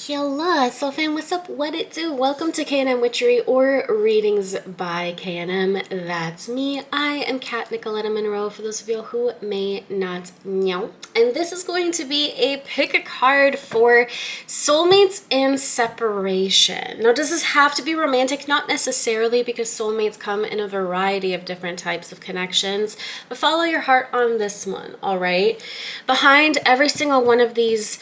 Hello, so fam, what's up? What it do? Welcome to K&M Witchery or Readings by K&M. That's me. I am Kat Nicoletta Monroe, for those of you who may not know. And this is going to be a pick a card for soulmates and separation. Now, does this have to be romantic? Not necessarily, because soulmates come in a variety of different types of connections. But follow your heart on this one, all right? Behind every single one of these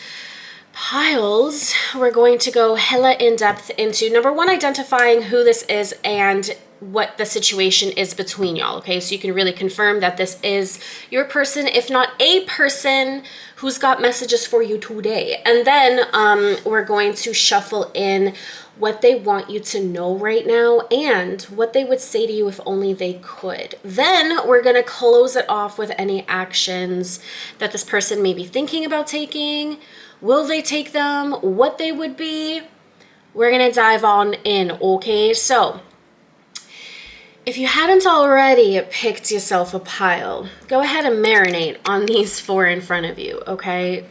piles, we're going to go hella in depth into, number one, identifying who this is and what the situation is between y'all, okay? So you can really confirm that this is your person, if not a person, who's got messages for you today. And then we're going to shuffle in what they want you to know right now and what they would say to you if only they could. Then we're going to close it off with any actions that this person may be thinking about taking. Will they take them? What they would be? We're going to dive on in, okay? So, if you hadn't already picked yourself a pile, go ahead and marinate on these four in front of you, okay?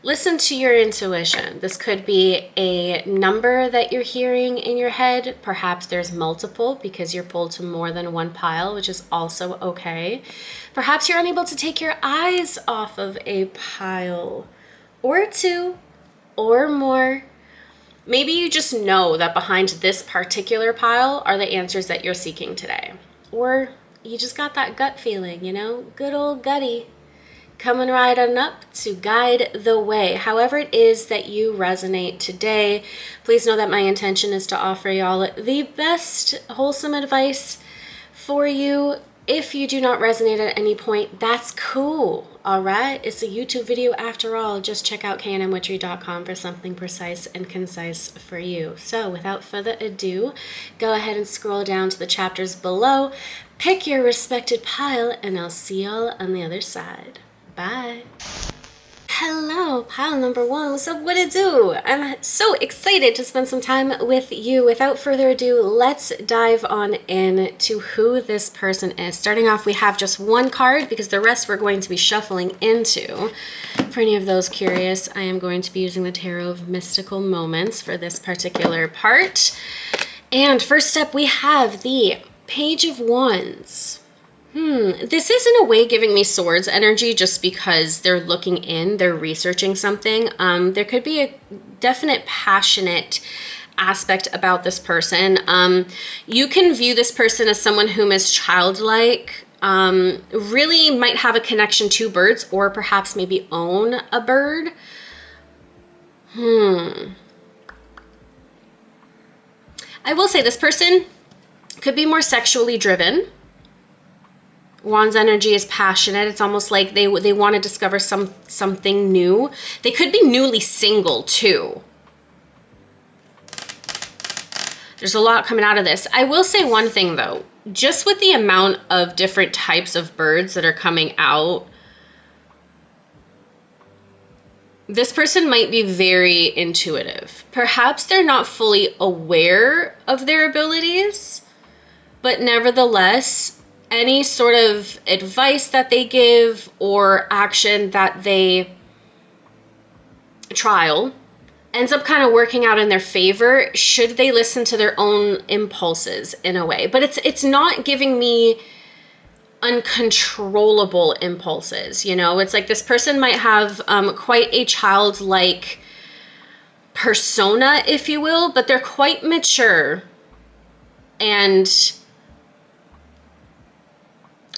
Listen to your intuition. This could be a number that you're hearing in your head. Perhaps there's multiple because you're pulled to more than one pile, which is also okay. Perhaps you're unable to take your eyes off of a pile or two or more. Maybe you just know that behind this particular pile are the answers that you're seeking today. Or you just got that gut feeling, you know, good old gutty coming right on up to guide the way. However it is that you resonate today, please know that my intention is to offer y'all the best wholesome advice for you. If you do not resonate at any point, that's cool, all right? It's a YouTube video after all. Just check out knmwitchery.com for something precise and concise for you. So without further ado, go ahead and scroll down to the chapters below, pick your respected pile, and I'll see y'all on the other side. Bye. Hello, pile number one. What's up? What it do? I'm so excited to spend some time with you. Without further ado, let's dive on in to who this person is. Starting off, we have just one card because the rest we're going to be shuffling into. For any of those curious, I am going to be using the Tarot of Mystical Moments for this particular part. And first up, we have the Page of Wands. This is in a way giving me swords energy just because they're looking in, they're researching something. There could be a definite passionate aspect about this person. You can view this person as someone whom is childlike, really might have a connection to birds or perhaps maybe own a bird. I will say this person could be more sexually driven. Wands energy is passionate. It's almost like they want to discover something new. They could be newly single too. There's a lot coming out of this. I will say one thing though, just with the amount of different types of birds that are coming out, this person might be very intuitive. Perhaps they're not fully aware of their abilities, but nevertheless, any sort of advice that they give or action that they trial ends up kind of working out in their favor should they listen to their own impulses in a way. But it's not giving me uncontrollable impulses, you know? It's like this person might have quite a childlike persona, if you will, but they're quite mature. And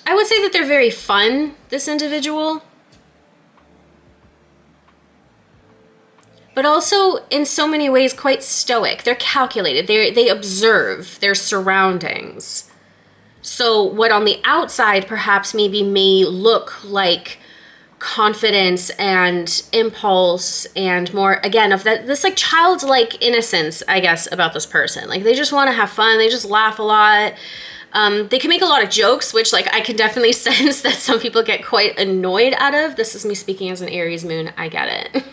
I would say that they're very fun, this individual. But also, in so many ways, quite stoic. They're calculated. They observe their surroundings. So what on the outside perhaps maybe may look like confidence and impulse and more, again, of that this like childlike innocence, I guess, about this person. Like they just want to have fun. They just laugh a lot. They can make a lot of jokes, which like I can definitely sense that some people get quite annoyed out of. This is me speaking as an Aries moon. I get it.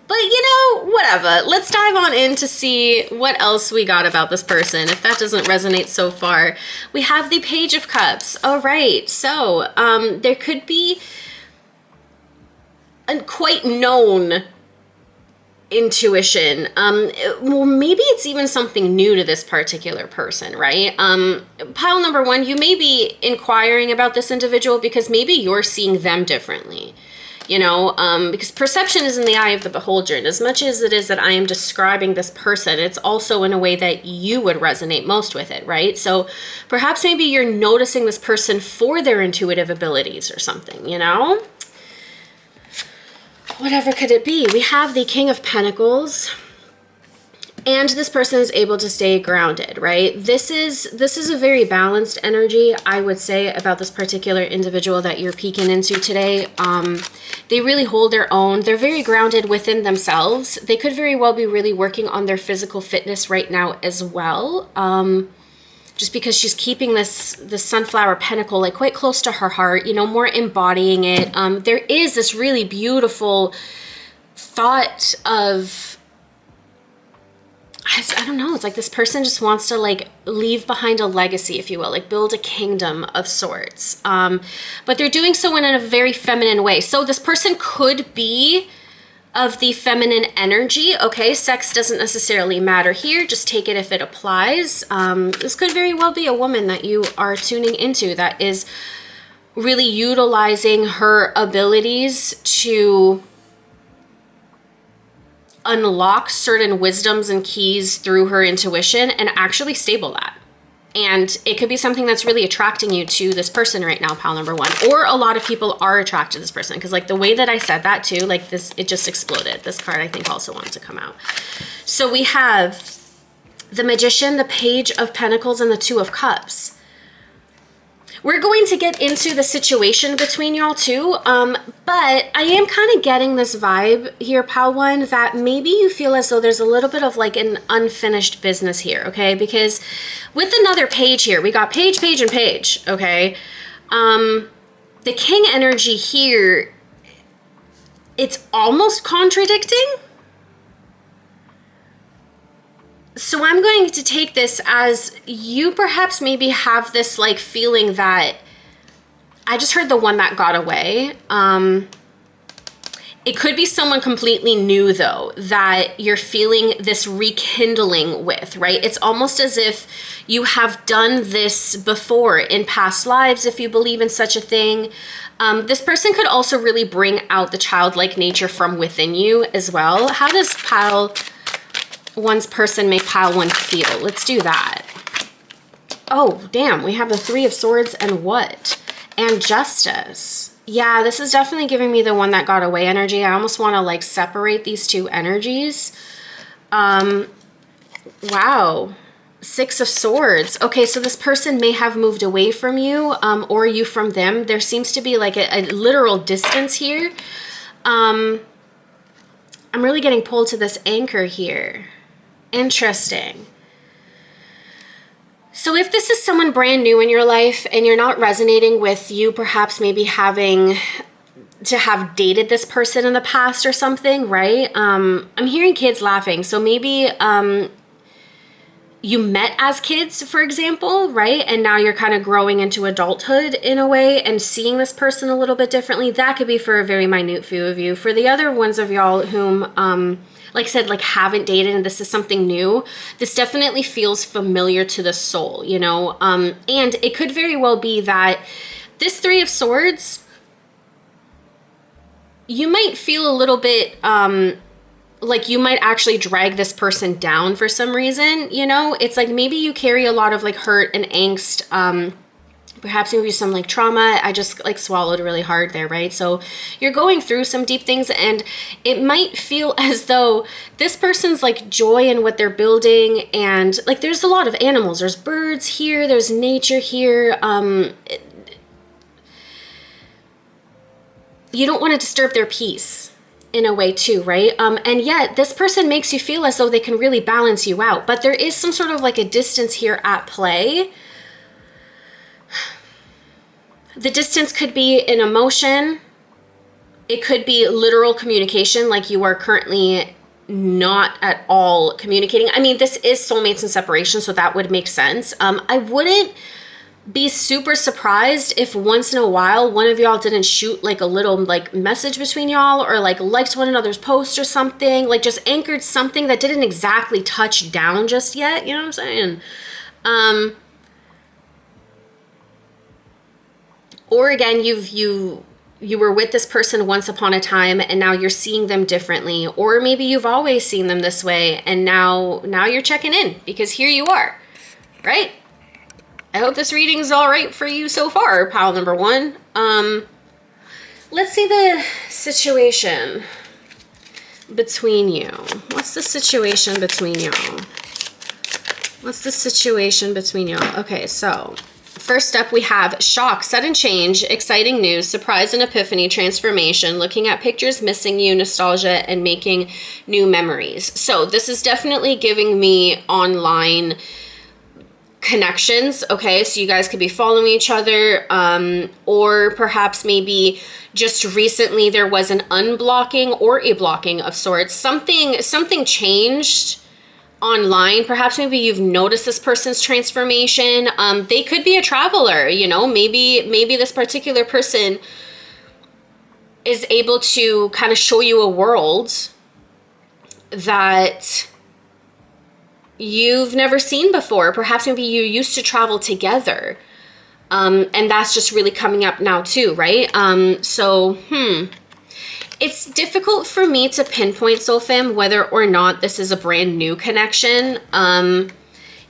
But you know, whatever. Let's dive on in to see what else we got about this person. If that doesn't resonate so far, we have the Page of Cups. All right. So there could be quite known intuition. Well, maybe it's even something new to this particular person, right? Pile number one, you may be inquiring about this individual because maybe you're seeing them differently, you know, because perception is in the eye of the beholder. And as much as it is that I am describing this person, it's also in a way that you would resonate most with it, right? So perhaps maybe you're noticing this person for their intuitive abilities or something, you know? Whatever could it be? We have the King of Pentacles, and this person is able to stay grounded, right? This is a very balanced energy, I would say, about this particular individual that you're peeking into today. They really hold their own. They're very grounded within themselves. They could very well be really working on their physical fitness right now as well. Just because she's keeping this sunflower pentacle like quite close to her heart, you know, more embodying it. There is this really beautiful thought of, I don't know, it's like this person just wants to like leave behind a legacy, if you will, like build a kingdom of sorts. But they're doing so in a very feminine way. So this person could be of the feminine energy. Okay, sex doesn't necessarily matter here. Just take it if it applies. This could very well be a woman that you are tuning into that is really utilizing her abilities to unlock certain wisdoms and keys through her intuition and actually stable that. And it could be something that's really attracting you to this person right now, pile number one. Or a lot of people are attracted to this person. Because like the way that I said that too, like this, it just exploded. This card I think also wanted to come out. So we have the Magician, the Page of Pentacles, and the Two of Cups. We're going to get into the situation between y'all too, but I am kind of getting this vibe here, pile one, that maybe you feel as though there's a little bit of like an unfinished business here, okay? Because with another page here, we got page, page, and page, okay? The King energy here, it's almost contradicting. So I'm going to take this as you perhaps maybe have this like feeling that I just heard the one that got away. It could be someone completely new though, that you're feeling this rekindling with, right? It's almost as if you have done this before in past lives, if you believe in such a thing. This person could also really bring out the childlike nature from within you as well. How does pile one's person make pile one feel? Let's do that. Oh, damn. We have the Three of Swords and what? And Justice. Yeah, this is definitely giving me the one that got away energy. I almost want to like separate these two energies. Wow. Six of Swords. Okay, so this person may have moved away from you, or you from them. There seems to be like a literal distance here. I'm really getting pulled to this anchor here. Interesting. So if this is someone brand new in your life and you're not resonating with you perhaps maybe having to have dated this person in the past or something, right? I'm hearing kids laughing. So maybe you met as kids, for example, right? And now you're kind of growing into adulthood in a way and seeing this person a little bit differently. That could be for a very minute few of you. For the other ones of y'all whom like I said, like haven't dated and this is something new, this definitely feels familiar to the soul, you know? And it could very well be that this Three of Swords, you might feel a little bit like you might actually drag this person down for some reason, you know? It's like maybe you carry a lot of like hurt and angst, perhaps maybe some like trauma. I just like swallowed really hard there, right? So you're going through some deep things and it might feel as though this person's like joy in what they're building, and like there's a lot of animals. There's birds here, there's nature here. You don't want to disturb their peace in a way too, right? And yet this person makes you feel as though they can really balance you out, but there is some sort of like a distance here at play. The distance could be an emotion. It could be literal communication, like you are currently not at all communicating. I mean, this is soulmates and separation, so that would make sense. I wouldn't be super surprised if once in a while one of y'all didn't shoot like a little like message between y'all, or like liked one another's post or something, like just anchored something that didn't exactly touch down just yet. You know what I'm saying? Or again, you were with this person once upon a time and now you're seeing them differently, or maybe you've always seen them this way and now you're checking in because here you are, right? I hope this reading is all right for you so far, pile number one. Let's see the situation between you. What's the situation between y'all? What's the situation between y'all? Okay, so first up we have shock, sudden change, exciting news, surprise and epiphany, transformation, looking at pictures, missing you, nostalgia, and making new memories. So this is definitely giving me online connections. Okay, so you guys could be following each other, or perhaps maybe just recently there was an unblocking or a blocking of sorts. Something changed online. Perhaps maybe you've noticed this person's transformation. They could be a traveler, you know, maybe this particular person is able to kind of show you a world that you've never seen before. Perhaps maybe you used to travel together. And that's just really coming up now too, right? It's difficult for me to pinpoint, Soulfam, whether or not this is a brand new connection.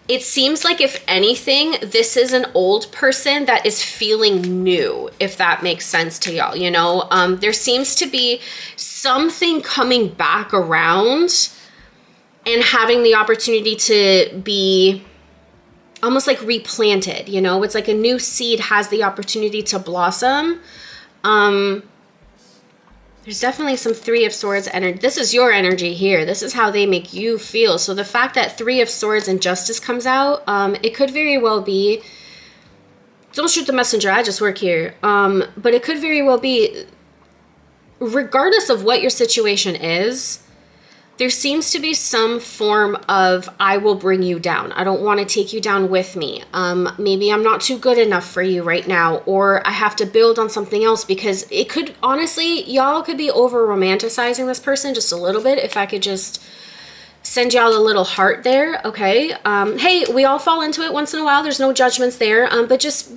It seems like, if anything, this is an old person that is feeling new, if that makes sense to y'all, you know? There seems to be something coming back around and having the opportunity to be almost like replanted, you know? It's like a new seed has the opportunity to blossom. There's definitely some Three of Swords energy. This is your energy here. This is how they make you feel. So the fact that Three of Swords and Justice comes out, it could very well be, don't shoot the messenger, I just work here. But it could very well be, regardless of what your situation is, there seems to be some form of, I will bring you down. I don't want to take you down with me. Maybe I'm not too good enough for you right now, or I have to build on something else, because it could, honestly, y'all could be over romanticizing this person just a little bit. If I could just send y'all a little heart there, okay? Hey, we all fall into it once in a while. There's no judgments there, but just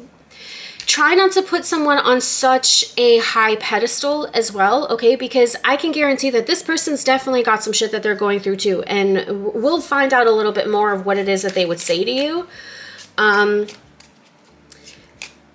try not to put someone on such a high pedestal as well, okay? Because I can guarantee that this person's definitely got some shit that they're going through too. And we'll find out a little bit more of what it is that they would say to you.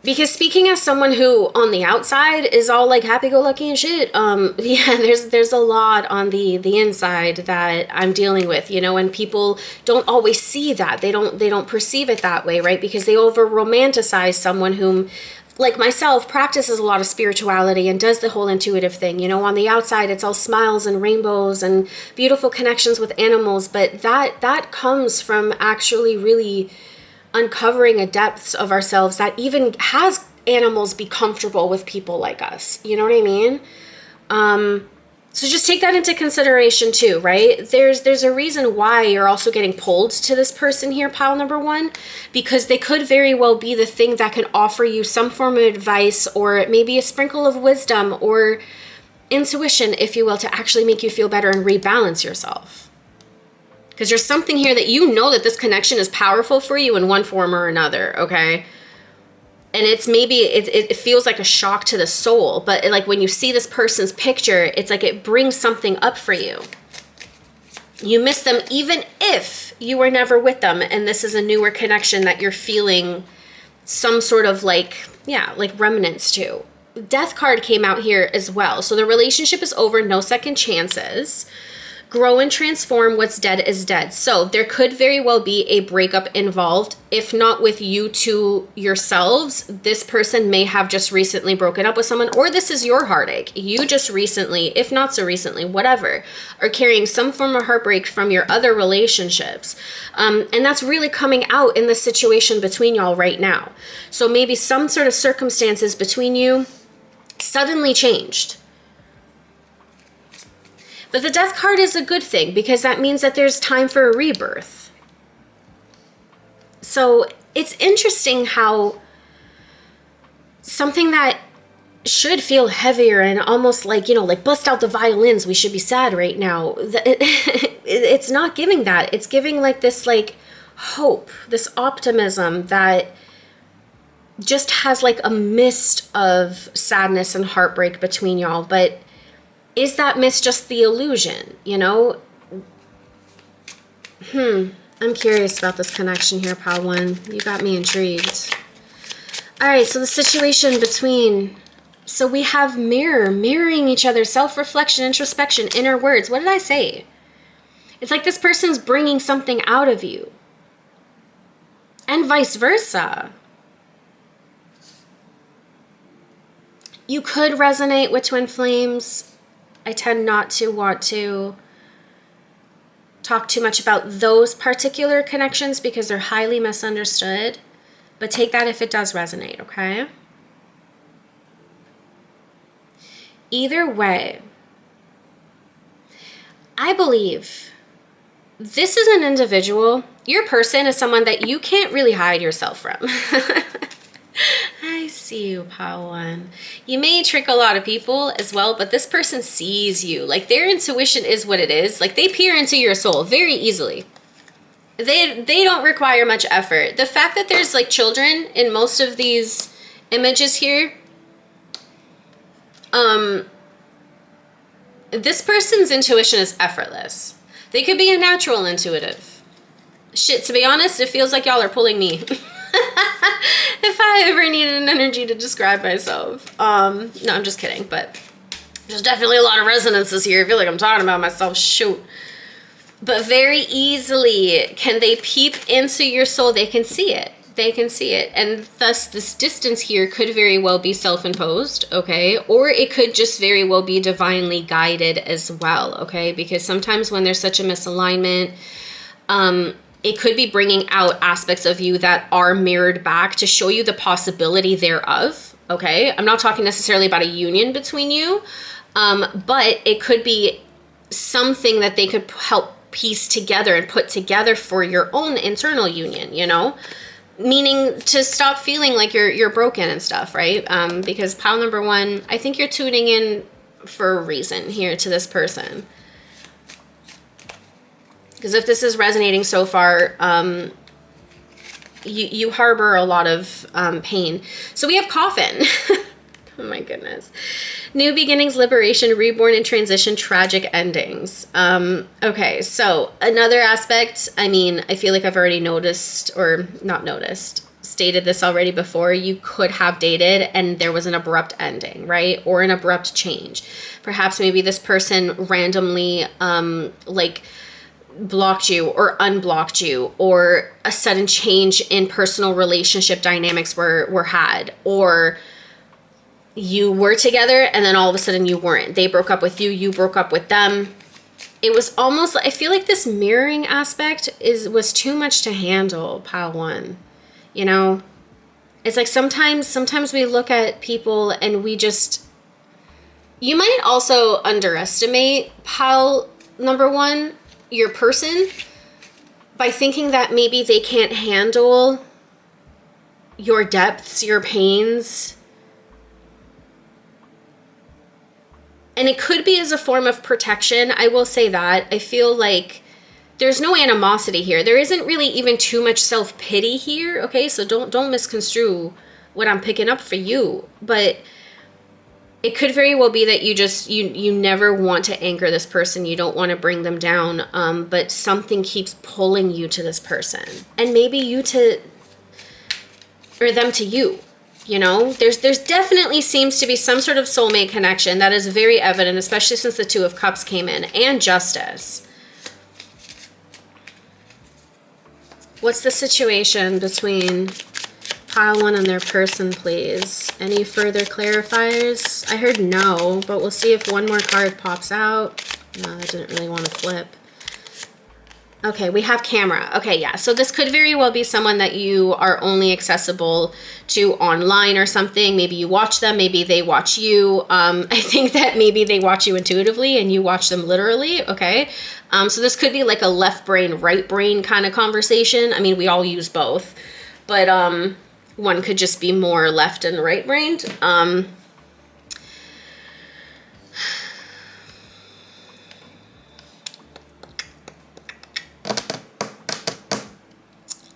Because speaking as someone who on the outside is all like happy-go-lucky and shit, yeah, there's a lot on the inside that I'm dealing with, you know, and people don't always see that. They don't perceive it that way, right? Because they over-romanticize someone whom, like myself, practices a lot of spirituality and does the whole intuitive thing. You know, on the outside, it's all smiles and rainbows and beautiful connections with animals, but that comes from actually really uncovering a depths of ourselves that even has animals be comfortable with people like us. You know what I mean? So just take that into consideration too, right? There's a reason why you're also getting pulled to this person here, pile number one, because they could very well be the thing that can offer you some form of advice, or maybe a sprinkle of wisdom or intuition, if you will, to actually make you feel better and rebalance yourself. Because there's something here that you know that this connection is powerful for you in one form or another, okay? And it's maybe, it feels like a shock to the soul, but like when you see this person's picture, it's like it brings something up for you. You miss them even if you were never with them, and this is a newer connection that you're feeling some sort of like, yeah, like remnants to. Death card came out here as well. So the relationship is over, no second chances. Grow and transform, what's dead is dead. So there could very well be a breakup involved. If not with you two yourselves, this person may have just recently broken up with someone, or this is your heartache. You just recently, if not so recently, whatever, are carrying some form of heartbreak from your other relationships. And that's really coming out in the situation between y'all right now. So maybe some sort of circumstances between you suddenly changed. But the death card is a good thing, because that means that there's time for a rebirth. So it's interesting how something that should feel heavier and almost like, you know, like bust out the violins, we should be sad right now. It's not giving that. It's giving like this like hope, this optimism that just has like a mist of sadness and heartbreak between y'all. But is that mist just the illusion, you know? I'm curious about this connection here, Pile 1. You got me intrigued. All right, so the situation between... So we have mirroring each other, self-reflection, introspection, inner words. What did I say? It's like this person's bringing something out of you. And vice versa. You could resonate with twin flames. I tend not to want to talk too much about those particular connections because they're highly misunderstood. But take that if it does resonate, okay? Either way, I believe this is an individual. Your person is someone that you can't really hide yourself from. I see you, Pile 1. You may trick a lot of people as well, but this person sees you. Like, their intuition is what it is. Like, they peer into your soul very easily. They don't require much effort. The fact that there's, like, children in most of these images here, this person's intuition is effortless. They could be a natural intuitive. Shit, to be honest, it feels like y'all are pulling me. If I ever needed an energy to describe myself. No, I'm just kidding, but there's definitely a lot of resonances here. I feel like I'm talking about myself. Shoot. But very easily can they peep into your soul. They can see it. They can see it. And thus this distance here could very well be self-imposed, okay? Or it could just very well be divinely guided as well, okay? Because sometimes when there's such a misalignment, it could be bringing out aspects of you that are mirrored back to show you the possibility thereof, okay? I'm not talking necessarily about a union between you, but it could be something that they could help piece together and put together for your own internal union, you know? Meaning to stop feeling like you're broken and stuff, right? Because pile number 1, I think you're tuning in for a reason here to this person. Because if this is resonating so far, you harbor a lot of pain. So we have coffin. Oh my goodness. New beginnings, liberation, reborn, and transition, tragic endings. Okay, so another aspect, I mean, I feel like I've already noticed, or not noticed, stated this already before. You could have dated and there was an abrupt ending, right? Or an abrupt change. Perhaps maybe this person randomly, like, blocked you or unblocked you, or a sudden change in personal relationship dynamics were had, or you were together and then all of a sudden you weren't. They broke up with you, you broke up with them. It was almost, I feel like this mirroring aspect was too much to handle, pile 1. You know, it's like sometimes we look at people and we just, you might also underestimate pile number 1, your person, by thinking that maybe they can't handle your depths, your pains. And it could be as a form of protection. I will say that. I feel like there's no animosity here. There isn't really even too much self-pity here, okay? So don't misconstrue what I'm picking up for you. But it could very well be that you never want to anchor this person. You don't want to bring them down. But something keeps pulling you to this person. And maybe you to, or them to you. You know, there's definitely seems to be some sort of soulmate connection that is very evident, especially since the 2 of Cups came in, and Justice. What's the situation between pile 1 and their person, please? Any further clarifiers? I heard no, but we'll see if one more card pops out. No, I didn't really want to flip. Okay, we have camera. Okay, yeah. So this could very well be someone that you are only accessible to online or something. Maybe you watch them. Maybe they watch you. I think that maybe they watch you intuitively and you watch them literally. Okay. So this could be like a left brain, right brain kind of conversation. I mean, we all use both. But One could just be more left and right brained.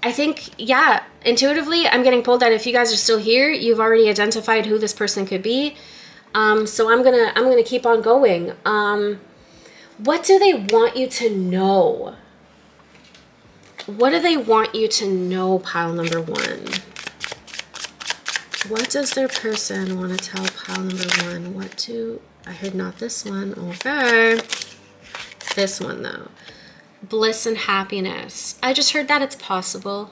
I think, yeah, intuitively, I'm getting pulled that if you guys are still here, you've already identified who this person could be. So I'm gonna keep on going. What do they want you to know? What do they want you to know, pile number one? What does their person want to tell pile number one? I heard not this one. Okay. This one, though. Bliss and happiness. I just heard that it's possible.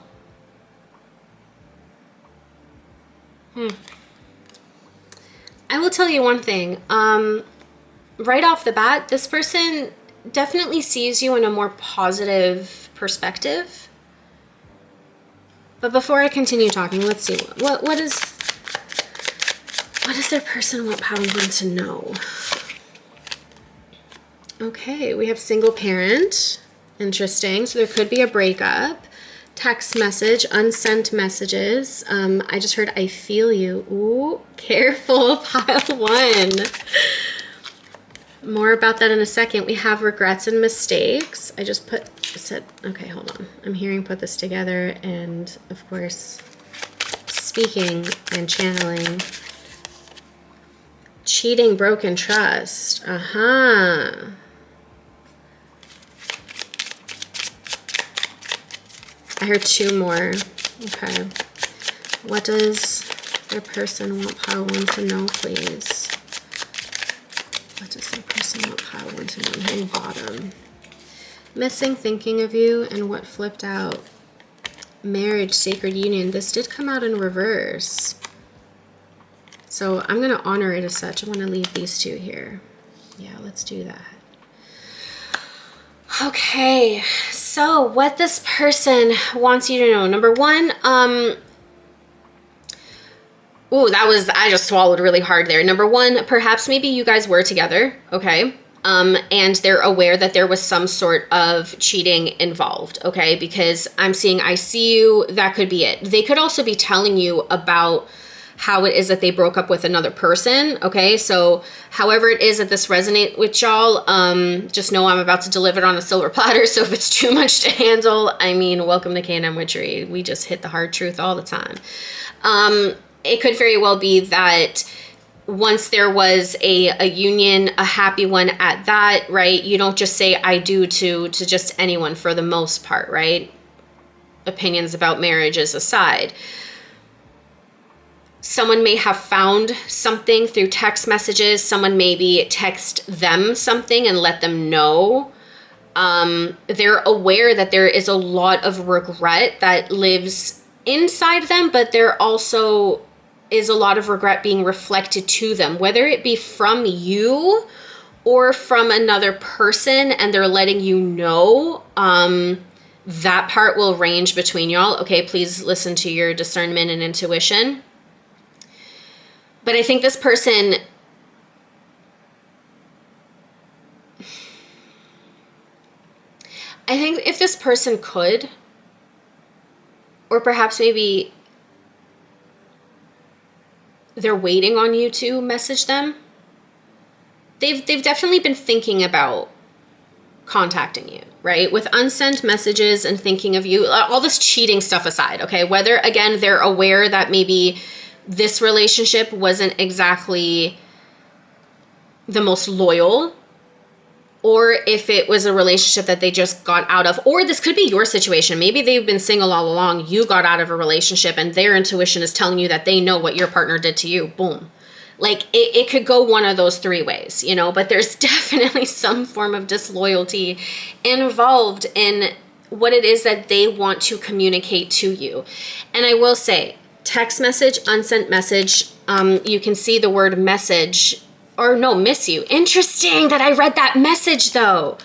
I will tell you one thing. Right off the bat, this person definitely sees you in a more positive perspective. But before I continue talking, let's see. What does their person want pile one to know? Okay, we have single parent. Interesting. So there could be a breakup. Text message, unsent messages. I just heard I feel you. Ooh, careful, pile one. More about that in a second. We have regrets and mistakes. I just said, okay, hold on. I'm hearing put this together and of course speaking and channeling. Cheating, broken trust. Uh-huh. I heard two more. Okay. What does their person want pile one to know, please? What does their person want pile one to know? Hidden bottom. Missing, thinking of you, and what flipped out? Marriage, sacred union. This did come out in reverse. So I'm going to honor it as such. I'm going to leave these two here. Yeah, let's do that. Okay, so what this person wants you to know. Number one, I just swallowed really hard there. Number one, perhaps maybe you guys were together, okay? And they're aware that there was some sort of cheating involved, okay? Because I'm seeing I see you, that could be it. They could also be telling you about how it is that they broke up with another person, okay? So however it is that this resonates with y'all, just know I'm about to deliver it on a silver platter, so if it's too much to handle, I mean, welcome to K&M Witchery. We just hit the hard truth all the time. It could very well be that once there was a union, a happy one at that, right? You don't just say I do to just anyone for the most part, right? Opinions about marriages aside. Someone may have found something through text messages. Someone maybe text them something and let them know. They're aware that there is a lot of regret that lives inside them, but there also is a lot of regret being reflected to them, whether it be from you or from another person, and they're letting you know. That part will range between y'all. Okay, please listen to your discernment and intuition. But I think this person, I think if this person could, or perhaps maybe they're waiting on you to message them, they've definitely been thinking about contacting you, right? With unsent messages and thinking of you, all this cheating stuff aside, okay? Whether, again, they're aware that maybe this relationship wasn't exactly the most loyal, or if it was a relationship that they just got out of, or this could be your situation. Maybe they've been single all along, you got out of a relationship, and their intuition is telling you that they know what your partner did to you. Boom. Like, it could go one of those three ways, you know, but there's definitely some form of disloyalty involved in what it is that they want to communicate to you. And I will say, text message, unsent message, you can see the word message, or no, miss you. Interesting that I read that message though.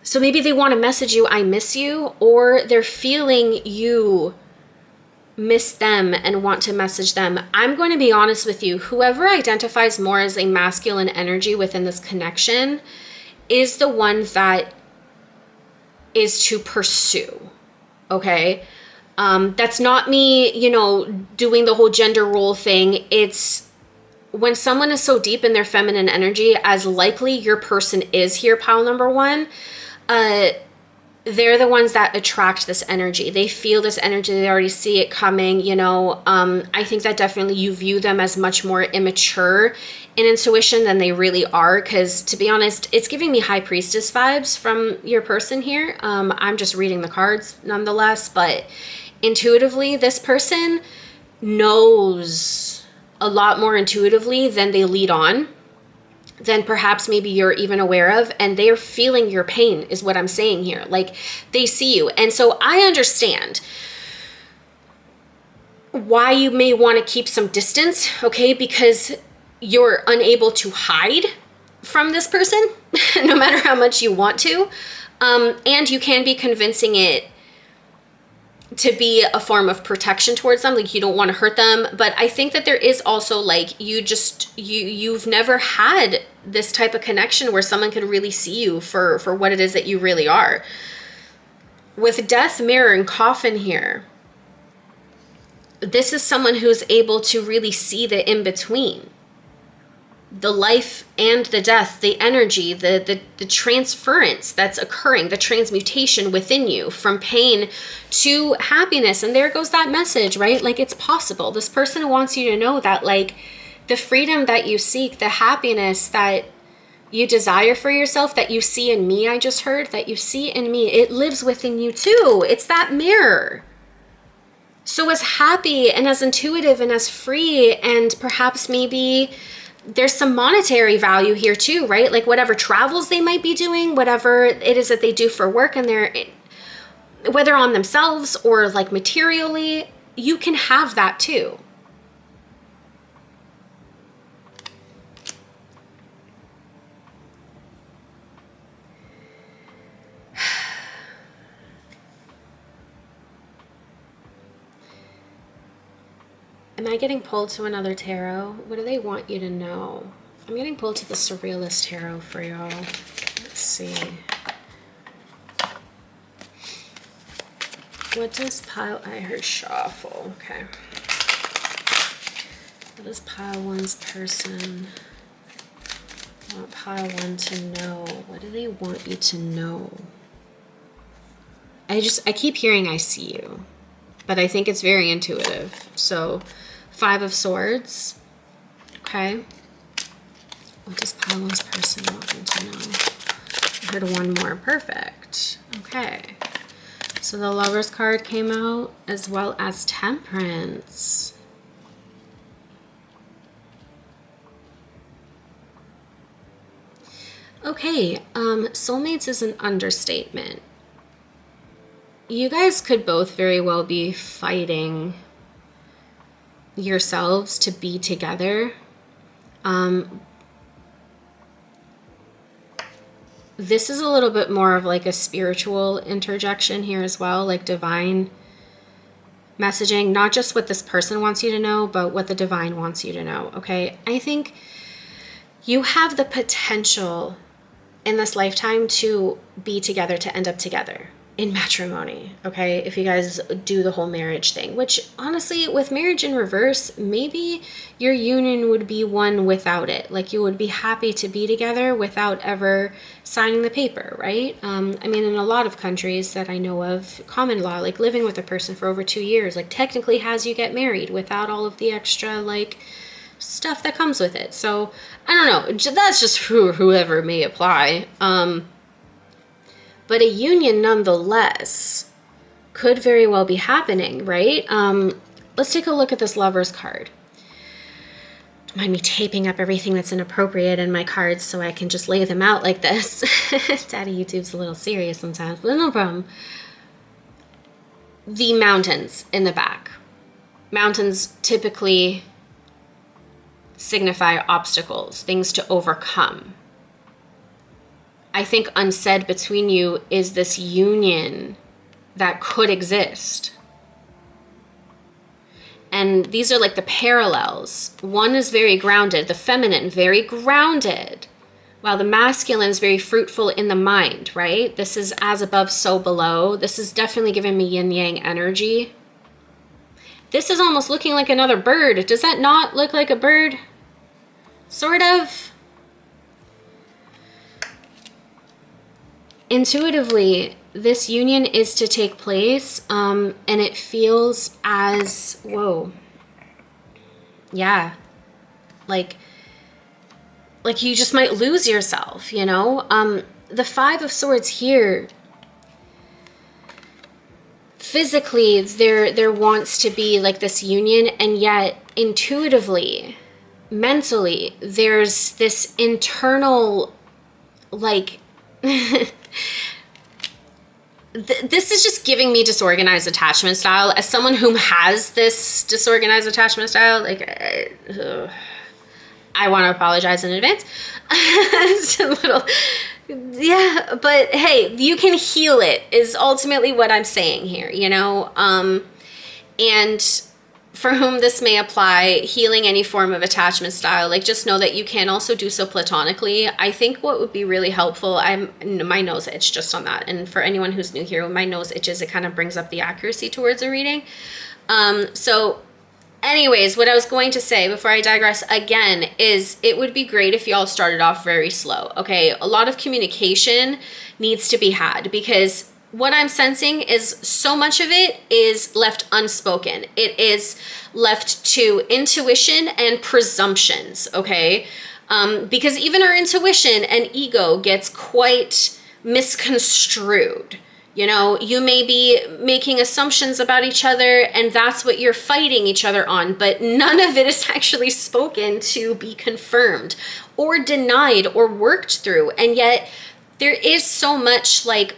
So maybe they want to message you, I miss you, or they're feeling you miss them and want to message them. I'm going to be honest with you, whoever identifies more as a masculine energy within this connection is the one that is to pursue, okay? That's not me, you know, doing the whole gender role thing. It's when someone is so deep in their feminine energy, as likely your person is here, pile number one, they're the ones that attract this energy. They feel this energy. They already see it coming, you know. I think that definitely you view them as much more immature in intuition than they really are. Because to be honest, it's giving me high priestess vibes from your person here. I'm just reading the cards nonetheless. But intuitively, this person knows a lot more intuitively than they lead on, than perhaps maybe you're even aware of, and they're feeling your pain is what I'm saying here. Like, they see you. And so I understand why you may want to keep some distance, okay? Because you're unable to hide from this person, no matter how much you want to. And you can be convincing it to be a form of protection towards them, like you don't want to hurt them. But I think that there is also like you've never had this type of connection where someone can really see you for what it is that you really are. With Death, Mirror, and Coffin here, this is someone who's able to really see the in-between, the life and the death, the energy, the transference that's occurring, the transmutation within you from pain to happiness. And there goes that message, right? Like, it's possible. This person wants you to know that, like, the freedom that you seek, the happiness that you desire for yourself, that you see in me, I just heard, that you see in me, it lives within you too. It's that mirror. So as happy and as intuitive and as free, and perhaps maybe there's some monetary value here too, right? Like whatever travels they might be doing, whatever it is that they do for work, and they're, whether on themselves or like materially, you can have that too. Am I getting pulled to another tarot? What do they want you to know? I'm getting pulled to the Surrealist Tarot for y'all. Let's see. What does pile... I heard shuffle. Okay. What does pile one's person want pile one to know? What do they want you to know? I keep hearing I see you, but I think it's very intuitive. So, 5 of Swords. Okay. What does pile one's person want them to know? I heard one more. Perfect. Okay. So the Lover's card came out, as well as Temperance. Okay. Soulmates is an understatement. You guys could both very well be fighting yourselves to be together. This is a little bit more of like a spiritual interjection here as well, like divine messaging, not just what this person wants you to know, but what the divine wants you to know, okay? I think you have the potential in this lifetime to be together, to end up together in matrimony, okay? If you guys do the whole marriage thing, which honestly, with marriage in reverse, maybe your union would be one without it. Like, you would be happy to be together without ever signing the paper, right? I mean, in a lot of countries that I know of, common law, like living with a person for over 2 years, like technically has you get married without all of the extra like stuff that comes with it. So I don't know, that's just whoever may apply. But a union nonetheless could very well be happening, right? Let's take a look at this Lover's card. Don't mind me taping up everything that's inappropriate in my cards so I can just lay them out like this. Daddy YouTube's a little serious sometimes, but no problem. The mountains in the back. Mountains typically signify obstacles, things to overcome. I think unsaid between you is this union that could exist. And these are like the parallels. One is very grounded, the feminine, very grounded, while the masculine is very fruitful in the mind, right? This is as above, so below. This is definitely giving me yin-yang energy, This is almost looking like another bird. Does that not look like a bird? Sort of. Intuitively, this union is to take place, and it feels as, whoa, yeah, like you just might lose yourself, you know? The Five of Swords here, physically, there wants to be like this union, and yet intuitively, mentally, there's this internal, like, this is just giving me disorganized attachment style. As someone who has this disorganized attachment style, like, I want to apologize in advance. It's a little, yeah, but hey, you can heal it is ultimately what I'm saying here, you know? And for whom this may apply, healing any form of attachment style, like just know that you can also do so platonically. I think what would be really helpful, my nose itched just on that. And for anyone who's new here, when my nose itches, it kind of brings up the accuracy towards a reading. So anyways, what I was going to say before I digress again is it would be great if y'all started off very slow, okay? A lot of communication needs to be had, because what I'm sensing is so much of it is left unspoken. It is left to intuition and presumptions, okay? Because even our intuition and ego gets quite misconstrued. You know, you may be making assumptions about each other, and that's what you're fighting each other on, but none of it is actually spoken to be confirmed or denied or worked through. And yet there is so much like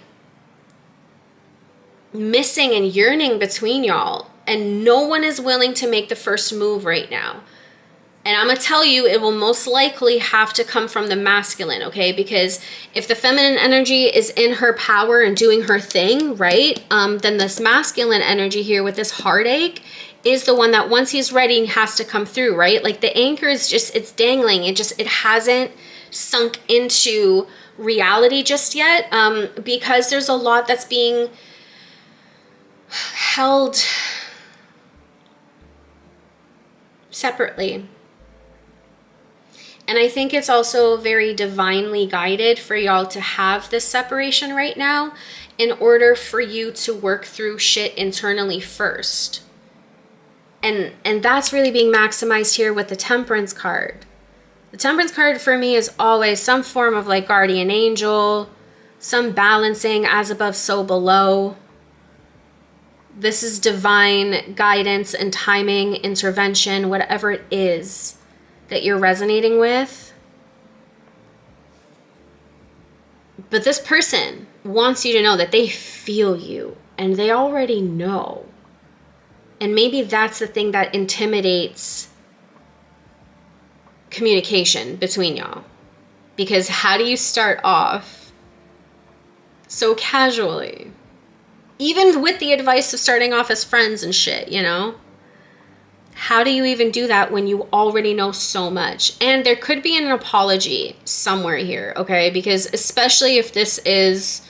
missing and yearning between y'all, and no one is willing to make the first move right now. And I'm gonna tell you, it will most likely have to come from the masculine, okay? Because if the feminine energy is in her power and doing her thing, right? Then this masculine energy here with this heartache is the one that once he's ready has to come through, right? Like the anchor is just, it's dangling. It hasn't sunk into reality just yet, because there's a lot that's being held separately. And I think it's also very divinely guided for y'all to have this separation right now in order for you to work through shit internally first. And that's really being maximized here with the Temperance card. The Temperance card for me is always some form of like guardian angel, some balancing as above, so below. This is divine guidance and timing, intervention, whatever it is that you're resonating with. But this person wants you to know that they feel you and they already know. And maybe that's the thing that intimidates communication between y'all. Because how do you start off so casually? Even with the advice of starting off as friends and shit, you know? How do you even do that when you already know so much? And there could be an apology somewhere here, okay? Because especially if this is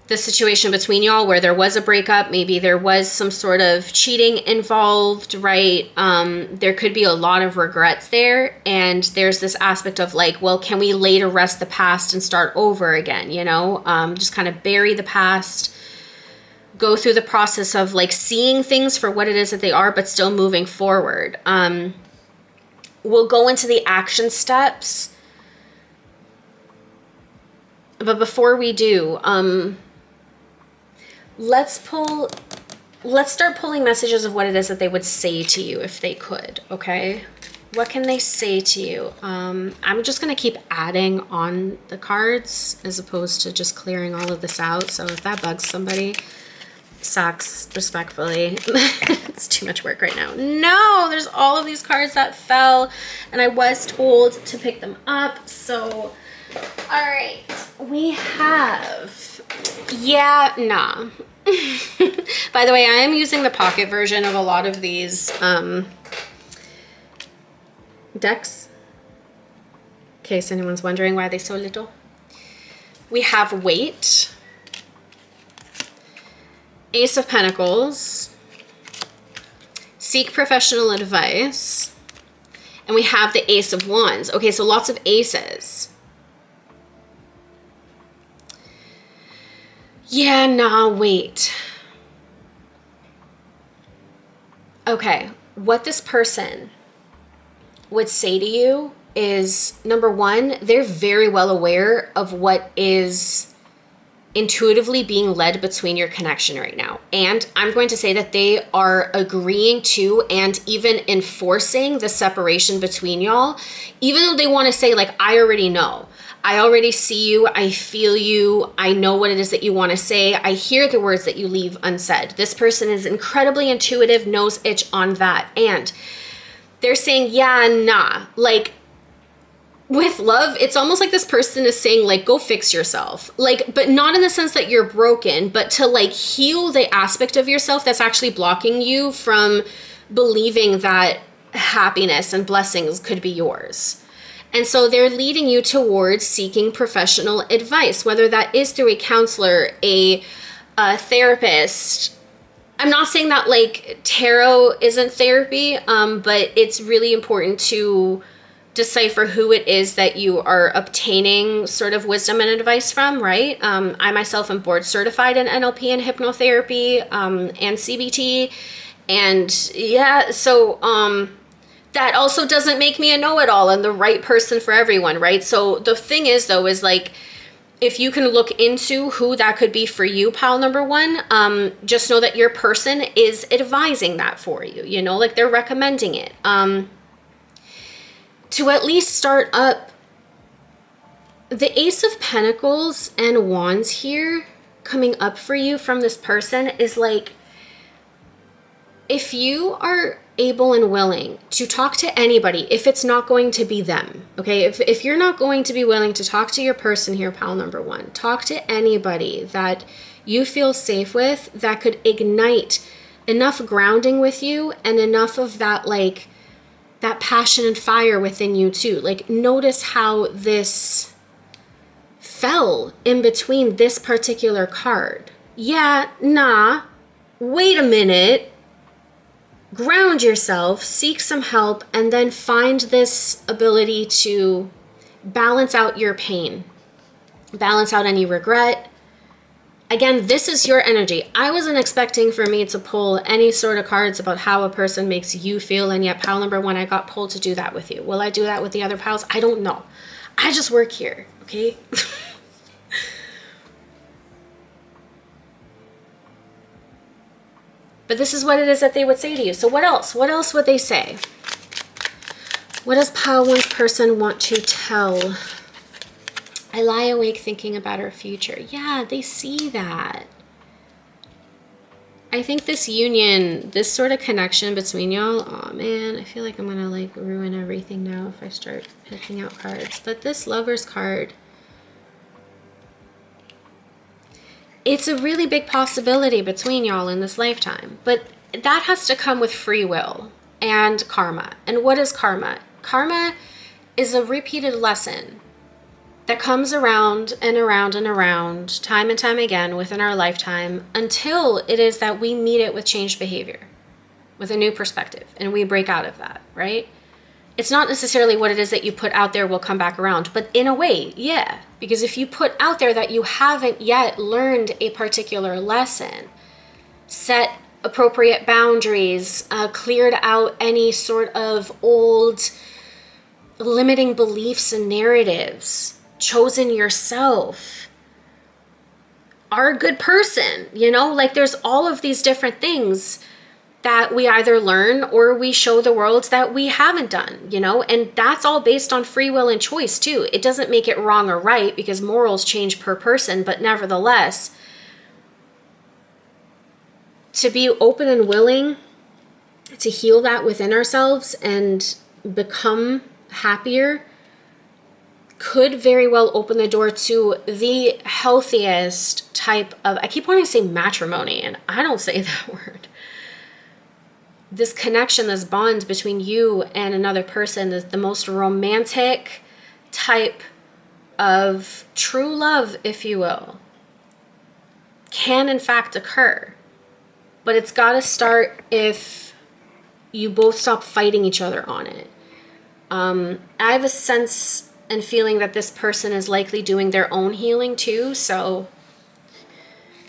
the situation between y'all where there was a breakup, maybe there was some sort of cheating involved, right? There could be a lot of regrets there. And there's this aspect of like, well, can we lay to rest the past and start over again, you know? Just kind of bury the past. Go through the process of like seeing things for what it is that they are, but still moving forward. We'll go into the action steps. But before we do, let's start pulling messages of what it is that they would say to you if they could, okay? What can they say to you? I'm just going to keep adding on the cards as opposed to just clearing all of this out. So if that bugs somebody, sucks, respectfully. It's too much work right now. No, there's all of these cards that fell and I was told to pick them up. So, all right, we have, yeah, nah. By the way, I am using the pocket version of a lot of these decks, in case anyone's wondering why they're so little. We have Weight, Ace of Pentacles, Seek professional advice. And we have the Ace of Wands. Okay, so lots of aces. Yeah, nah, wait. Okay, what this person would say to you is, number one, they're very well aware of what is intuitively being led between your connection right now. And I'm going to say that they are agreeing to and even enforcing the separation between y'all, even though they want to say, like, I already know. I already see you. I feel you. I know what it is that you want to say. I hear the words that you leave unsaid. This person is incredibly intuitive, nose itch on that. And they're saying, yeah, nah, like, with love, it's almost like this person is saying, like, go fix yourself. Like, but not in the sense that you're broken, but to, like, heal the aspect of yourself that's actually blocking you from believing that happiness and blessings could be yours. And so they're leading you towards seeking professional advice, whether that is through a counselor, a therapist. I'm not saying that, like, tarot isn't therapy, but it's really important to decipher who it is that you are obtaining sort of wisdom and advice from, right? I myself am board certified in NLP and hypnotherapy, and CBT. And yeah, so that also doesn't make me a know-it-all and the right person for everyone, right? So the thing is, though, is like, if you can look into who that could be for you, pal number one, just know that your person is advising that for you, you know, like they're recommending it. To at least start up. The Ace of Pentacles and Wands here coming up for you from this person is like, if you are able and willing to talk to anybody, if it's not going to be them, okay? If you're not going to be willing to talk to your person here, pal number one, talk to anybody that you feel safe with, that could ignite enough grounding with you and enough of that, like, that passion and fire within you too. Like, notice how this fell in between this particular card. Yeah, nah, wait a minute. Ground yourself, seek some help, and then find this ability to balance out your pain, balance out any regret. Again, this is your energy. I wasn't expecting for me to pull any sort of cards about how a person makes you feel, and yet pal number one, I got pulled to do that with you. Will I do that with the other pals? I don't know. I just work here, okay? But this is what it is that they would say to you. So what else? What else would they say? What does pal one's person want to tell? I lie awake thinking about our future. Yeah, they see that. I think this union, this sort of connection between y'all, oh man, I feel like I'm gonna like ruin everything now if I start picking out cards. But this Lover's card, it's a really big possibility between y'all in this lifetime. But that has to come with free will and karma. And what is karma? Karma is a repeated lesson that comes around and around and around, time and time again within our lifetime, until it is that we meet it with changed behavior, with a new perspective, and we break out of that, right? It's not necessarily what it is that you put out there will come back around, but in a way, yeah. Because if you put out there that you haven't yet learned a particular lesson, set appropriate boundaries, cleared out any sort of old limiting beliefs and narratives, chosen yourself, are a good person, you know, like there's all of these different things that we either learn or we show the world that we haven't done, you know, and that's all based on free will and choice too. It doesn't make it wrong or right because morals change per person, but nevertheless, to be open and willing to heal that within ourselves and become happier could very well open the door to the healthiest type of, I keep wanting to say matrimony, and I don't say that word. This connection, this bond between you and another person is the most romantic type of true love, if you will, can in fact occur. But it's got to start if you both stop fighting each other on it. I have a sense and feeling that this person is likely doing their own healing too, so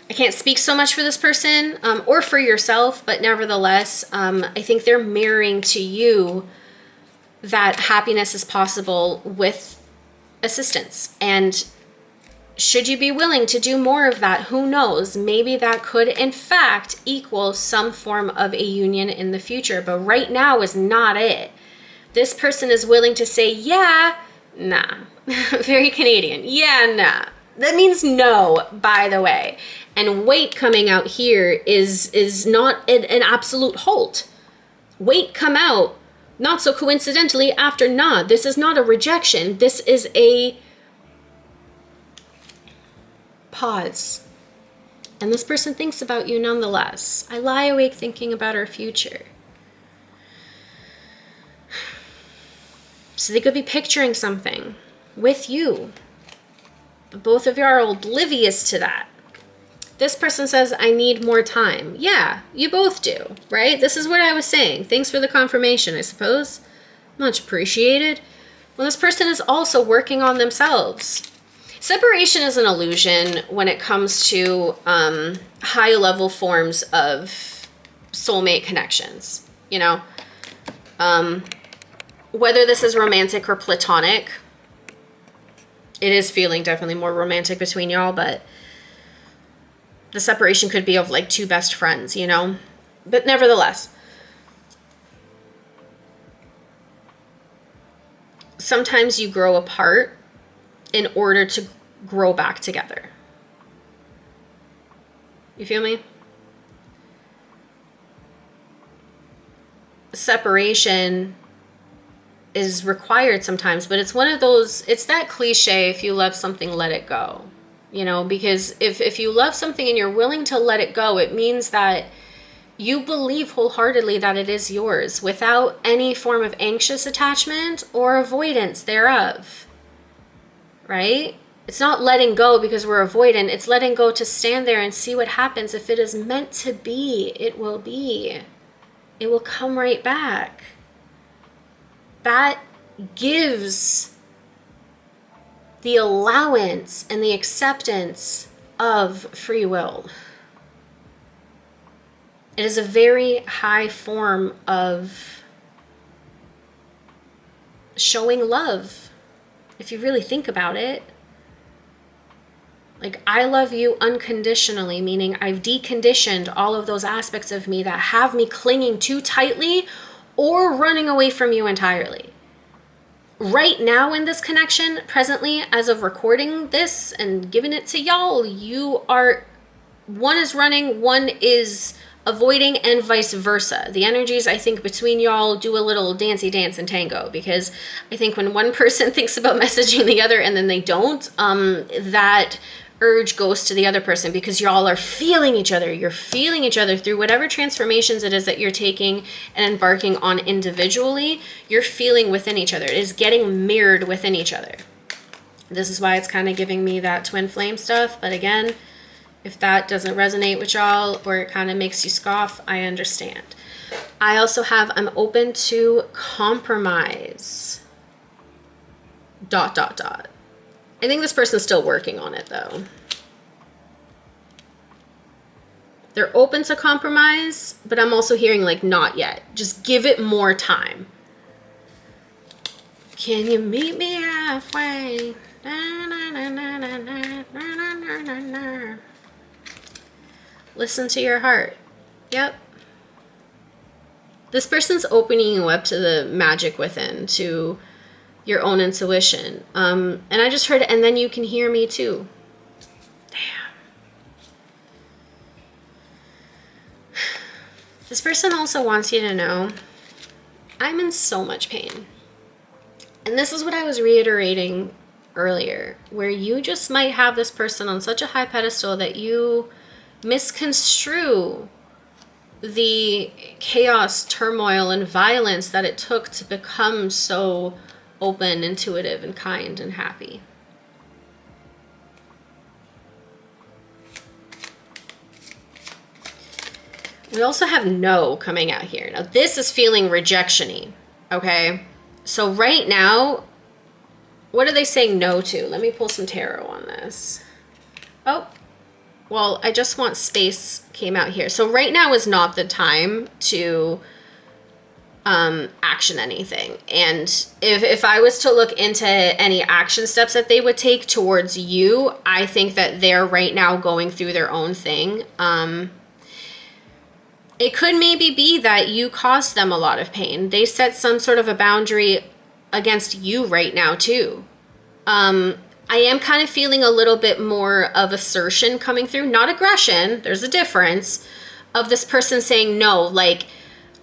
I can't speak so much for this person or for yourself, but nevertheless, I think they're mirroring to you that happiness is possible with assistance. And should you be willing to do more of that, who knows? Maybe that could, in fact, equal some form of a union in the future. But right now is not it. This person is willing to say, yeah, nah. Very Canadian. Yeah, nah. That means no, by the way. And wait coming out here is not an absolute halt. Wait come out, not so coincidentally, after nah. This is not a rejection. This is a pause. And this person thinks about you nonetheless. I lie awake thinking about our future. So they could be picturing something with you. But both of you are oblivious to that. This person says, I need more time. Yeah, you both do, right? This is what I was saying. Thanks for the confirmation, I suppose. Much appreciated. Well, this person is also working on themselves. Separation is an illusion when it comes to high-level forms of soulmate connections, you know? Whether this is romantic or platonic, it is feeling definitely more romantic between y'all, but the separation could be of like two best friends, you know? But nevertheless, sometimes you grow apart in order to grow back together. You feel me? Separation is required sometimes, but it's one of those, it's that cliche, if you love something, let it go. You know, because if you love something and you're willing to let it go, it means that you believe wholeheartedly that it is yours without any form of anxious attachment or avoidance thereof. Right? It's not letting go because we're avoidant. It's letting go to stand there and see what happens. If it is meant to be, it will be. It will come right back. That gives the allowance and the acceptance of free will. It is a very high form of showing love, if you really think about it. Like, I love you unconditionally, meaning I've deconditioned all of those aspects of me that have me clinging too tightly or running away from you entirely. Right now in this connection, presently, as of recording this and giving it to y'all, you are, one is running, one is avoiding, and vice versa. The energies, I think, between y'all do a little dancey dance and tango, because I think when one person thinks about messaging the other and then they don't, that urge goes to the other person, because y'all are feeling each other. You're feeling each other through whatever transformations it is that you're taking and embarking on individually. You're feeling within each other. It is getting mirrored within each other. This is why it's kind of giving me that twin flame stuff. But again, if that doesn't resonate with y'all or it kind of makes you scoff, I understand. I also have, I'm open to compromise. ... I think this person's still working on it, though. They're open to compromise, but I'm also hearing, like, not yet. Just give it more time. Can you meet me halfway? Na, na, na, na, na, na, na, na, na, na. Listen to your heart. Yep. This person's opening you up to the magic within, to your own intuition. And I just heard, and then you can hear me too. Damn. This person also wants you to know, I'm in so much pain. And this is what I was reiterating earlier, where you just might have this person on such a high pedestal that you misconstrue the chaos, turmoil, and violence that it took to become so open, intuitive, and kind and happy. We also have no coming out here. Now this is feeling rejection-y, okay? So right now, what are they saying no to? Let me pull some tarot on this. Oh, well, I just want space came out here. So right now is not the time to action anything. And if I was to look into any action steps that they would take towards you, I think that they're right now going through their own thing. It could maybe be that you caused them a lot of pain. They set some sort of a boundary against you right now too. I am kind of feeling a little bit more of assertion coming through, not aggression. There's a difference of this person saying no, like,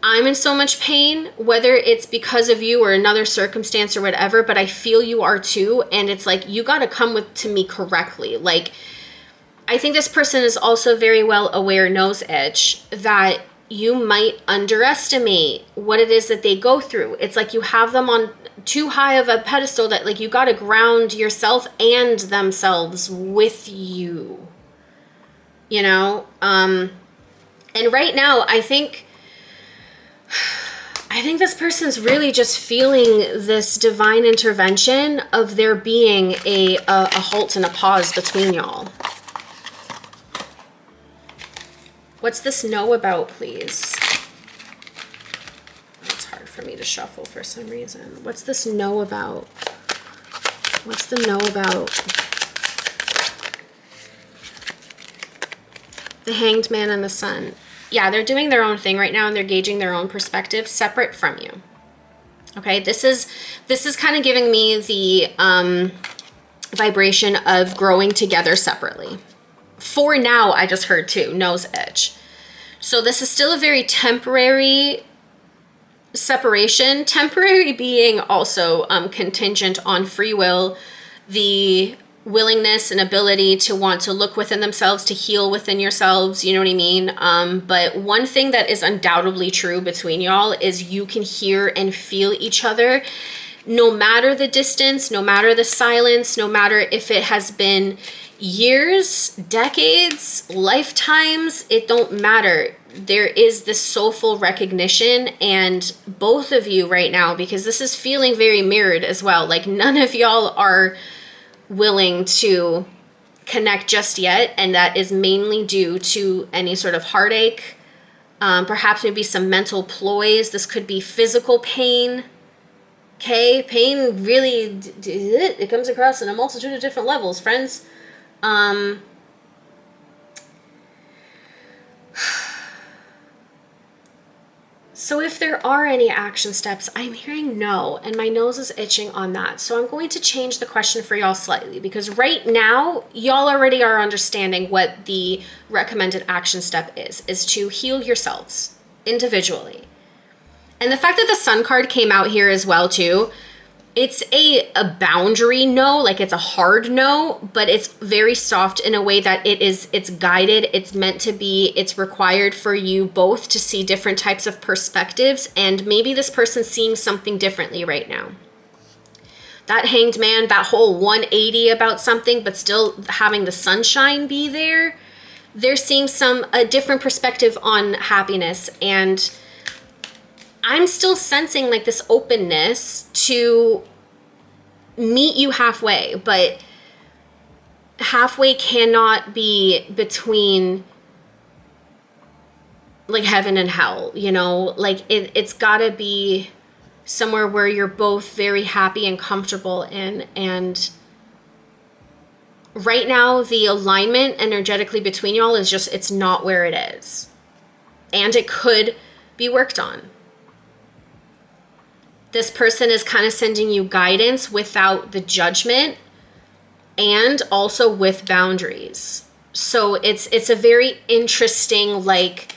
I'm in so much pain, whether it's because of you or another circumstance or whatever, but I feel you are too. And it's like, you got to come to me correctly. Like, I think this person is also very well aware, nose edge, that you might underestimate what it is that they go through. It's like you have them on too high of a pedestal that like you got to ground yourself and themselves with you, you know? And right now, I think this person's really just feeling this divine intervention of there being a halt and a pause between y'all. What's this no about, please? It's hard for me to shuffle for some reason. What's this no about? What's the no about? The Hanged Man and the Sun. Yeah, they're doing their own thing right now and they're gauging their own perspective separate from you. Okay, this is kind of giving me the vibration of growing together separately. For now, I just heard too, nose edge. So this is still a very temporary separation, temporary being also contingent on free will, the willingness and ability to want to look within themselves, to heal within yourselves, you know what I mean? But one thing that is undoubtedly true between y'all is you can hear and feel each other, no matter the distance, no matter the silence, no matter if it has been years, decades, lifetimes, it don't matter. There is this soulful recognition, and both of you right now, because this is feeling very mirrored as well, like none of y'all are willing to connect just yet, and that is mainly due to any sort of heartache, perhaps maybe some mental ploys. This could be physical pain. Okay, pain really, it comes across in a multitude of different levels, friends. So if there are any action steps, I'm hearing no, and my nose is itching on that. So I'm going to change the question for y'all slightly, because right now, y'all already are understanding what the recommended action step is to heal yourselves individually. And the fact that the Sun card came out here as well too, it's a boundary no, like it's a hard no, but it's very soft in a way that it's guided, it's meant to be, it's required for you both to see different types of perspectives, and maybe this person's seeing something differently right now. That Hanged Man, that whole 180 about something, but still having the sunshine be there, they're seeing a different perspective on happiness, and I'm still sensing like this openness to meet you halfway, but halfway cannot be between like heaven and hell, you know, like it's gotta be somewhere where you're both very happy and comfortable in. And right now the alignment energetically between y'all is just, it's not where it is, and it could be worked on. This person is kind of sending you guidance without the judgment, and also with boundaries. So it's a very interesting, like,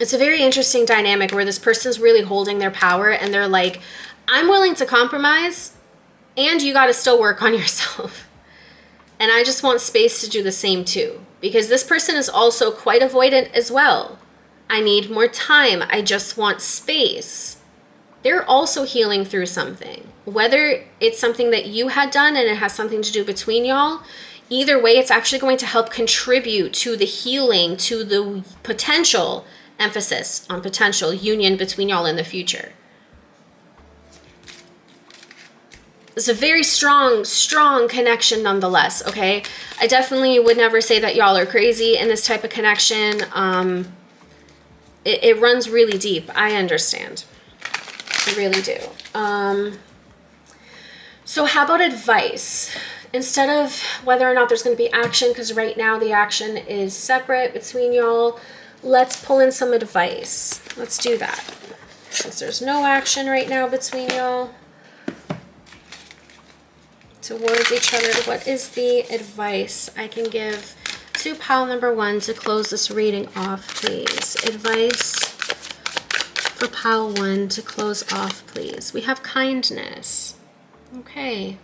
it's a very interesting dynamic where this person's really holding their power, and they're like, I'm willing to compromise, and you got to still work on yourself. And I just want space to do the same too, because this person is also quite avoidant as well. I need more time. I just want space. They're also healing through something. Whether it's something that you had done and it has something to do between y'all, either way, it's actually going to help contribute to the healing, to the potential, emphasis on potential, union between y'all in the future. It's a very strong, strong connection nonetheless, okay? I definitely would never say that y'all are crazy in this type of connection. It runs really deep. I understand. I really do. So how about advice? Instead of whether or not there's going to be action, because right now the action is separate between y'all, let's pull in some advice. Let's do that. Since there's no action right now between y'all, towards each other, what is the advice I can give to pile number 1 to close this reading off, please? Advice for pile 1 to close off, please. We have kindness. Okay.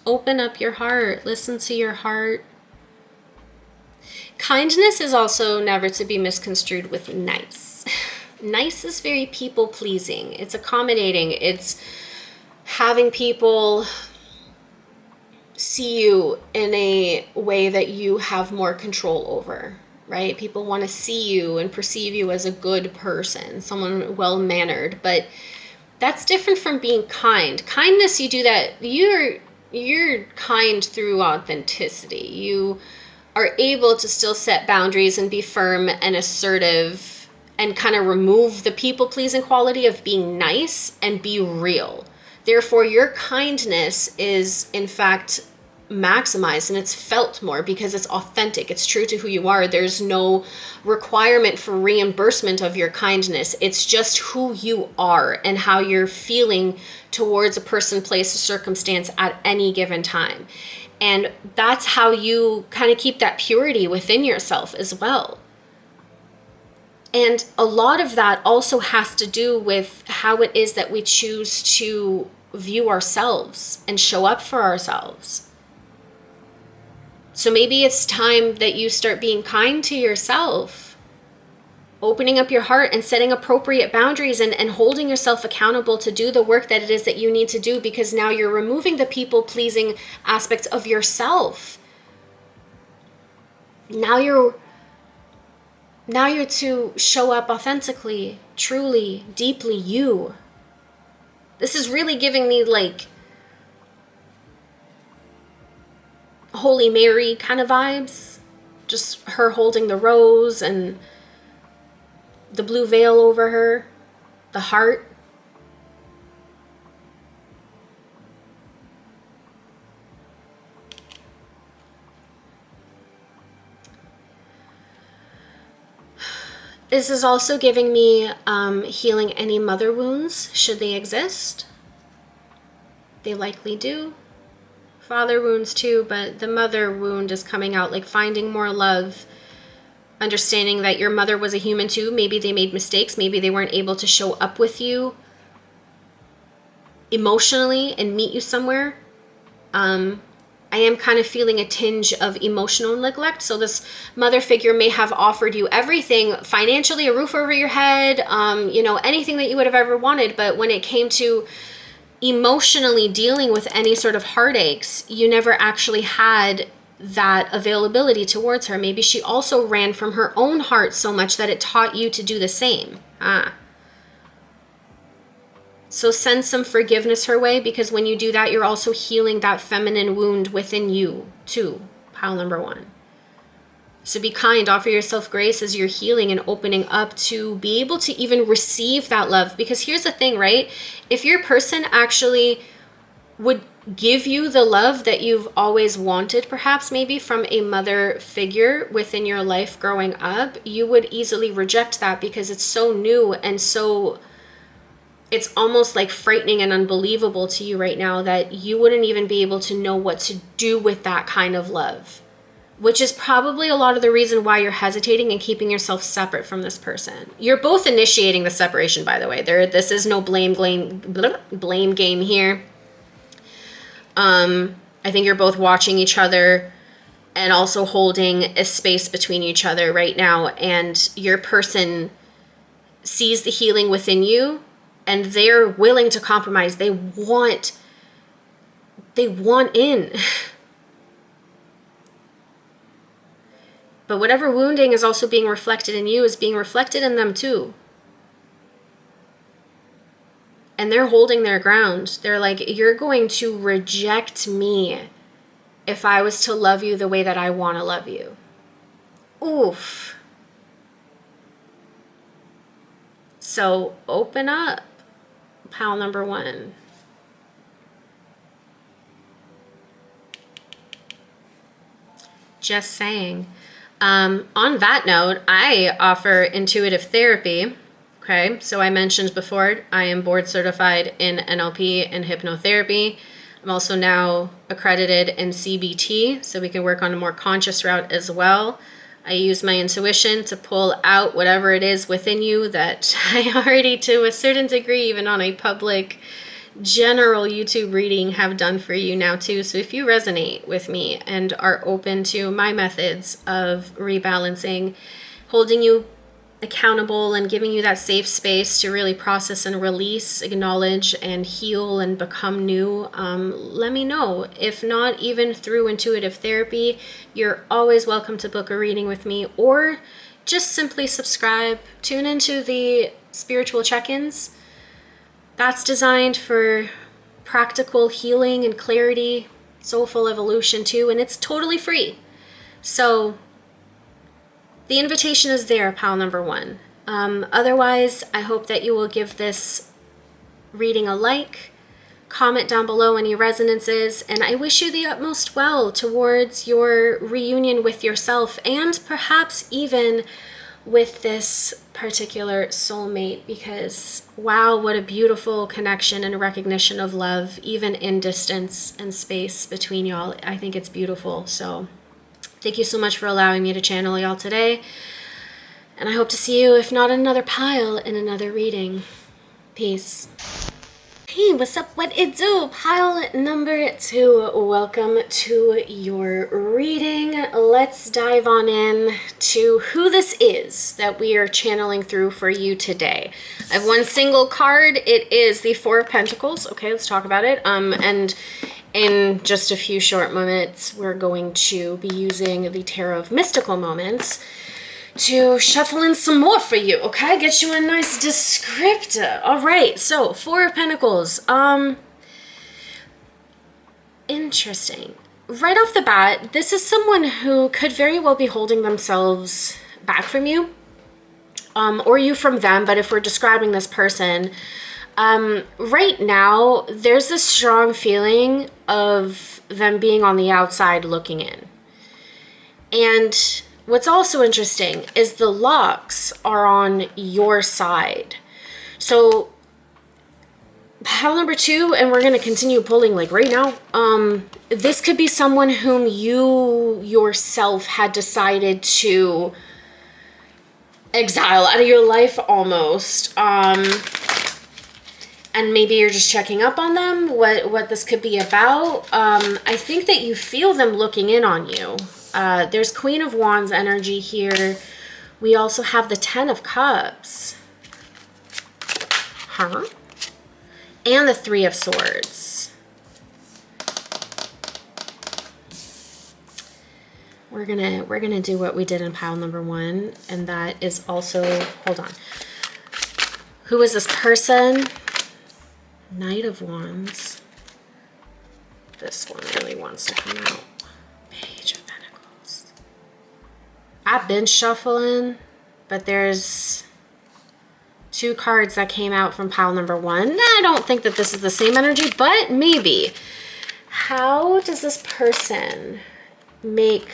Open up your heart. Listen to your heart. Kindness is also never to be misconstrued with nice. Nice is very people-pleasing. It's accommodating. It's having people see you in a way that you have more control over, right? People want to see you and perceive you as a good person, someone well-mannered, but that's different from being kind. Kindness, you do that, you're kind through authenticity. You are able to still set boundaries and be firm and assertive and kind of remove the people-pleasing quality of being nice and be real. Therefore, your kindness is, in fact, maximized and it's felt more because it's authentic. It's true to who you are. There's no requirement for reimbursement of your kindness. It's just who you are and how you're feeling towards a person, place, or circumstance at any given time. And that's how you kind of keep that purity within yourself as well. And a lot of that also has to do with how it is that we choose to view ourselves and show up for ourselves. So maybe it's time that you start being kind to yourself, opening up your heart and setting appropriate boundaries and holding yourself accountable to do the work that it is that you need to do, because now you're removing the people-pleasing aspects of yourself. Now you're to show up authentically, truly, deeply you. This is really giving me like Holy Mary kind of vibes. Just her holding the rose and the blue veil over her, the heart. This is also giving me healing any mother wounds, should they exist. They likely do. Father wounds too, but the mother wound is coming out, like finding more love, understanding that your mother was a human too. Maybe they made mistakes. Maybe they weren't able to show up with you emotionally and meet you somewhere. I am kind of feeling a tinge of emotional neglect. So this mother figure may have offered you everything financially, a roof over your head, anything that you would have ever wanted. But when it came to emotionally dealing with any sort of heartaches, you never actually had that availability towards her. Maybe she also ran from her own heart so much that it taught you to do the same. So send some forgiveness her way, because when you do that, you're also healing that feminine wound within you too, pile number 1. So be kind, offer yourself grace as you're healing and opening up to be able to even receive that love. Because here's the thing, right? If your person actually would give you the love that you've always wanted, perhaps maybe from a mother figure within your life growing up, you would easily reject that because it's so new and so... it's almost like frightening and unbelievable to you right now that you wouldn't even be able to know what to do with that kind of love, which is probably a lot of the reason why you're hesitating and keeping yourself separate from this person. You're both initiating the separation, by the way. This is no blame game here. I think you're both watching each other and also holding a space between each other right now, and your person sees the healing within you, and they're willing to compromise. They want They want in. But whatever wounding is also being reflected in you is being reflected in them too. And they're holding their ground. They're like, you're going to reject me if I was to love you the way that I want to love you. Oof. So open up, pile number 1. Just saying. On that note, I offer intuitive therapy. Okay, so I mentioned before, I am board certified in NLP and hypnotherapy. I'm also now accredited in CBT, so we can work on a more conscious route as well. I use my intuition to pull out whatever it is within you that I already, to a certain degree, even on a public general YouTube reading, have done for you now too. So if you resonate with me and are open to my methods of rebalancing, holding you accountable and giving you that safe space to really process and release, acknowledge and heal and become new, let me know. If not, even through intuitive therapy, you're always welcome to book a reading with me, or just simply subscribe, tune into the spiritual check-ins. That's designed for practical healing and clarity, soulful evolution too, and it's totally free. So the invitation is there, pile number 1. Otherwise, I hope that you will give this reading a like, comment down below any resonances, and I wish you the utmost well towards your reunion with yourself, and perhaps even with this particular soulmate, because wow, what a beautiful connection and recognition of love, even in distance and space between y'all. I think it's beautiful. So thank you so much for allowing me to channel y'all today. And I hope to see you, if not in another pile, in another reading. Peace. Hey, what's up? What it do? Pile number 2. Welcome to your reading. Let's dive on in to who this is that we are channeling through for you today. I have one single card. It is the 4 of Pentacles. Okay, let's talk about it. And in just a few short moments, we're going to be using the Tarot of Mystical Moments to shuffle in some more for you, okay? Get you a nice descriptor. All right, so 4 of Pentacles. Interesting. Right off the bat, this is someone who could very well be holding themselves back from you, or you from them. But if we're describing this person, right now, there's this strong feeling of them being on the outside looking in. And what's also interesting is the locks are on your side. So pile number 2, and we're going to continue pulling like right now. This could be someone whom you yourself had decided to exile out of your life almost. And maybe you're just checking up on them, what this could be about. I think that you feel them looking in on you. There's Queen of Wands energy here. We also have the 10 of Cups. Huh? And the 3 of Swords. We're gonna do what we did in pile number 1, and that is also, hold on. Who is this person? Knight of Wands. This one really wants to come out. Page of Pentacles. I've been shuffling, but there's 2 cards that came out from pile number 1. I don't think that this is the same energy, but maybe. How does this person make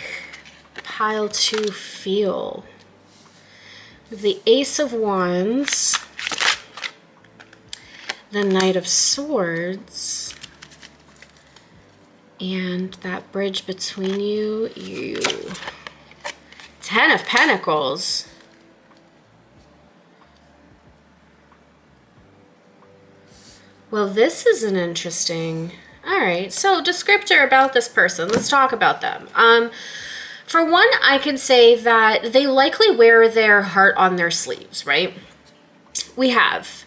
pile 2 feel? The Ace of Wands, the Knight of Swords, and that bridge between you. 10 of Pentacles. Well, this is an interesting... All right, so descriptor about this person. Let's talk about them. For one, I can say that they likely wear their heart on their sleeves, right? We have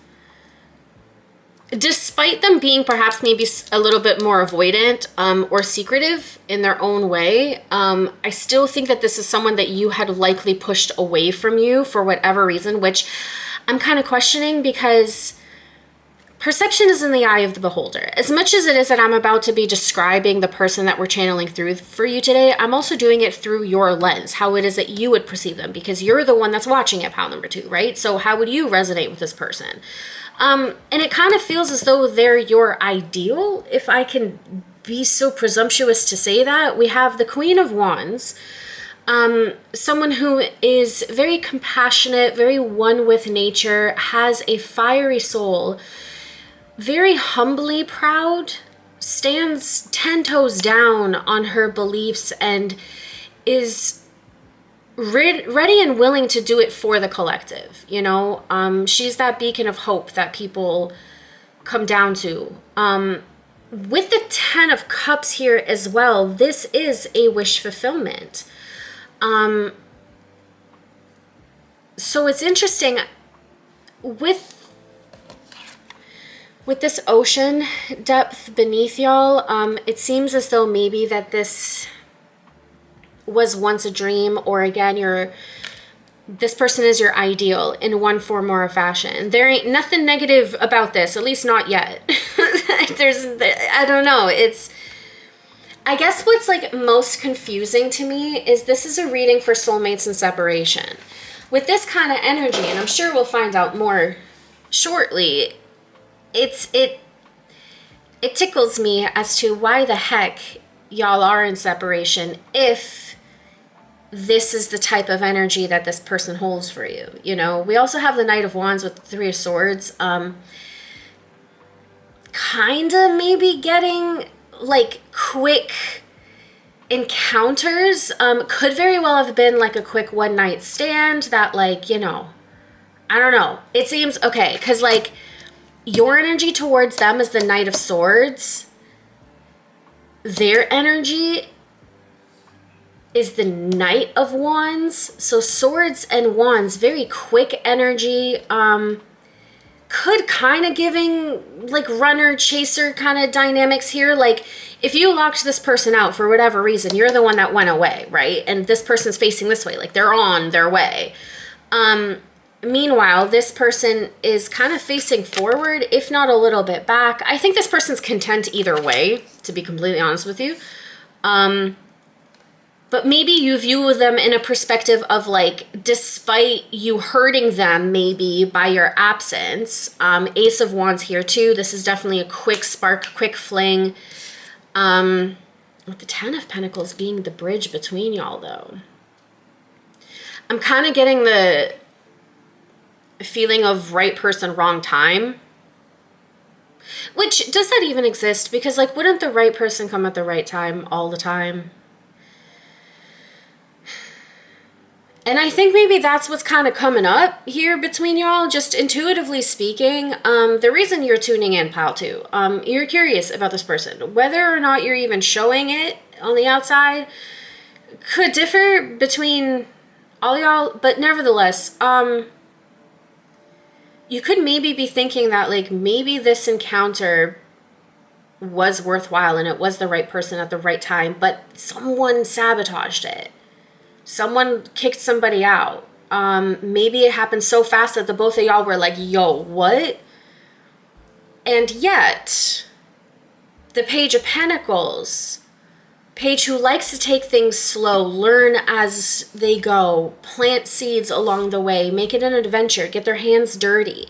despite them being perhaps maybe a little bit more avoidant or secretive in their own way, I still think that this is someone that you had likely pushed away from you for whatever reason, which I'm kind of questioning, because perception is in the eye of the beholder. As much as it is that I'm about to be describing the person that we're channeling through for you today, I'm also doing it through your lens, how it is that you would perceive them, because you're the one that's watching at pile number 2, right? So how would you resonate with this person? And it kind of feels as though they're your ideal, if I can be so presumptuous to say that. We have the Queen of Wands, someone who is very compassionate, very one with nature, has a fiery soul, very humbly proud, stands 10 toes down on her beliefs, and is ready and willing to do it for the collective. You know, she's that beacon of hope that people come down to. With the 10 of Cups here as well, this is a wish fulfillment. So it's interesting with this ocean depth beneath y'all, it seems as though maybe that this was once a dream, or again, this person is your ideal in one form or a fashion. There ain't nothing negative about this, at least not yet. I don't know. I guess what's like most confusing to me is this is a reading for soulmates and separation. With this kind of energy, and I'm sure we'll find out more shortly, it tickles me as to why the heck y'all are in separation if this is the type of energy that this person holds for you. You know, we also have the Knight of Wands with the 3 of Swords, kind of maybe getting like quick encounters. Could very well have been like a quick one night stand that, like, you know, I don't know. It seems okay, because like your energy towards them is the Knight of Swords. Their energy is the Knight of Wands. So Swords and Wands, very quick energy. Could kind of giving like runner chaser kind of dynamics here. Like if you locked this person out for whatever reason, you're the one that went away, right? And this person's facing this way, like they're on their way. Meanwhile, this person is kind of facing forward, if not a little bit back. I think this person's content either way, to be completely honest with you. But maybe you view them in a perspective of like, despite you hurting them maybe by your absence. Ace of Wands here too. This is definitely a quick spark, quick fling. With the 10 of Pentacles being the bridge between y'all though. I'm kind of getting the feeling of right person, wrong time. Which, does that even exist? Because like, wouldn't the right person come at the right time all the time? And I think maybe that's what's kind of coming up here between y'all, just intuitively speaking. The reason you're tuning in, pal, too, you're curious about this person. Whether or not you're even showing it on the outside could differ between all y'all, but nevertheless, you could maybe be thinking that, like, maybe this encounter was worthwhile and it was the right person at the right time, but someone sabotaged it. Someone kicked somebody out. Maybe it happened so fast that the both of y'all were like, yo, what? And yet, the Page of Pentacles, Page who likes to take things slow, learn as they go, plant seeds along the way, make it an adventure, get their hands dirty,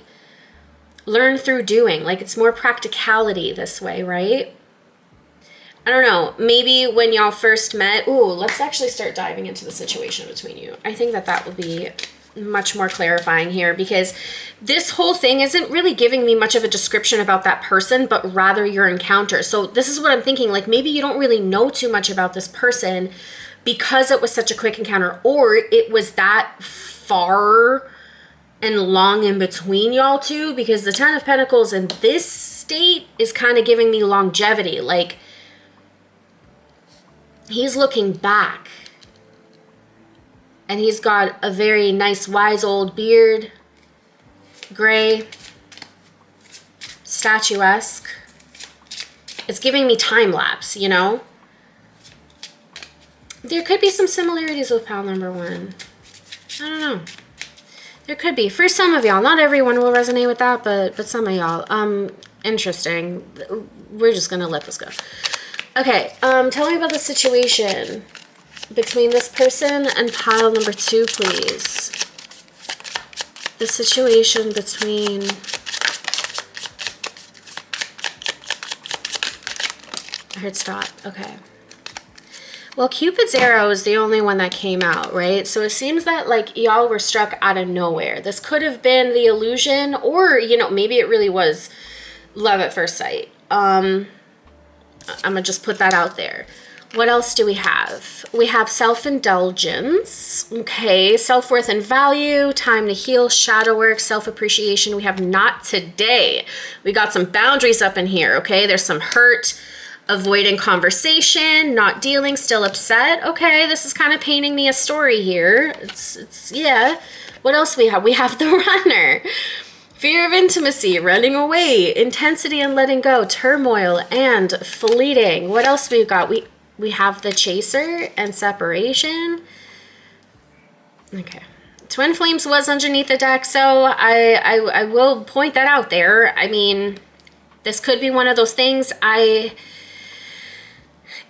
learn through doing. Like, it's more practicality this way, right? I don't know, maybe when y'all first met, let's actually start diving into the situation between you. I think that that will be much more clarifying here, because this whole thing isn't really giving me much of a description about that person, but rather your encounter. So this is what I'm thinking, like maybe you don't really know too much about this person because it was such a quick encounter, or it was that far and long in between y'all two, because the 10 of Pentacles in this state is kind of giving me longevity. Like, he's looking back and he's got a very nice wise old beard, gray, statuesque. It's giving me time lapse, you know? There could be some similarities with pile number 1. I don't know. There could be. For some of y'all. Not everyone will resonate with that, but some of y'all. Interesting. We're just going to let this go. Okay. Tell me about the situation between this person and pile number 2, please. The situation between... I heard stop. Okay. Well, Cupid's arrow is the only one that came out, right? So it seems that like y'all were struck out of nowhere. This could have been the illusion, or, you know, maybe it really was love at first sight. I'm gonna just put that out there. What else do we have? We have self-indulgence, okay, self-worth and value, time to heal, shadow work, self-appreciation. We have not today. We got some boundaries up in here, okay? There's some hurt, avoiding conversation, not dealing, still upset. Okay, this is kind of painting me a story here. It's yeah. What else we have? We have the runner. Fear of intimacy, running away, intensity and letting go, turmoil and fleeting. What else we've got? We have the chaser and separation. Okay. Twin flames was underneath the deck, so I will point that out there. I mean, this could be one of those things. I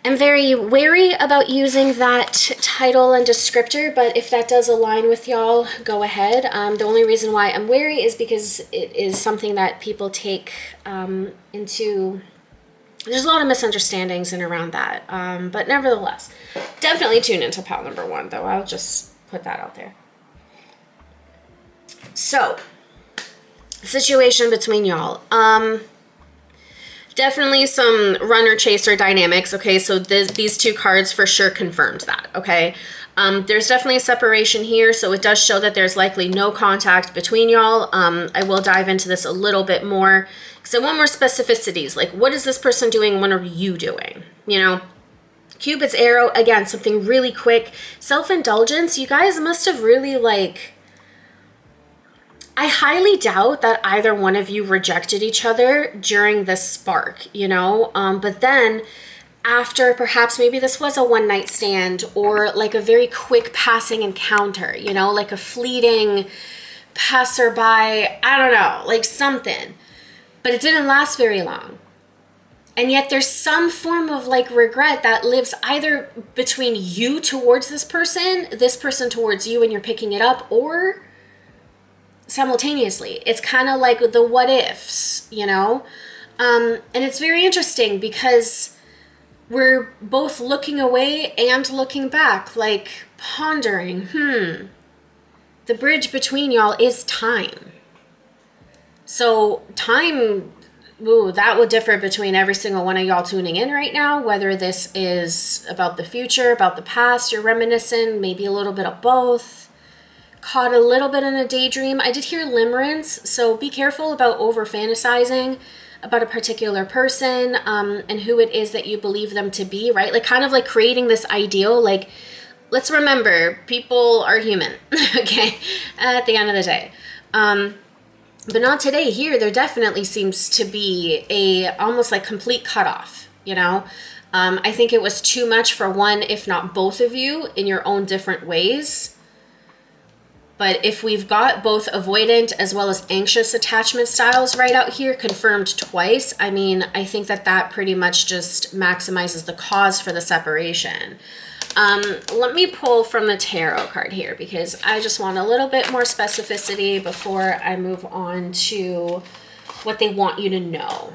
am very wary about using that title and descriptor, but if that does align with y'all, go ahead. The only reason why I'm wary is because it is something that people take into... There's a lot of misunderstandings in around that, but nevertheless, definitely tune into pile number 1, though. I'll just put that out there. So, situation between y'all. Definitely some runner-chaser dynamics, okay? So these 2 cards for sure confirmed that, okay? There's definitely a separation here, so it does show that there's likely no contact between y'all. I will dive into this a little bit more, because I want more specificities. Like, what is this person doing? What are you doing? You know? Cupid's arrow, again, something really quick. Self-indulgence, you guys must have really, like... I highly doubt that either one of you rejected each other during this spark, you know? But then after perhaps maybe this was a one-night stand or like a very quick passing encounter, you know, like a fleeting passerby, I don't know, like something. But it didn't last very long. And yet there's some form of like regret that lives either between you towards this person towards you and you're picking it up, or... simultaneously. It's kind of like the what ifs, you know? And it's very interesting because we're both looking away and looking back, like pondering, the bridge between y'all is time. So time, ooh, that would differ between every single one of y'all tuning in right now, whether this is about the future, about the past, you're reminiscing, maybe a little bit of both. Caught a little bit in a daydream. I did hear limerence, so be careful about over fantasizing about a particular person and who it is that you believe them to be, right? Like kind of like creating this ideal, like, let's remember, people are human, okay, at the end of the day. But not today. Here, there definitely seems to be a almost like complete cutoff, you know? I think it was too much for one, if not both of you, in your own different ways. But if we've got both avoidant as well as anxious attachment styles right out here, confirmed twice, I mean, I think that that pretty much just maximizes the cause for the separation. Let me pull from the tarot card here because I just want a little bit more specificity before I move on to what they want you to know.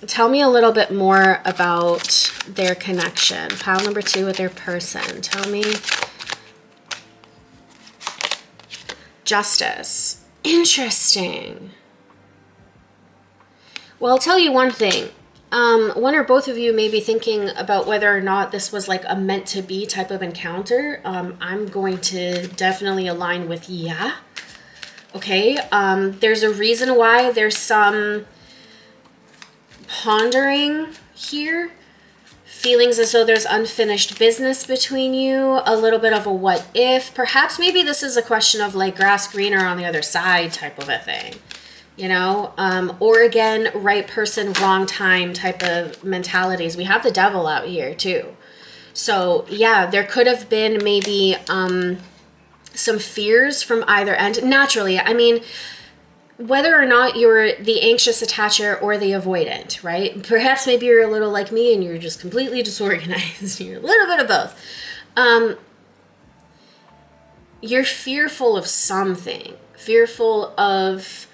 Tell me a little bit more about their connection. Pile number 2 with their person. Tell me... Justice. Interesting. Well, I'll tell you one thing. One or both of you may be thinking about whether or not this was like a meant to be type of encounter. I'm going to definitely align with yeah. Okay. There's a reason why there's some pondering here. Feelings as though there's unfinished business between you, a little bit of a what if. Perhaps maybe this is a question of like grass greener on the other side type of a thing. you know, or again, right person, wrong time type of mentalities. We have the devil out here too. So yeah, there could have been maybe some fears from either end. Naturally, I mean, whether or not you're the anxious attacher or the avoidant, right? Perhaps maybe you're a little like me and you're just completely disorganized. You're a little bit of both. You're fearful of something, fearful of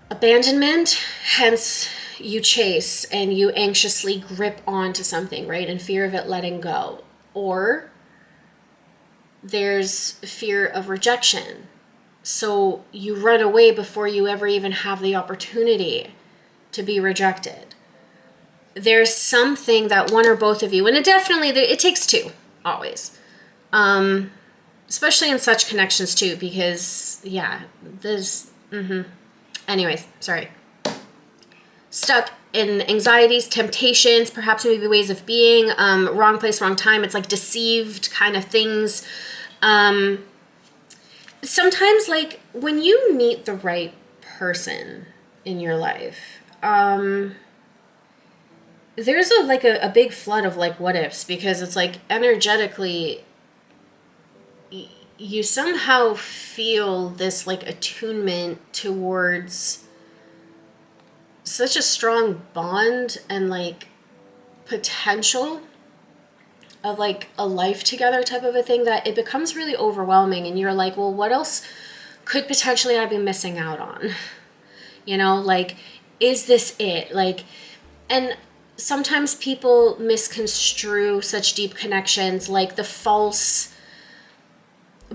abandonment, hence you chase and you anxiously grip onto something, right? In fear of it letting go. Or there's fear of rejection. So you run away before you ever even have the opportunity to be rejected. There's something that one or both of you, and it takes two, always. Especially in such connections too, because yeah, anyways, sorry. Stuck in anxieties, temptations, perhaps maybe ways of being, wrong place, wrong time. It's like deceived kind of things. Sometimes, like, when you meet the right person in your life, there's a big flood of like what ifs, because it's like energetically you somehow feel this like attunement towards such a strong bond and like potential of like a life together type of a thing, that it becomes really overwhelming, and you're like, well, what else could potentially I be missing out on? You know, like, is this it? Like, and sometimes people misconstrue such deep connections, like the false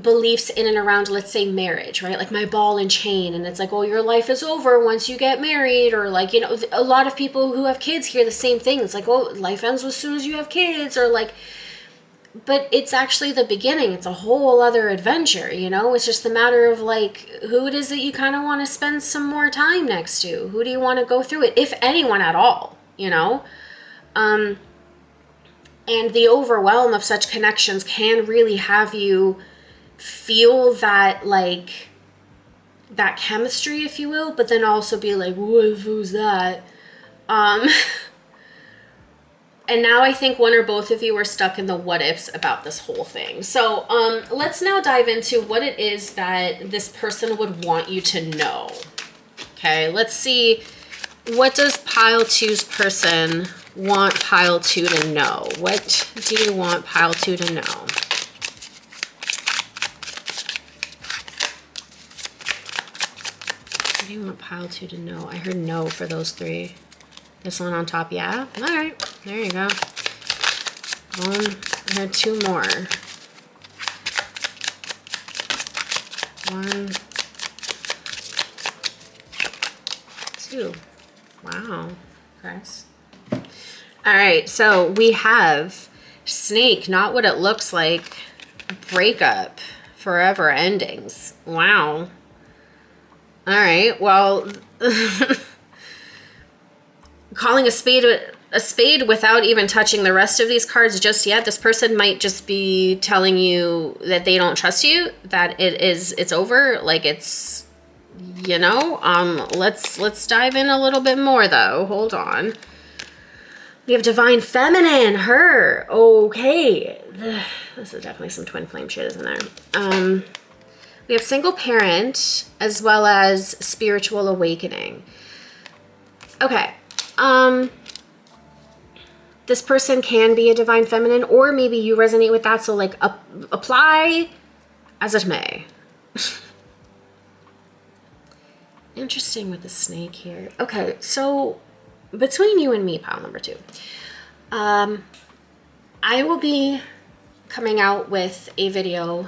beliefs in and around, let's say, marriage, right? Like my ball and chain, and it's like, oh, your life is over once you get married, or like, you know, a lot of people who have kids hear the same thing. It's like, oh, life ends as soon as you have kids, or like, but it's actually the beginning. It's a whole other adventure, you know? It's just a matter of like who it is that you kind of want to spend some more time next to. Who do you want to go through it, if anyone at all, you know? And the overwhelm of such connections can really have you feel that like that chemistry, if you will, but then also be like, who's that? And now I think one or both of you are stuck in the what ifs about this whole thing. So let's now dive into what it is that this person would want you to know. Okay, let's see, what does pile two's person want pile two to know? What do you want pile two to know? What do you want pile two to know? I heard no for those three. This one on top, yeah? All right, there you go. I heard two more. One, two. Wow, guys. All right, so we have snake, not what it looks like, breakup, forever endings. Wow. All right, well, calling a spade without even touching the rest of these cards just yet. This person might just be telling you that they don't trust you, that it's over, like it's, you know. Let's dive in a little bit more though. Hold on. We have divine feminine, her. Okay, this is definitely some twin flame shit, isn't there? We have single parent as well as spiritual awakening. Okay. This person can be a divine feminine, or maybe you resonate with that. So like apply as it may. Interesting with the snake here. Okay. So between you and me, pile number two, I will be coming out with a video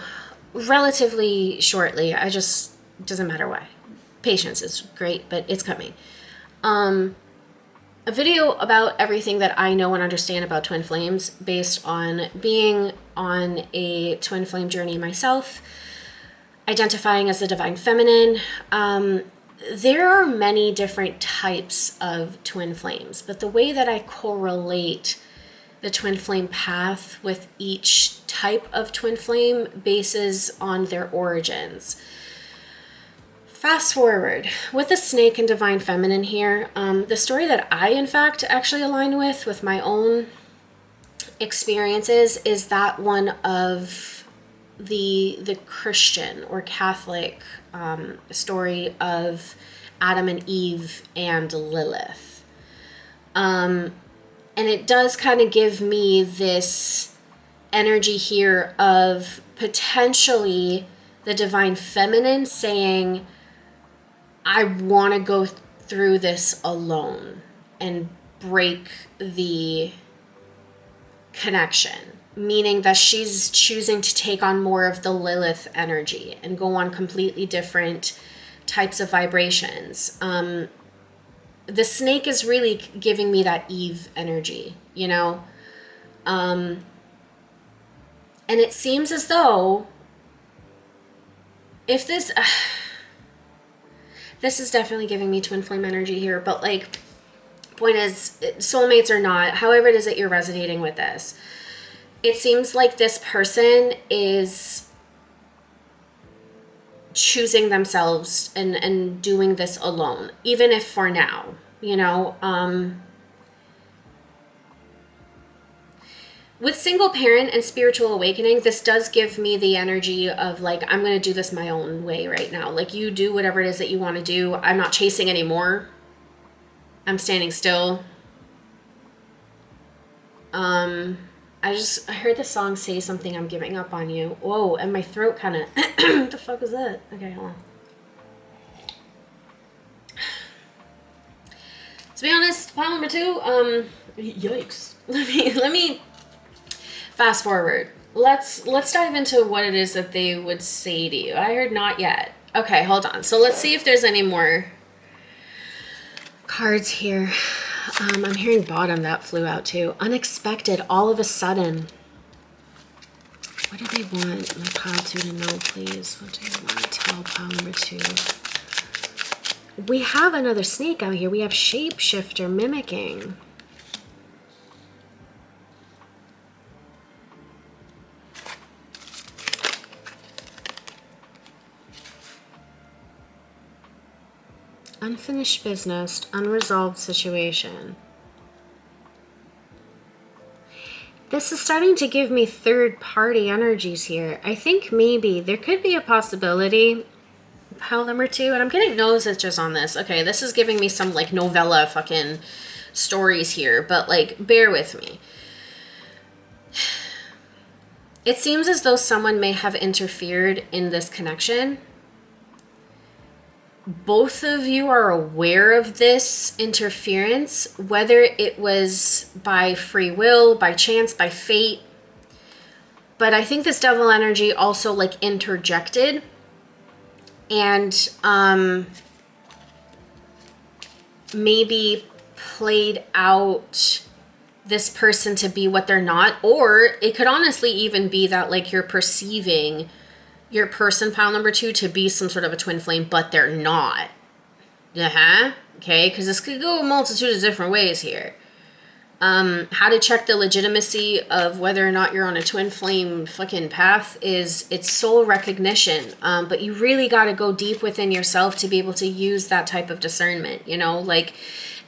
relatively shortly. Doesn't matter why. Patience is great, but it's coming. A video about everything that I know and understand about twin flames, based on being on a twin flame journey myself, identifying as the divine feminine. There are many different types of twin flames, but the way that I correlate the twin flame path with each type of twin flame bases on their origins. Fast forward with the snake and divine feminine here. The story that I, in fact, actually align with my own experiences is that one of the Christian or Catholic story of Adam and Eve and Lilith. And it does kind of give me this energy here of potentially the divine feminine saying, I want to go through this alone and break the connection, meaning that she's choosing to take on more of the Lilith energy and go on completely different types of vibrations. The snake is really giving me that Eve energy, you know? And it seems as though if this... this is definitely giving me twin flame energy here, but like, point is, soulmates or not, however it is that you're resonating with this, it seems like this person is choosing themselves and doing this alone, even if for now, you know. With single parent and spiritual awakening, this does give me the energy of like, I'm going to do this my own way right now. Like, you do whatever it is that you want to do. I'm not chasing anymore. I'm standing still. I heard the song say something, I'm giving up on you. Whoa, and my throat kind of, what the fuck was that? Okay, hold on. To be honest, pile number 2, yikes. Let me fast forward. Let's dive into what it is that they would say to you. I heard not yet. Okay, hold on. So let's see if there's any more cards here. I'm hearing bottom, that flew out too. Unexpected, all of a sudden. What do they want my pile 2 to know, please? What do you want to tell pile number 2? We have another snake out here. We have shapeshifter mimicking. Unfinished business, unresolved situation. This is starting to give me third-party energies here. I think maybe there could be a possibility, pile number 2, and I'm getting nose itches on this. Okay, this is giving me some like novella fucking stories here, but like, bear with me. It seems as though someone may have interfered in this connection. Both of you are aware of this interference, whether it was by free will, by chance, by fate. But I think this devil energy also like interjected and maybe played out this person to be what they're not. Or it could honestly even be that like you're perceiving your person, pile number 2, to be some sort of a twin flame, but they're not. Okay, because this could go a multitude of different ways here. How to check the legitimacy of whether or not you're on a twin flame fucking path is it's soul recognition. But you really got to go deep within yourself to be able to use that type of discernment, you know, like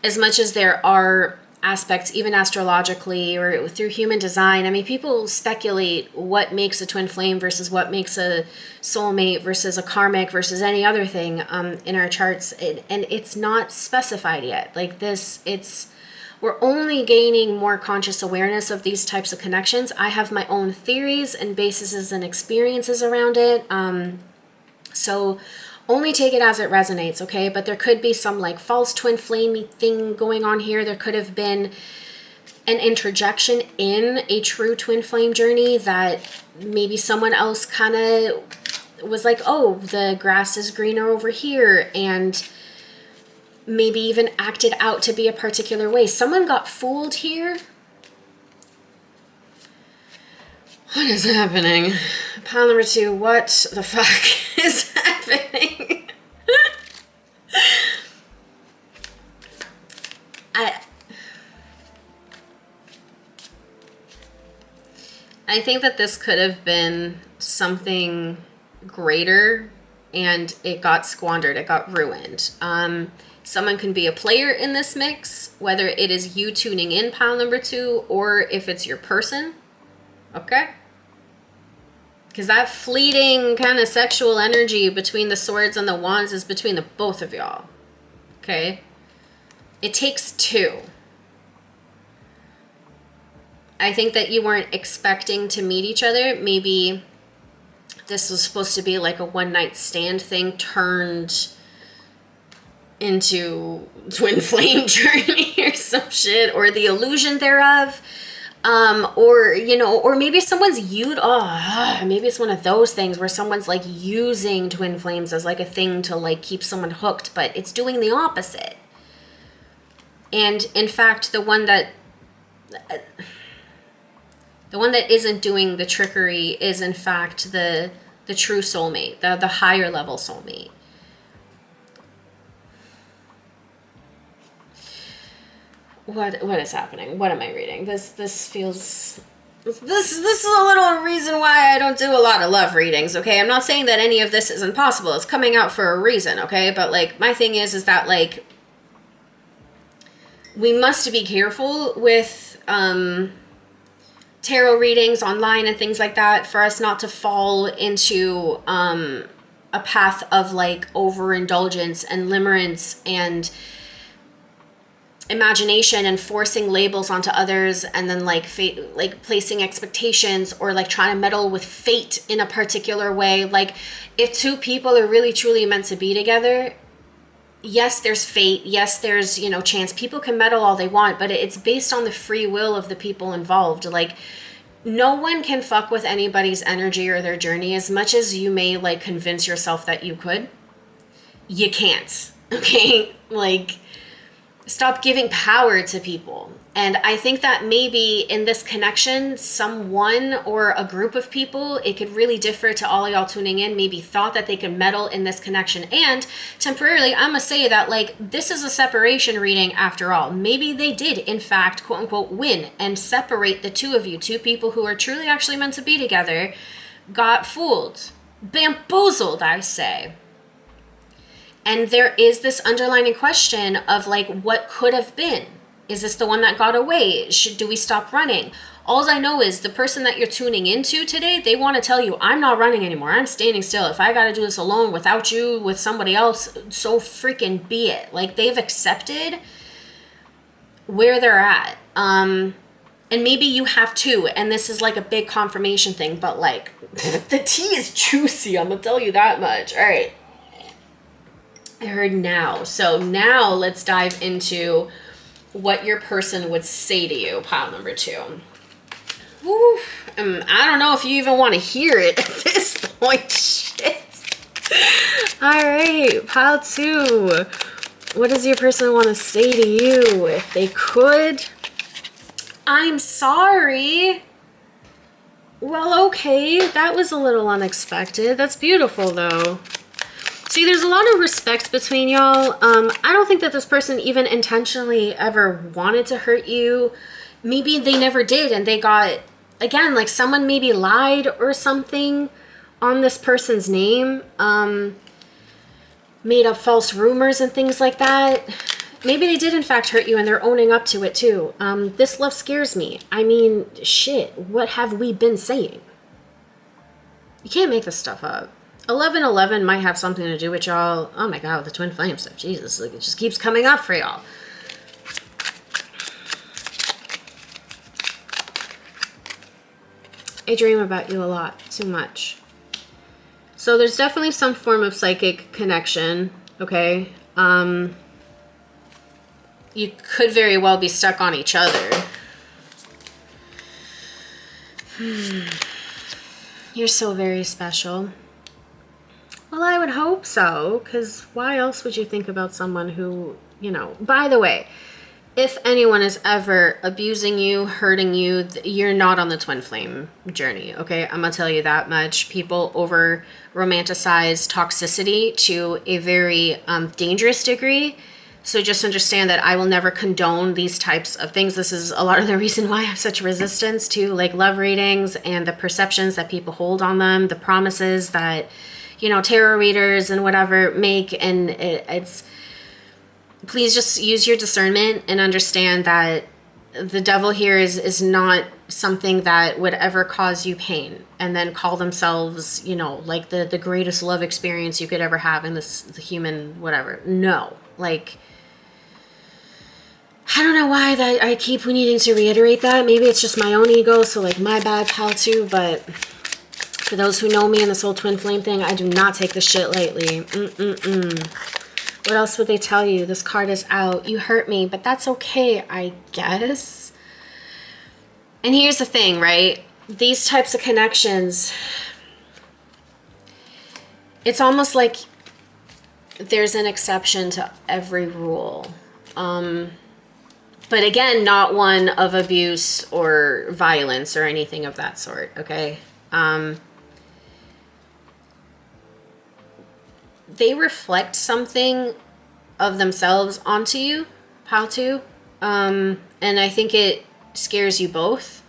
as much as there are aspects, even astrologically or through human design. I mean, people speculate what makes a twin flame versus what makes a soulmate versus a karmic versus any other thing in our charts. And it's not specified yet. Like this, we're only gaining more conscious awareness of these types of connections. I have my own theories and bases and experiences around it. So only take it as it resonates, okay? But there could be some like false twin flame thing going on here. There could have been an interjection in a true twin flame journey that maybe someone else kind of was like, oh, the grass is greener over here, and maybe even acted out to be a particular way. Someone got fooled here. What is happening? Pile number 2, what the fuck is happening? I think that this could have been something greater and it got squandered, it got ruined. Someone can be a player in this mix, whether it is you tuning in, pile number 2, or if it's your person, okay? Because that fleeting kind of sexual energy between the swords and the wands is between the both of y'all, okay? It takes 2. I think that you weren't expecting to meet each other. Maybe this was supposed to be like a one-night stand thing turned into twin flame journey or some shit, or the illusion thereof. Or, you know, or maybe someone's maybe it's one of those things where someone's like using twin flames as like a thing to like keep someone hooked, but it's doing the opposite. And in fact, the one that isn't doing the trickery is in fact the true soulmate, the higher level soulmate. What is happening? What am I reading? This feels... This is a little reason why I don't do a lot of love readings, okay? I'm not saying that any of this isn't possible. It's coming out for a reason, okay? But, like, my thing is that, like, we must be careful with tarot readings online and things like that for us not to fall into a path of, like, overindulgence and limerence and imagination and forcing labels onto others, and then like placing expectations, or like trying to meddle with fate in a particular way. Like, if 2 people are really truly meant to be together, yes, there's fate, yes, there's, you know, chance. People can meddle all they want, but it's based on the free will of the people involved. Like, no one can fuck with anybody's energy or their journey as much as you may like convince yourself that you could. You can't, okay? Like, stop giving power to people. And I think that maybe in this connection, someone or a group of people, it could really differ to all of y'all tuning in, maybe thought that they could meddle in this connection. And temporarily, I'm going to say that, like, this is a separation reading after all. Maybe they did, in fact, quote unquote, win and separate the 2 of you. 2 people who are truly actually meant to be together got fooled, bamboozled, I say. And there is this underlying question of, like, what could have been? Is this the one that got away? Do we stop running? All I know is the person that you're tuning into today, they want to tell you, I'm not running anymore. I'm standing still. If I got to do this alone without you, with somebody else, so freaking be it. Like, they've accepted where they're at. And maybe you have too. And this is like a big confirmation thing, but like, the tea is juicy. I'm going to tell you that much. All right. I heard now. So now let's dive into what your person would say to you, pile number 2. Woo. I don't know if you even want to hear it at this point. Shit. All right, pile 2. What does your person want to say to you if they could? I'm sorry. Well, okay. That was a little unexpected. That's beautiful, though. See, there's a lot of respect between y'all. I don't think that this person even intentionally ever wanted to hurt you. Maybe they never did, and they got, again, like someone maybe lied or something on this person's name, made up false rumors and things like that. Maybe they did in fact hurt you and they're owning up to it too. This love scares me. I mean, shit, what have we been saying? You can't make this stuff up. 1111 might have something to do with y'all. Oh my god, the twin flame stuff. Jesus, like, it just keeps coming up for y'all. I dream about you a lot, too much. So there's definitely some form of psychic connection, okay? You could very well be stuck on each other. You're so very special. Well, I would hope so, because why else would you think about someone who, you know... By the way, if anyone is ever abusing you, hurting you, you're not on the twin flame journey, okay? I'm going to tell you that much. People over-romanticize toxicity to a very dangerous degree. So just understand that I will never condone these types of things. This is a lot of the reason why I have such resistance to, like, love readings and the perceptions that people hold on them, the promises that... tarot readers and whatever make, and it's, please just use your discernment and understand that the devil here is not something that would ever cause you pain and then call themselves, like the greatest love experience you could ever have in the human whatever. No, like, I don't know why that I keep needing to reiterate that. Maybe it's just my own ego, so like my bad, pal, too. But for those who know me and this whole twin flame thing, I do not take this shit lightly. What else would they tell you? This card is out. You hurt me, but that's okay, I guess. And here's the thing, right? These types of connections, it's almost like there's an exception to every rule. But again, not one of abuse or violence or anything of that sort, okay? They reflect something of themselves onto you, how to. And I think it scares you both.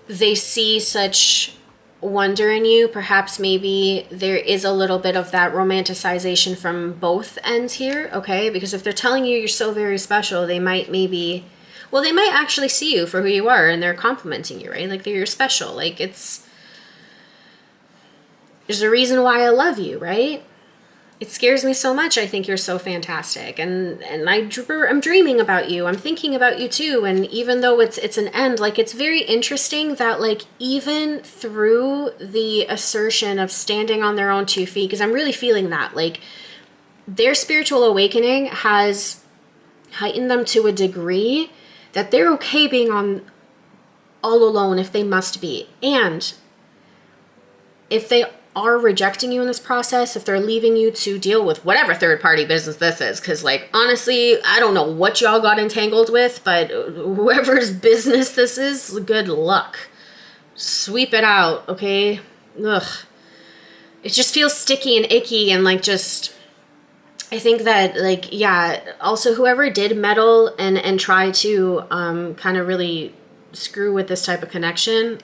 They see such wonder in you. Perhaps maybe there is a little bit of that romanticization from both ends here, okay? Because if they're telling you you're so very special, they might they might actually see you for who you are, and they're complimenting you, right? Like, you're special. Like, there's a reason why I love you, right? It scares me so much. I think you're so fantastic. And I'm dreaming about you. I'm thinking about you too. And even though it's an end, like, it's very interesting that, like, even through the assertion of standing on their own 2 feet, because I'm really feeling that, like, their spiritual awakening has heightened them to a degree that they're okay being all alone if they must be. And if they are rejecting you in this process, if they're leaving you to deal with whatever third-party business this is, because, like, honestly, I don't know what y'all got entangled with, but whoever's business this is, good luck. Sweep it out, okay? Ugh. It just feels sticky and icky, and, like, just, I think that, like, yeah, also whoever did meddle and try to kind of really screw with this type of connection,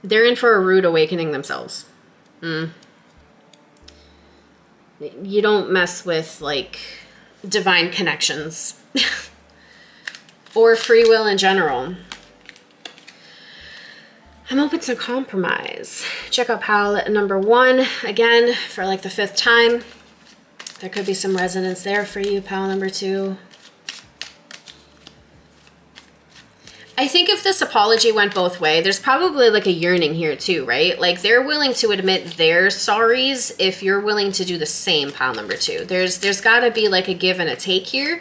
they're in for a rude awakening themselves. You don't mess with, like, divine connections or free will in general. I'm open to compromise. Check out pal number 1 again for, like, the 5th time. There could be some resonance there for you, pal number 2. I think if this apology went both ways, there's probably, like, a yearning here too, right? Like, they're willing to admit their sorries if you're willing to do the same, pile number 2. There's got to be, like, a give and a take here.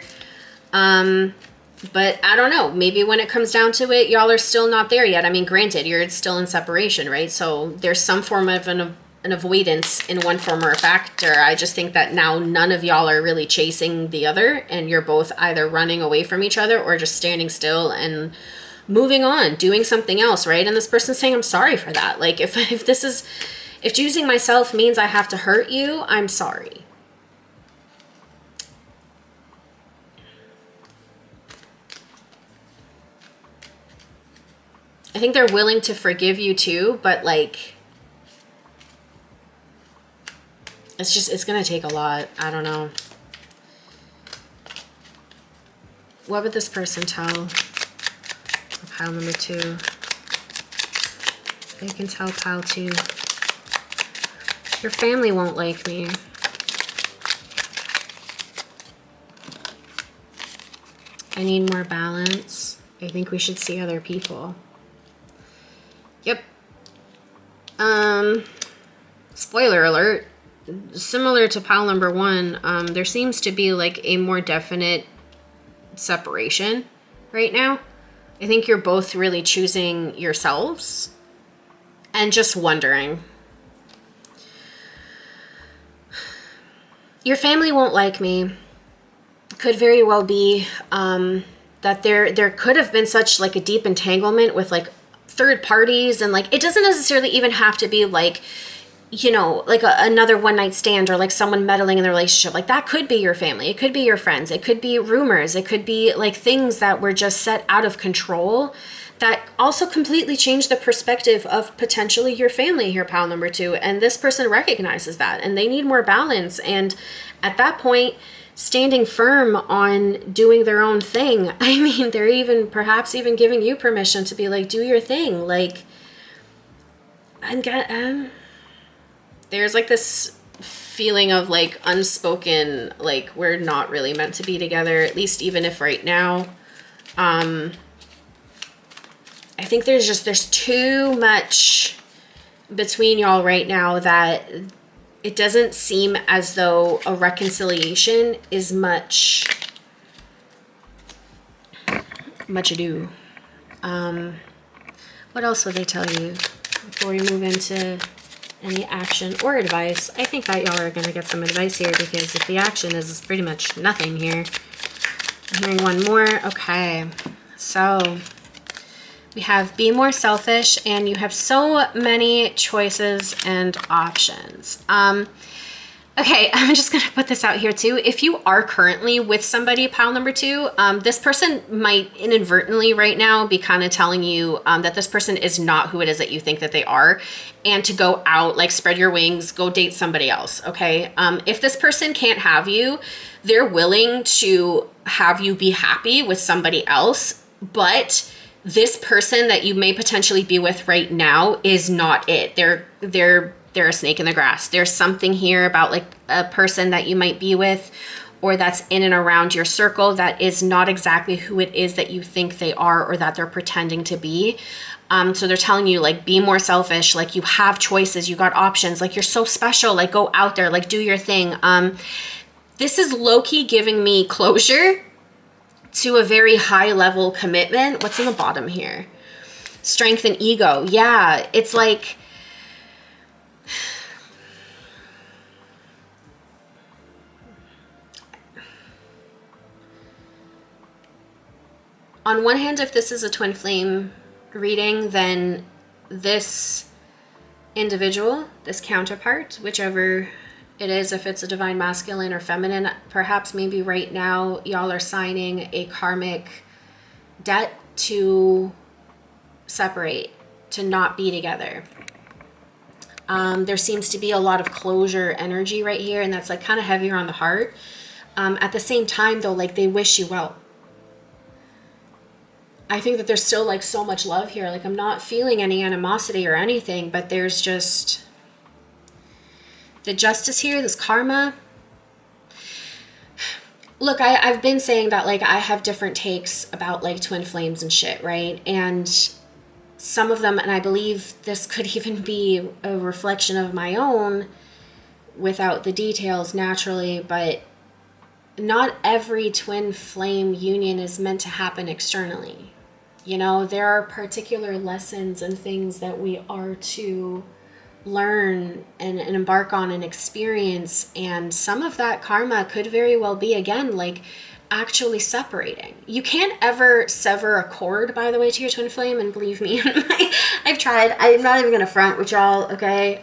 But I don't know. Maybe when it comes down to it, y'all are still not there yet. I mean, granted, you're still in separation, right? So there's some form of an avoidance in one form or a factor. I just think that now none of y'all are really chasing the other, and you're both either running away from each other or just standing still and moving on, doing something else, right? And this person's saying, I'm sorry for that. Like, if choosing myself means I have to hurt you, I'm sorry. I think they're willing to forgive you too, but, like, it's going to take a lot. I don't know. What would this person tell pile number 2? They can tell pile 2. Your family won't like me. I need more balance. I think we should see other people. Yep. Spoiler alert. Similar to pile number 1, there seems to be, like, a more definite separation right now. I think you're both really choosing yourselves and just wondering. Your family won't like me. Could very well be that there could have been such, like, a deep entanglement with, like, third parties, and, like, it doesn't necessarily even have to be, like, you know, like another one-night stand or, like, someone meddling in the relationship. Like, that could be your family. It could be your friends. It could be rumors. It could be, like, things that were just set out of control that also completely changed the perspective of potentially your family here, pile number 2. And this person recognizes that, and they need more balance. And at that point, standing firm on doing their own thing. I mean, they're even perhaps even giving you permission to be like, do your thing. Like, there's like this feeling of like unspoken, like we're not really meant to be together, at least even if right now. I think there's too much between y'all right now that it doesn't seem as though a reconciliation is much ado. What else would they tell you before we move into any action or advice? I think that y'all are going to get some advice here, because if the action is pretty much nothing here. I'm hearing one more. Okay, so we have be more selfish, and you have so many choices and options. Okay, I'm just going to put this out here too. If you are currently with somebody, pile number 2, this person might inadvertently right now be kind of telling you that this person is not who it is that you think that they are, and to go out, like spread your wings, go date somebody else, okay? If this person can't have you, they're willing to have you be happy with somebody else, but this person that you may potentially be with right now is not it. They're a snake in the grass. There's something here about like a person that you might be with, or that's in and around your circle, that is not exactly who it is that you think they are, or that they're pretending to be. So they're telling you like, be more selfish. Like, you have choices, you got options. Like, you're so special. Like, go out there, like do your thing. This is low-key giving me closure to a very high level commitment. What's in the bottom here? Strength and ego. Yeah, it's like, on one hand, if this is a twin flame reading, then this individual, this counterpart, whichever it is, if it's a divine masculine or feminine, perhaps maybe right now y'all are signing a karmic debt to separate, to not be together. There seems to be a lot of closure energy right here, and that's like kind of heavier on the heart. At the same time though, like, they wish you well. I think that there's still like so much love here. Like, I'm not feeling any animosity or anything, but there's just the justice here, this karma. Look, I've been saying that like I have different takes about like twin flames and shit, right? And some of them, and I believe this could even be a reflection of my own without the details naturally, but not every twin flame union is meant to happen externally. You know, there are particular lessons and things that we are to learn and embark on and experience. And some of that karma could very well be, again, like actually separating. You can't ever sever a cord, by the way, to your twin flame. And believe me, I've tried. I'm not even going to front with y'all, okay?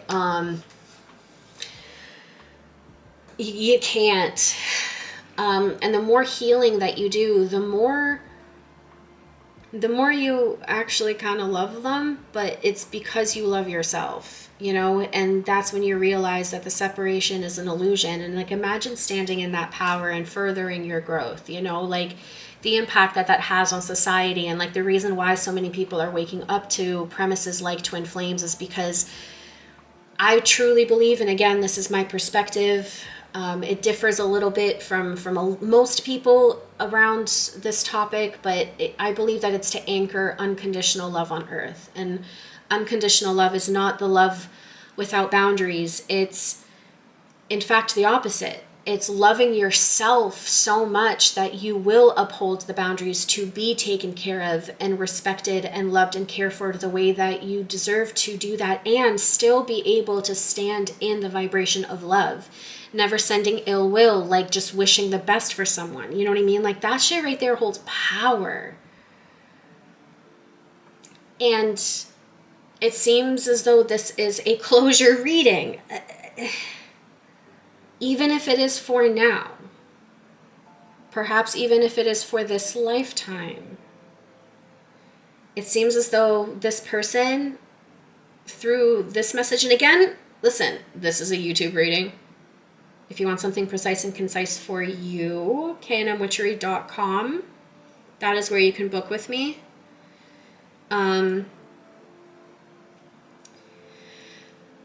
You can't. And the more healing that you do, the more you actually kind of love them, but it's because you love yourself, you know, and that's when you realize that the separation is an illusion. And like, imagine standing in that power and furthering your growth, you know, like the impact that has on society. And like the reason why so many people are waking up to premises like twin flames is because I truly believe, and again, this is my perspective, it differs a little bit from most people around this topic, but I believe that it's to anchor unconditional love on earth. And unconditional love is not the love without boundaries. It's, in fact, the opposite. It's loving yourself so much that you will uphold the boundaries to be taken care of and respected and loved and cared for the way that you deserve to do that, and still be able to stand in the vibration of love. Never sending ill will, like just wishing the best for someone. You know what I mean? Like that shit right there holds power. And it seems as though this is a closure reading. Even if it is for now, perhaps even if it is for this lifetime, It seems as though this person, through this message, and again, listen, this is a YouTube reading. If you want something precise and concise for you, knmwitchery.com. That is where you can book with me. But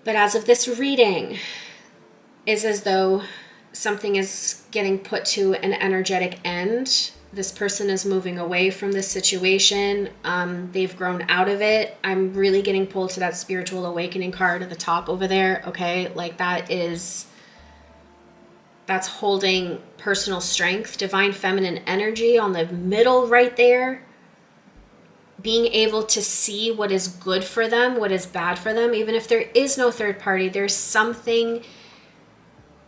as of this reading, is as though something is getting put to an energetic end. This person is moving away from this situation. They've grown out of it. I'm really getting pulled to that spiritual awakening card at the top over there. Okay, like that's holding personal strength, divine feminine energy on the middle right there. Being able to see what is good for them, what is bad for them. Even if there is no third party, there's something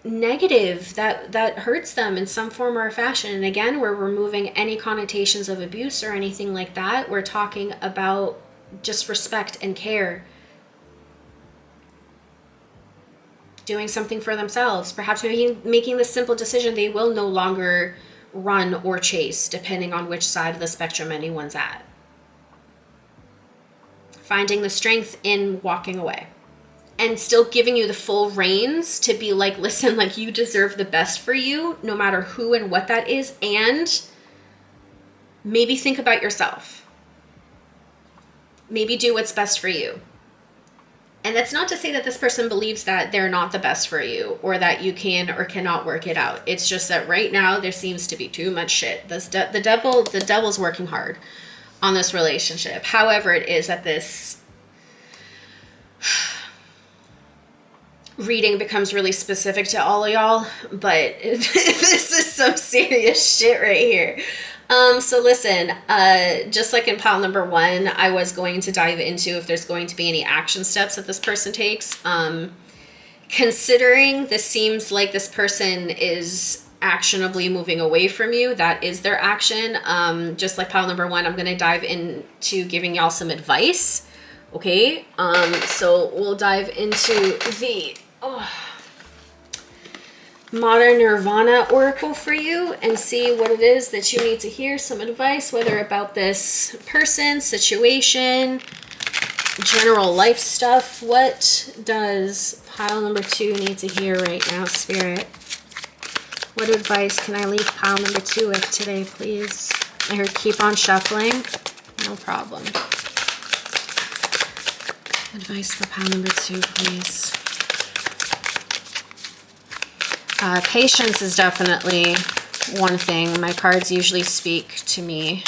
negative that hurts them in some form or fashion. And again, we're removing any connotations of abuse or anything like that. We're talking about just respect and care. Doing something for themselves. Perhaps making the simple decision they will no longer run or chase, depending on which side of the spectrum anyone's at. Finding the strength in walking away. And still giving you the full reins to be like, listen, like you deserve the best for you, no matter who and what that is. And maybe think about yourself. Maybe do what's best for you. And that's not to say that this person believes that they're not the best for you or that you can or cannot work it out. It's just that right now there seems to be too much shit. The devil's working hard on this relationship. However, it is that this reading becomes really specific to all of y'all, but this is some serious shit right here. So listen, just like in pile number 1, I was going to dive into if there's going to be any action steps that this person takes. Considering this seems like this person is actionably moving away from you, that is their action. Just like pile number 1, I'm going to dive into giving y'all some advice. Okay, so we'll dive into the Modern Nirvana Oracle for you and see what it is that you need to hear, some advice, whether about this person, situation, general life stuff. What does pile number 2 need to hear right now, Spirit? What advice can I leave pile number 2 with today, please? I heard keep on shuffling. No problem. Advice for pile number 2, please. Patience is definitely one thing. My cards usually speak to me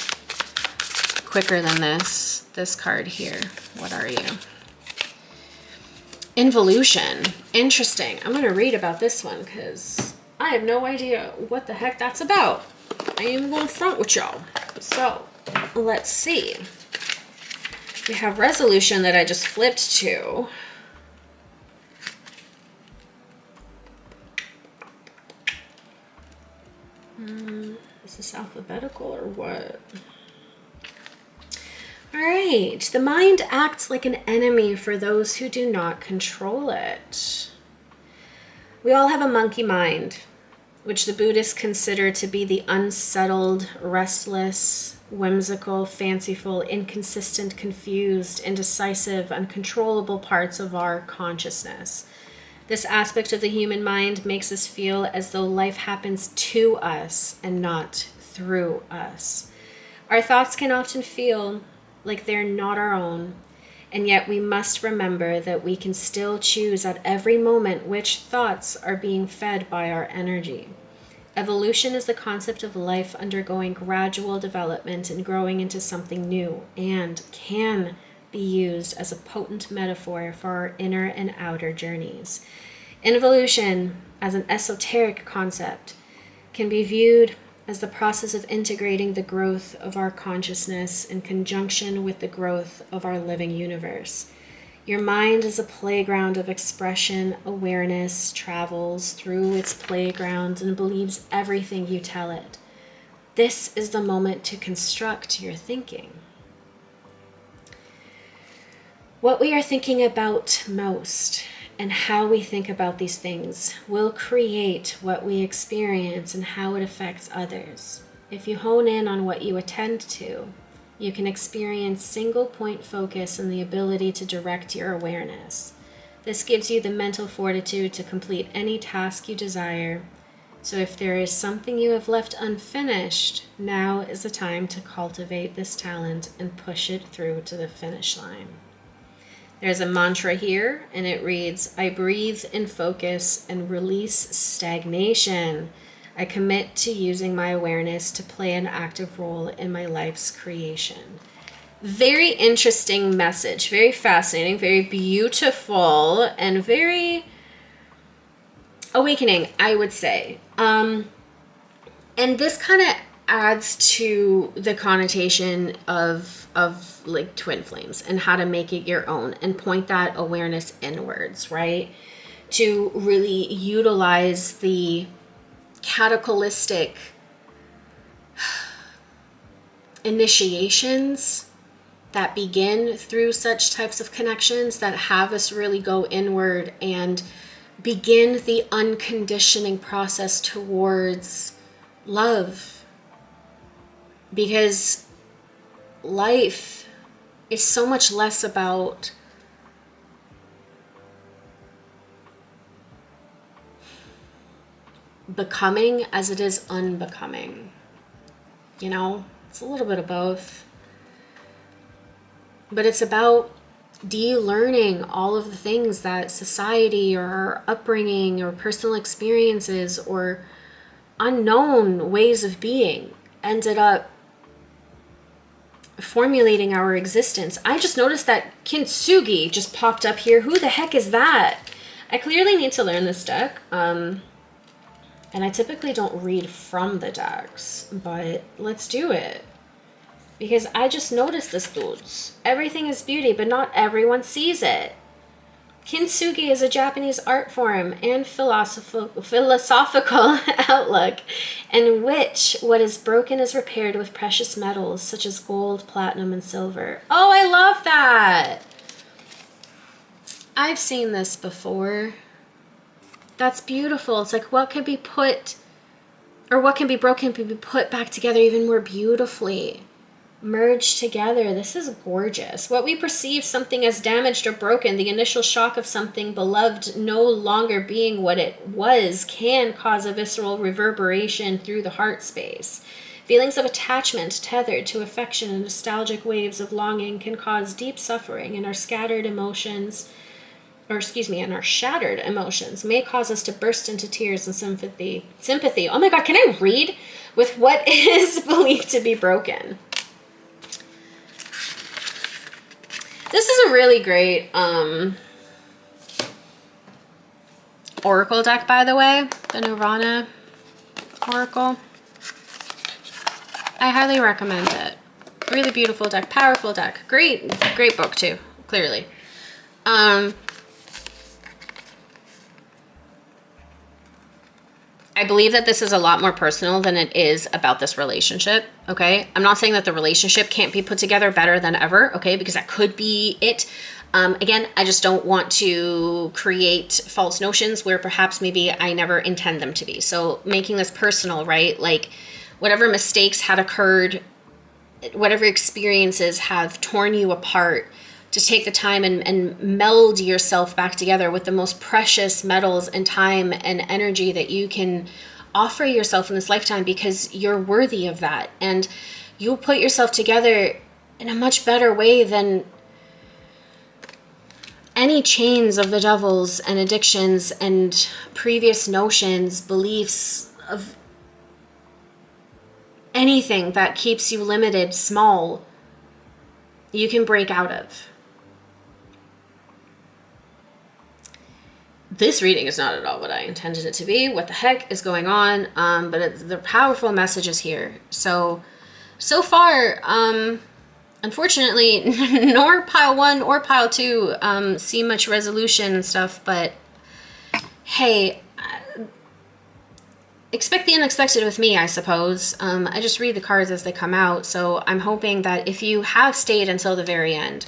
quicker than this. This card here. What are you? Involution. Interesting. I'm going to read about this one because I have no idea what the heck that's about. I ain't even going to front with y'all. So, let's see. We have resolution that I just flipped to. Is this alphabetical or what? All right. The mind acts like an enemy for those who do not control it. We all have a monkey mind, which the Buddhists consider to be the unsettled, restless, whimsical, fanciful, inconsistent, confused, indecisive, uncontrollable parts of our consciousness. This aspect of the human mind makes us feel as though life happens to us and not through us. Our thoughts can often feel like they're not our own, and yet we must remember that we can still choose at every moment which thoughts are being fed by our energy. Evolution is the concept of life undergoing gradual development and growing into something new, and can be used as a potent metaphor for our inner and outer journeys. Involution, as an esoteric concept, can be viewed as the process of integrating the growth of our consciousness in conjunction with the growth of our living universe. Your mind is a playground of expression, awareness, travels through its playground and believes everything you tell it. This is the moment to construct your thinking. What we are thinking about most and how we think about these things will create what we experience and how it affects others. If you hone in on what you attend to, You can experience single point focus and the ability to direct your awareness. This gives you the mental fortitude to complete any task you desire. So if there is something you have left unfinished, now is the time to cultivate this talent and push it through to the finish line. There's a mantra here, and it reads, I breathe in focus and release stagnation. I commit to using my awareness to play an active role in my life's creation. Very interesting message, very fascinating, very beautiful, and very awakening, I would say. And this kind of adds to the connotation of like twin flames and how to make it your own and point that awareness inwards, right? To really utilize the cataclysmic initiations that begin through such types of connections that have us really go inward and begin the unconditioning process towards love. Because life is so much less about becoming as it is unbecoming. You know, it's a little bit of both. But it's about de-learning all of the things that society or our upbringing or personal experiences or unknown ways of being ended up formulating our existence. I just noticed that kintsugi just popped up here. Who the heck is that? I clearly need to learn this deck. And I typically don't read from the decks, but let's do it. Because I just noticed this, dudes. Everything is beauty, but not everyone sees it. Kintsugi is a Japanese art form and philosophical outlook in which what is broken is repaired with precious metals such as gold, platinum, and silver. Oh, I love that! I've seen this before. That's beautiful. It's like what can be put, or what can be broken can be put back together even more beautifully. Merged together. This is gorgeous. What we perceive something as damaged or broken, the initial shock of something beloved no longer being what it was, can cause a visceral reverberation through the heart space. Feelings of attachment tethered to affection and nostalgic waves of longing can cause deep suffering, and our shattered emotions may cause us to burst into tears and sympathy. Oh my God, can I read with what is believed to be broken? This is a really great oracle deck, by the way, the Nirvana oracle. I highly recommend it. Really beautiful deck, powerful deck. Great book too, clearly. I believe that this is a lot more personal than it is about this relationship, okay? I'm not saying that the relationship can't be put together better than ever, okay? Because that could be it. Again, I just don't want to create false notions where perhaps maybe I never intend them to be. So making this personal, right? Like whatever mistakes had occurred, whatever experiences have torn you apart, to take the time and meld yourself back together with the most precious metals and time and energy that you can offer yourself in this lifetime, because you're worthy of that. And you'll put yourself together in a much better way than any chains of the devils and addictions and previous notions, beliefs of anything that keeps you limited, small, you can break out of. This reading is not at all what I intended it to be. What the heck is going on? But the powerful message is here. So far, unfortunately, nor pile 1 or pile 2 see much resolution and stuff. But hey, expect the unexpected with me, I suppose. I just read the cards as they come out. So I'm hoping that if you have stayed until the very end,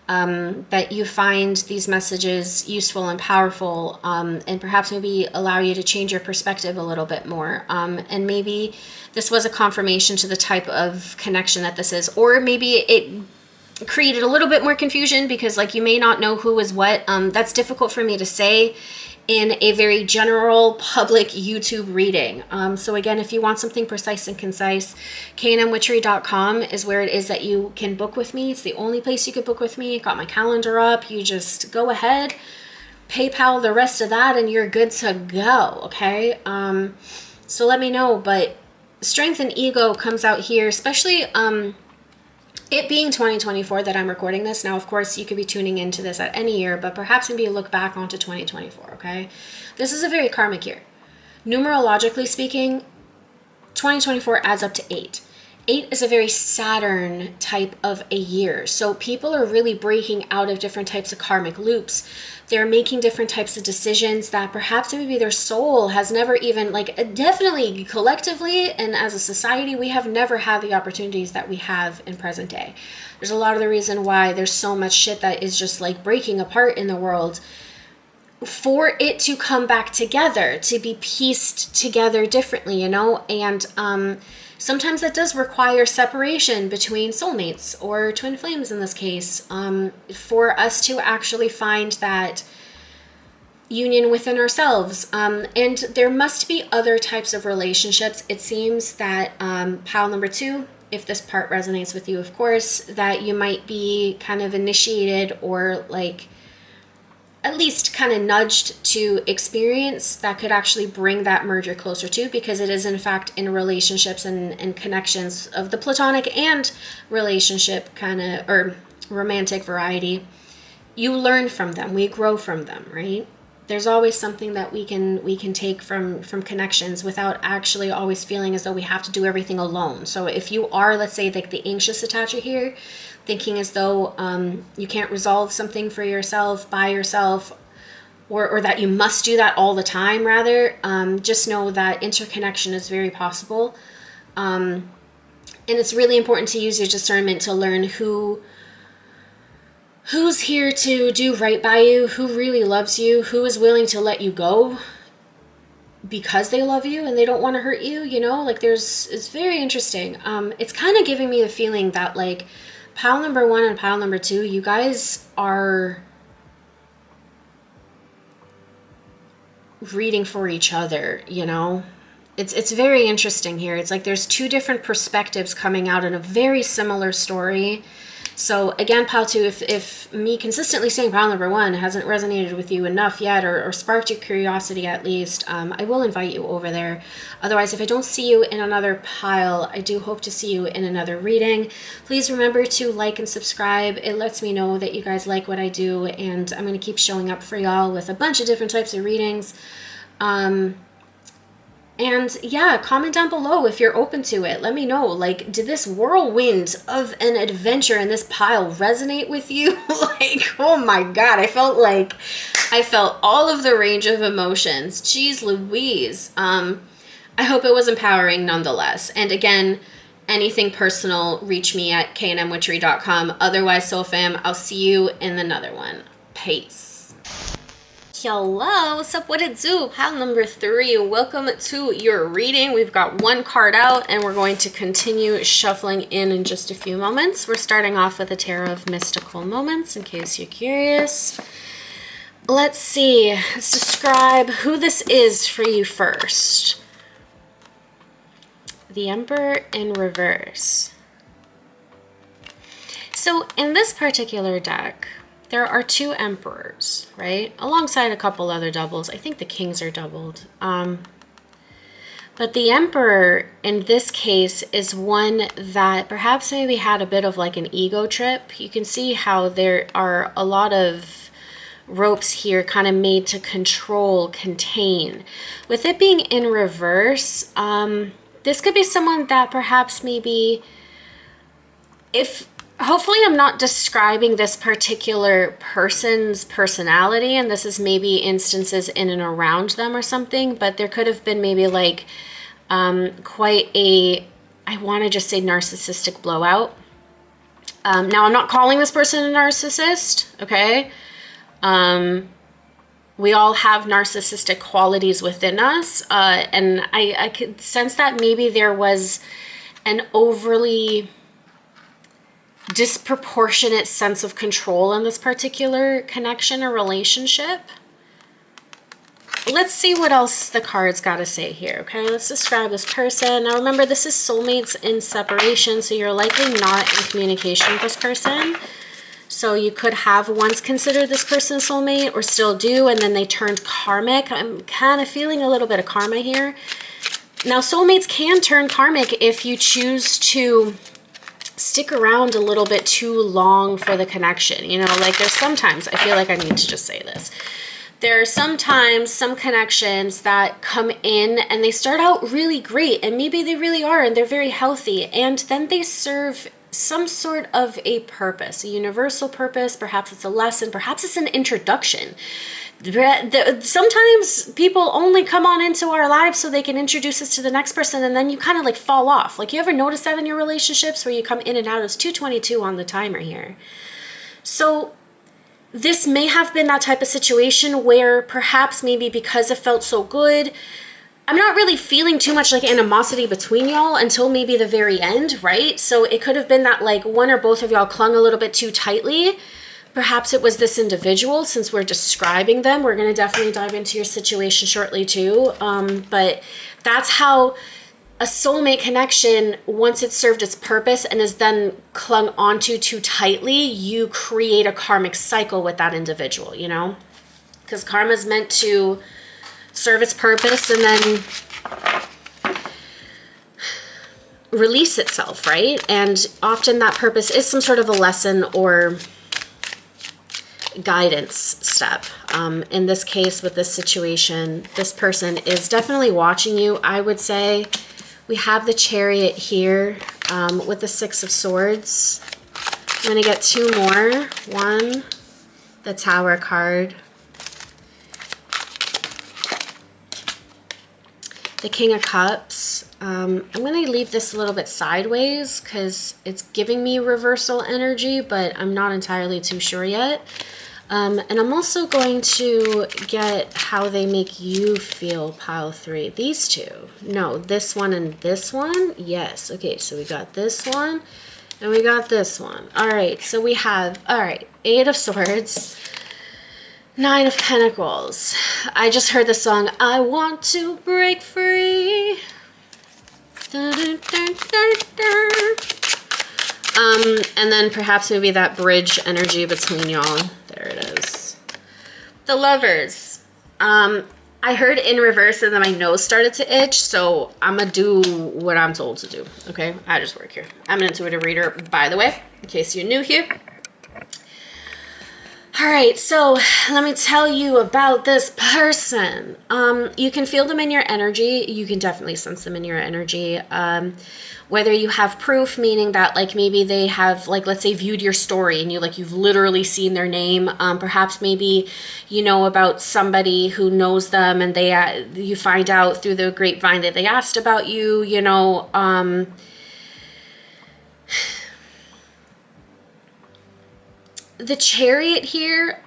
that you find these messages useful and powerful, and perhaps maybe allow you to change your perspective a little bit more. And maybe this was a confirmation to the type of connection that this is, or maybe it created a little bit more confusion because like you may not know who is what. That's difficult for me to say in a very general public YouTube reading. So again, if you want something precise and concise, knwitchery.com is where it is that you can book with me. It's the only place you could book with me. Got my calendar up. You just go ahead, PayPal the rest of that, and you're good to go, okay? So let me know, but strength and ego comes out here, especially it being 2024 that I'm recording this. Now, of course, you could be tuning into this at any year, but perhaps maybe look back onto 2024, okay? This is a very karmic year. Numerologically speaking, 2024 adds up to 8. 8 is a very Saturn type of a year. So people are really breaking out of different types of karmic loops. They're making different types of decisions that perhaps maybe their soul has never even, like, definitely collectively and as a society, we have never had the opportunities that we have in present day. There's a lot of the reason why there's so much shit that is just like breaking apart in the world, for it to come back together, to be pieced together differently, you know? And sometimes that does require separation between soulmates or twin flames in this case, for us to actually find that union within ourselves. And there must be other types of relationships. It seems that pile number 2, if this part resonates with you, of course, that you might be kind of initiated or like at least kind of nudged to experience that could actually bring that merger closer to, because it is in fact in relationships and connections of the platonic and relationship kind of, or romantic variety. You learn from them, we grow from them, right? There's always something that we can take from connections without actually always feeling as though we have to do everything alone. So if you are, let's say, like the anxious attacher here, thinking as though you can't resolve something for yourself, by yourself, or that you must do that all the time, rather, just know that interconnection is very possible. And it's really important to use your discernment to learn who's here to do right by you, who really loves you, who is willing to let you go because they love you and they don't want to hurt you, you know? Like it's very interesting. It's kind of giving me the feeling that like pile number 1 and pile number 2, you guys are reading for each other, you know? It's very interesting here. It's like there's 2 different perspectives coming out in a very similar story. So again, pile 2, if me consistently saying pile number 1 hasn't resonated with you enough yet, or sparked your curiosity at least, I will invite you over there. Otherwise, if I don't see you in another pile, I do hope to see you in another reading. Please remember to like and subscribe. It lets me know that you guys like what I do, and I'm going to keep showing up for y'all with a bunch of different types of readings. And yeah, comment down below if you're open to it. Let me know, like, did this whirlwind of an adventure in this pile resonate with you? Like, oh my God, I felt all of the range of emotions. Jeez Louise. I hope it was empowering nonetheless. And again, anything personal, reach me at knwitchery.com. Otherwise, Soul Fam, I'll see you in another one. Peace. Hello, what's up, what it do? Pile number 3, welcome to your reading. We've got 1 card out and we're going to continue shuffling in just a few moments. We're starting off with a tarot of mystical moments in case you're curious. Let's see, let's describe who this is for you first. The Emperor in reverse. So in this particular deck, there are 2 emperors, right? Alongside a couple other doubles. I think the kings are doubled. But the emperor in this case is one that perhaps maybe had a bit of like an ego trip. You can see how there are a lot of ropes here kind of made to control, contain. With it being in reverse, this could be someone that perhaps maybe, hopefully I'm not describing this particular person's personality, and this is maybe instances in and around them or something, but there could have been maybe like quite a, I want to just say narcissistic blowout. Now, I'm not calling this person a narcissist, okay? We all have narcissistic qualities within us, and I could sense that maybe there was an overly disproportionate sense of control in this particular connection or relationship. Let's see what else the cards got to say here, okay? Let's describe this person. Now, remember, this is soulmates in separation, so you're likely not in communication with this person. So you could have once considered this person soulmate or still do, and then they turned karmic. I'm kind of feeling a little bit of karma here. Now, soulmates can turn karmic if you choose to stick around a little bit too long for the connection. You know, like there's sometimes, I feel like I need to just say this. There are sometimes some connections that come in and they start out really great, and maybe they really are, and they're very healthy, and then they serve some sort of a purpose, a universal purpose. Perhaps it's a lesson, perhaps it's an introduction. Sometimes people only come on into our lives so they can introduce us to the next person, and then you kind of like fall off. Like, you ever notice that in your relationships where you come in and out? It's 222 on the timer here. So this may have been that type of situation where perhaps maybe because it felt so good, I'm not really feeling too much like animosity between y'all until maybe the very end, right? So it could have been that like one or both of y'all clung a little bit too tightly. Perhaps it was this individual. Since we're describing them, we're going to definitely dive into your situation shortly too. But that's how a soulmate connection, once it's served its purpose and is then clung onto too tightly, you create a karmic cycle with that individual, you know? Because karma is meant to serve its purpose and then release itself, right? And often that purpose is some sort of a lesson or guidance step. In this case, with this situation, this person is definitely watching you. I would say we have the Chariot here with the Six of Swords. I'm going to get two more. One, the Tower card. The King of Cups. I'm going to leave this a little bit sideways because it's giving me reversal energy, but I'm not entirely too sure yet. And I'm also going to get how they make you feel, pile 3. These two. No, this one and this one. Yes. Okay, so we got this one and we got this one. All right, so we have, all right, 8 of Swords. 9 of Pentacles. I just heard the song, I Want to Break Free. And then perhaps maybe that bridge energy between y'all. There it is. The Lovers. I heard in reverse and then my nose started to itch, so I'm gonna do what I'm told to do, okay? I just work here. I'm an intuitive reader, by the way, in case you're new here. All right, so let me tell you about this person. You can feel them in your energy. You can definitely sense them in your energy. Whether you have proof, meaning that like maybe they have like, let's say, viewed your story and you've literally seen their name. Perhaps maybe you know about somebody who knows them and you find out through the grapevine that they asked about you, you know. The Chariot here,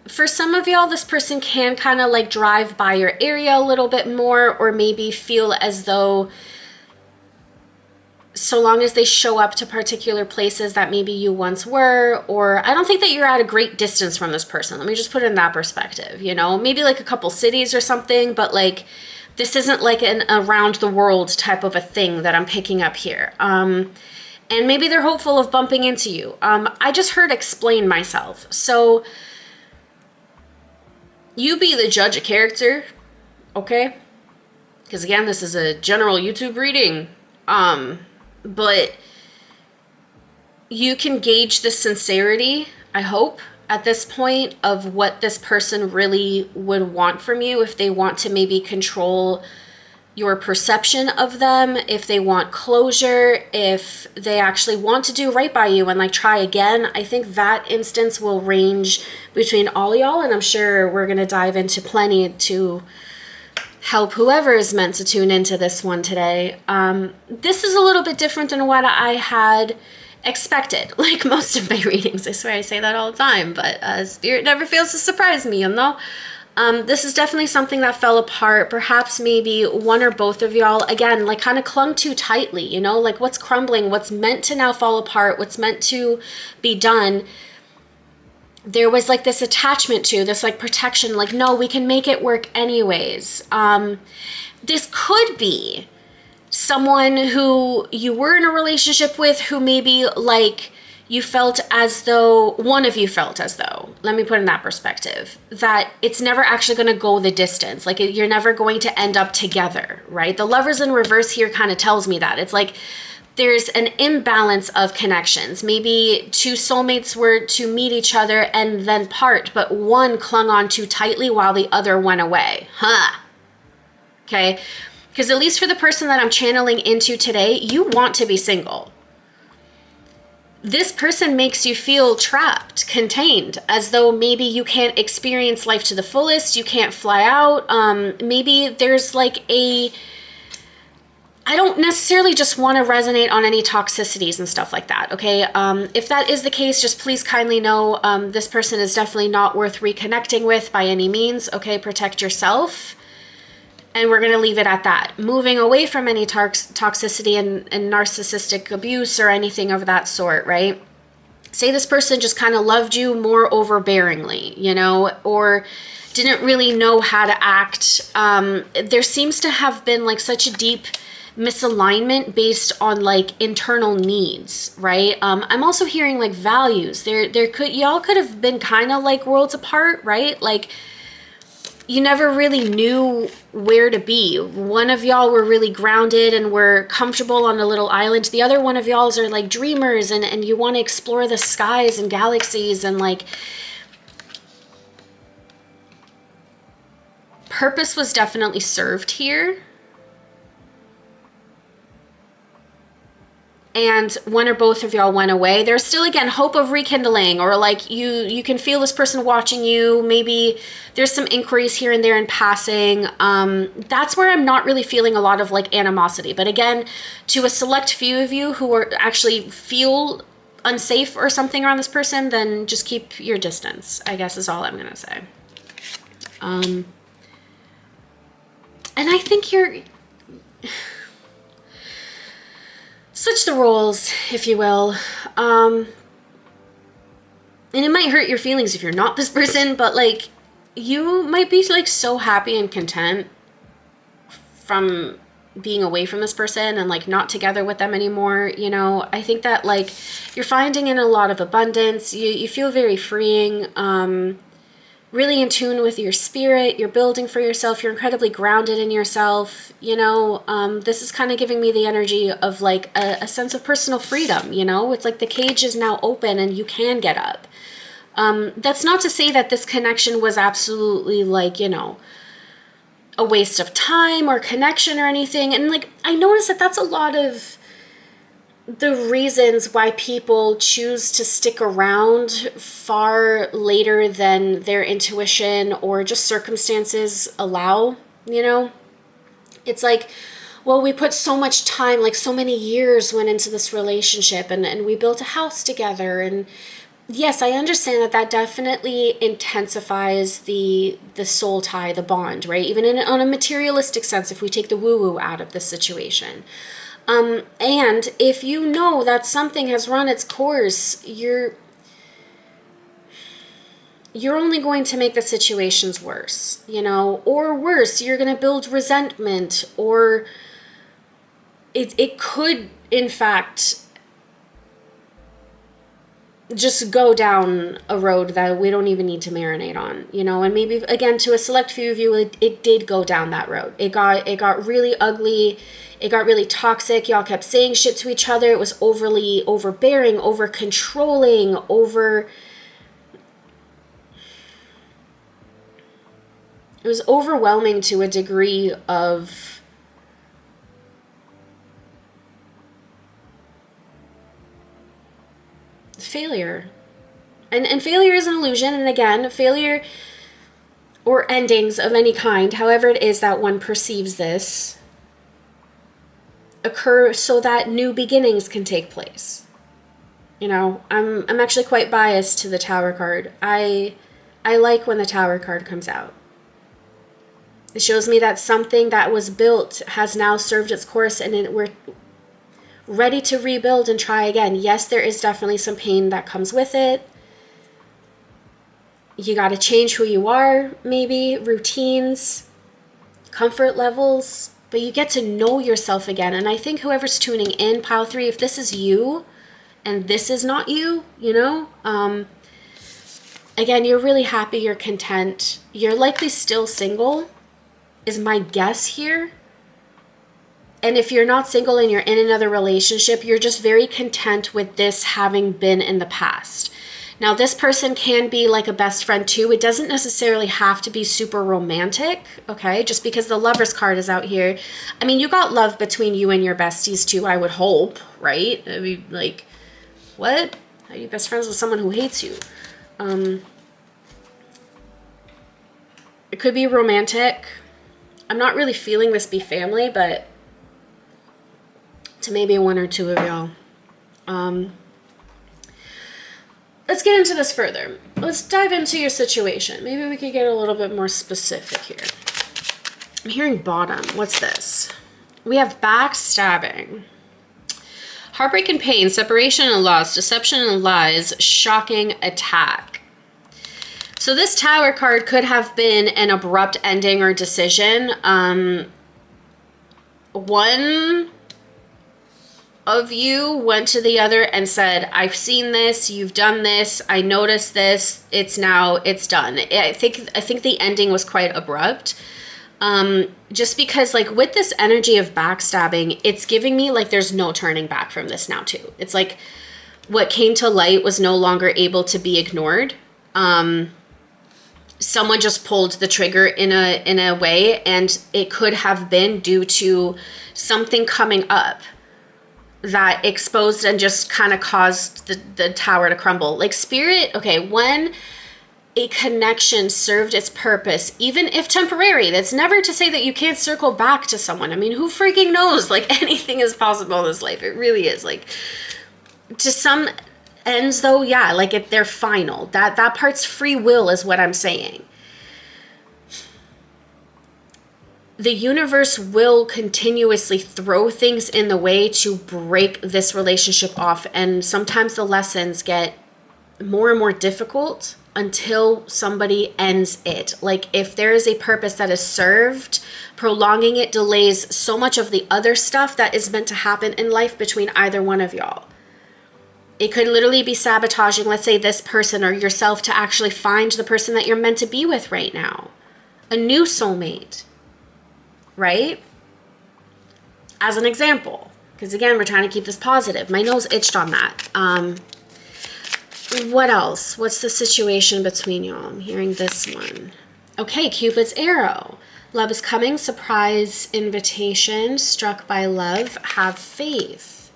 for some of y'all, this person can kind of like drive by your area a little bit more, or maybe feel as though so long as they show up to particular places that maybe you once were, or I don't think that you're at a great distance from this person. Let me just put it in that perspective, you know, maybe like a couple cities or something, but like this isn't like an around the world type of a thing that I'm picking up here. And maybe they're hopeful of bumping into you. I just heard explain myself. So you be the judge of character, okay? Because again, this is a general YouTube reading. But you can gauge the sincerity, I hope, at this point of what this person really would want from you. If they want to maybe control your perception of them, if they want closure, if they actually want to do right by you and like try again. I think that instance will range between all y'all, and I'm sure we're gonna dive into plenty to help whoever is meant to tune into this one today. This is a little bit different than what I had expected, like most of my readings. I swear I say that all the time, but Spirit never fails to surprise me, you know? This is definitely something that fell apart. Perhaps maybe one or both of y'all, again, like kind of clung too tightly, you know, like what's crumbling, what's meant to now fall apart, what's meant to be done. There was like this attachment to this, like protection, like, no, we can make it work anyways. This could be someone who you were in a relationship with, who maybe like you felt as though, one of you felt as though, let me put in that perspective, that it's never actually going to go the distance. Like you're never going to end up together, right? The Lovers in reverse here kind of tells me that. It's like there's an imbalance of connections. Maybe two soulmates were to meet each other and then part, but one clung on too tightly while the other went away. Okay? Because at least for the person that I'm channeling into today, you want to be single. This person makes you feel trapped, contained, as though maybe you can't experience life to the fullest, you can't fly out. Maybe there's like I don't necessarily just want to resonate on any toxicities and stuff like that, okay? If that is the case, just please kindly know this person is definitely not worth reconnecting with by any means, okay? Protect yourself. And we're going to leave it at that. Moving away from any toxicity and narcissistic abuse or anything of that sort, right? Say this person just kind of loved you more overbearingly, you know, or didn't really know how to act. There seems to have been like such a deep misalignment based on like internal needs, right? I'm also hearing like values. Y'all could have been kind of like worlds apart, right? Like, you never really knew where to be. One of y'all were really grounded and were comfortable on a little island. The other one of y'all's are like dreamers and you want to explore the skies and galaxies, and like purpose was definitely served here. And one or both of y'all went away. There's still, again, hope of rekindling, or like you can feel this person watching you. Maybe there's some inquiries here and there in passing. That's where I'm not really feeling a lot of like animosity. But again, to a select few of you who are actually feel unsafe or something around this person, then just keep your distance, I guess is all I'm going to say. And I think you're... Switch the roles, if you will. And it might hurt your feelings if you're not this person, but like you might be like so happy and content from being away from this person and like not together with them anymore. You know, I think that like you're finding in a lot of abundance. You feel very freeing, really in tune with your spirit. You're building for yourself. You're incredibly grounded in yourself. You know, this is kind of giving me the energy of like a sense of personal freedom. You know, it's like the cage is now open and you can get up. That's not to say that this connection was absolutely like, you know, a waste of time or connection or anything. And like, I noticed that that's a lot of the reasons why people choose to stick around far later than their intuition or just circumstances allow, you know? It's like, well, we put so much time, like so many years went into this relationship and we built a house together. And yes, I understand that that definitely intensifies the soul tie, the bond, right? Even on a materialistic sense, if we take the woo-woo out of this situation. And if you know that something has run its course, you're only going to make the situations worse, you know, or worse, you're going to build resentment, or it could, in fact, just go down a road that we don't even need to marinate on, you know. And maybe, again, to a select few of you, it did go down that road. It got really ugly. It got really toxic. Y'all kept saying shit to each other. It was overly overbearing, over controlling, it was overwhelming to a degree of failure. And failure is an illusion. And again, failure or endings of any kind, however it is that one perceives this, occur so that new beginnings can take place. You know, I'm actually quite biased to the Tower card. I like when the Tower card comes out. It shows me that something that was built has now served its course, and we're ready to rebuild and try again. Yes, there is definitely some pain that comes with it. You got to change who you are, maybe, routines, comfort levels, but you get to know yourself again. And I think whoever's tuning in, pile 3, if this is you and this is not you, you know, again, you're really happy, you're content. You're likely still single, is my guess here. And if you're not single and you're in another relationship, you're just very content with this having been in the past. Now, this person can be like a best friend too. It doesn't necessarily have to be super romantic, okay? Just because the Lover's card is out here. I mean, you got love between you and your besties too, I would hope, right? I mean, like, what? How are you best friends with someone who hates you? It could be romantic. I'm not really feeling this be family, but to maybe one or two of y'all. Let's get into this further. Let's dive into your situation. Maybe we could get a little bit more specific here. I'm hearing bottom. What's this? We have backstabbing. Heartbreak and pain, separation and loss, deception and lies, shocking attack. So this Tower card could have been an abrupt ending or decision. One of you went to the other and said, I've seen this, you've done this, I noticed this, it's done. I think the ending was quite abrupt. Just because like with this energy of backstabbing, it's giving me like there's no turning back from this now too. It's like what came to light was no longer able to be ignored. Someone just pulled the trigger in a way, and it could have been due to something coming up that exposed and just kind of caused the tower to crumble. Like spirit, okay, when a connection served its purpose, even if temporary, that's never to say that you can't circle back to someone. I mean, who freaking knows? Like anything is possible in this life. It really is. Like to some ends though, yeah, like if they're final. That part's free will is what I'm saying. The universe will continuously throw things in the way to break this relationship off. And sometimes the lessons get more and more difficult until somebody ends it. Like if there is a purpose that is served, prolonging it delays so much of the other stuff that is meant to happen in life between either one of y'all. It could literally be sabotaging, let's say, this person or yourself to actually find the person that you're meant to be with right now. A new soulmate. Right? As an example, because again, we're trying to keep this positive. My nose itched on that. What else? What's the situation between y'all? I'm hearing this one. Okay, Cupid's arrow. Love is coming, surprise invitation, struck by love, have faith.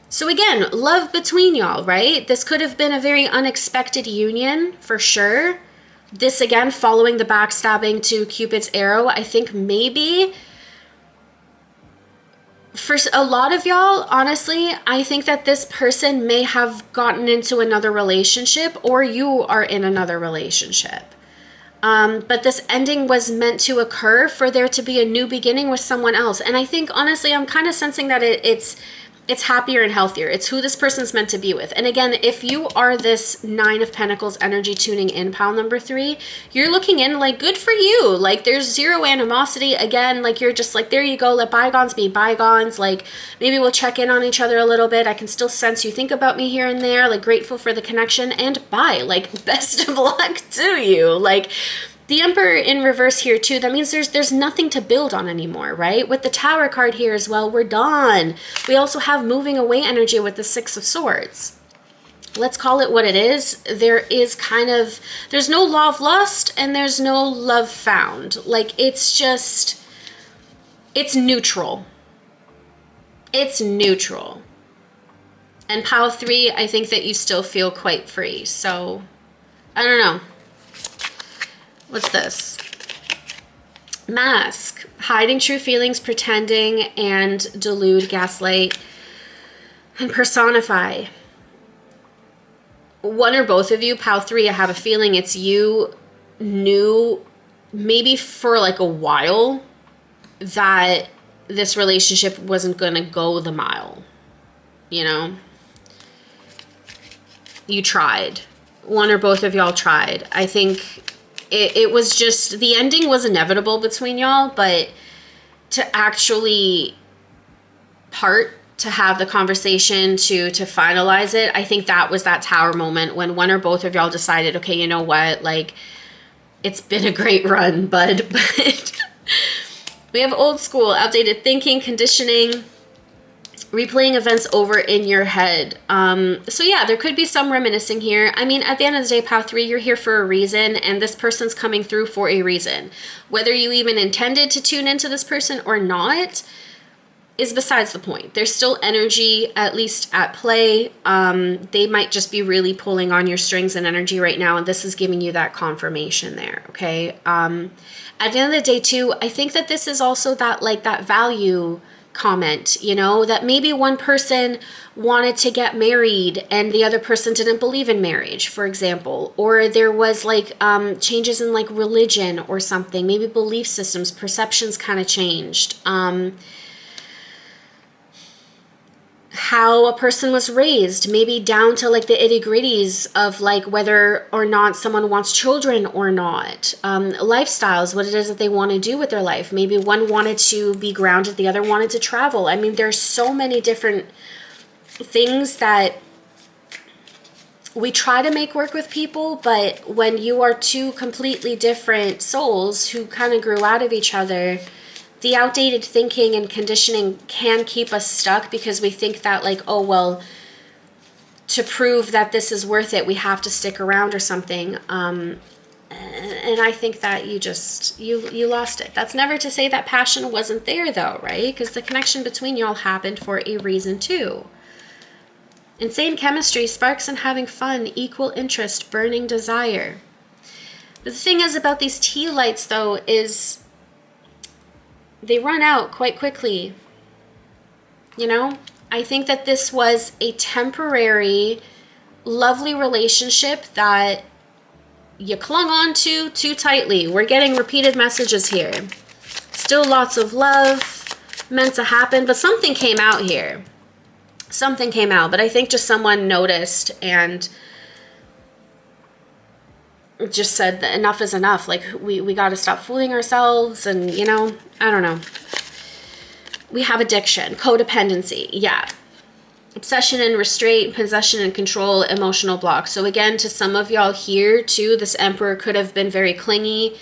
So again, love between y'all, right? This could have been a very unexpected union, for sure. This, again, following the backstabbing to Cupid's arrow, I think maybe for a lot of y'all, honestly, I think that this person may have gotten into another relationship or you are in another relationship. But this ending was meant to occur for there to be a new beginning with someone else. And I think, honestly, I'm kind of sensing that it's happier and healthier. It's who this person's meant to be with. And again, if you are this 9 of Pentacles energy tuning in, pile number 3, you're looking in like, good for you. Like there's zero animosity. Again, like you're just like, there you go. Let bygones be bygones. Like maybe we'll check in on each other a little bit. I can still sense you think about me here and there, like grateful for the connection, and bye. Like best of luck to you. Like the Emperor in reverse here too, that means there's nothing to build on anymore, right? With the Tower card here as well, we're done. We also have moving away energy with the 6 of Swords. Let's call it what it is. There is there's no law of lust and there's no love found. Like it's neutral. It's neutral. And pile 3, I think that you still feel quite free. So, I don't know. What's this? Mask. Hiding true feelings, pretending, and delude, gaslight, and personify. one or both of you, Pal 3, I have a feeling it's you knew maybe for like a while that this relationship wasn't going to go the mile. You know? You tried. One or both of y'all tried. I think it was just, the ending was inevitable between y'all, but to actually part, to have the conversation, to finalize it, I think that was that tower moment when one or both of y'all decided, okay, you know what, like, it's been a great run, bud. But we have old school, outdated thinking, conditioning, replaying events over in your head. So yeah, there could be some reminiscing here. I mean, at the end of the day, Pal 3, you're here for a reason, and this person's coming through for a reason. Whether you even intended to tune into this person or not is besides the point. There's still energy, at least at play. They might just be really pulling on your strings and energy right now, and this is giving you that confirmation there, okay? At the end of the day, too, I think that this is also that, like, that value comment, you know, that maybe one person wanted to get married and the other person didn't believe in marriage, for example, or there was like changes in like religion or something, maybe belief systems, perceptions kind of changed. How a person was raised, maybe down to like the itty-gritties of like whether or not someone wants children or not. Lifestyles, what it is that they want to do with their life. Maybe one wanted to be grounded, the other wanted to travel. I mean, there's so many different things that we try to make work with people, but when you are two completely different souls who kind of grew out of each other, the outdated thinking and conditioning can keep us stuck because we think that like, oh, well, to prove that this is worth it, we have to stick around or something. And I think that you lost it. That's never to say that passion wasn't there though, right? Because the connection between y'all happened for a reason too. Insane chemistry, sparks and having fun, equal interest, burning desire. But the thing is about these tea lights though is they run out quite quickly. You know, I think that this was a temporary, lovely relationship that you clung on to too tightly. We're getting repeated messages here. Still lots of love meant to happen, but something came out here. Something came out, but I think just someone noticed and just said that enough is enough. Like, we got to stop fooling ourselves. And, you know, I don't know. We have addiction, codependency. Yeah. Obsession and restraint, possession and control, emotional block. So again, to some of y'all here too, this Emperor could have been very clingy.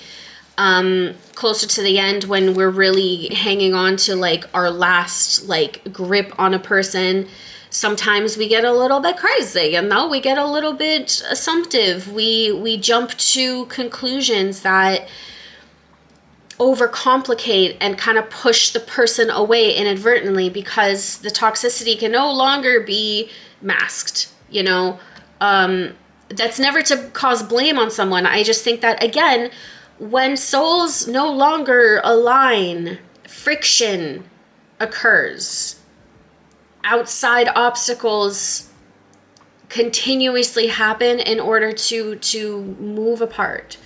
Closer to the end when we're really hanging on to like our last like grip on a person. Sometimes we get a little bit crazy, you know, we get a little bit assumptive. We jump to conclusions that overcomplicate and kind of push the person away inadvertently because the toxicity can no longer be masked, you know. That's never to cause blame on someone. I just think that, again, when souls no longer align, friction occurs. Outside obstacles continuously happen in order to move apart.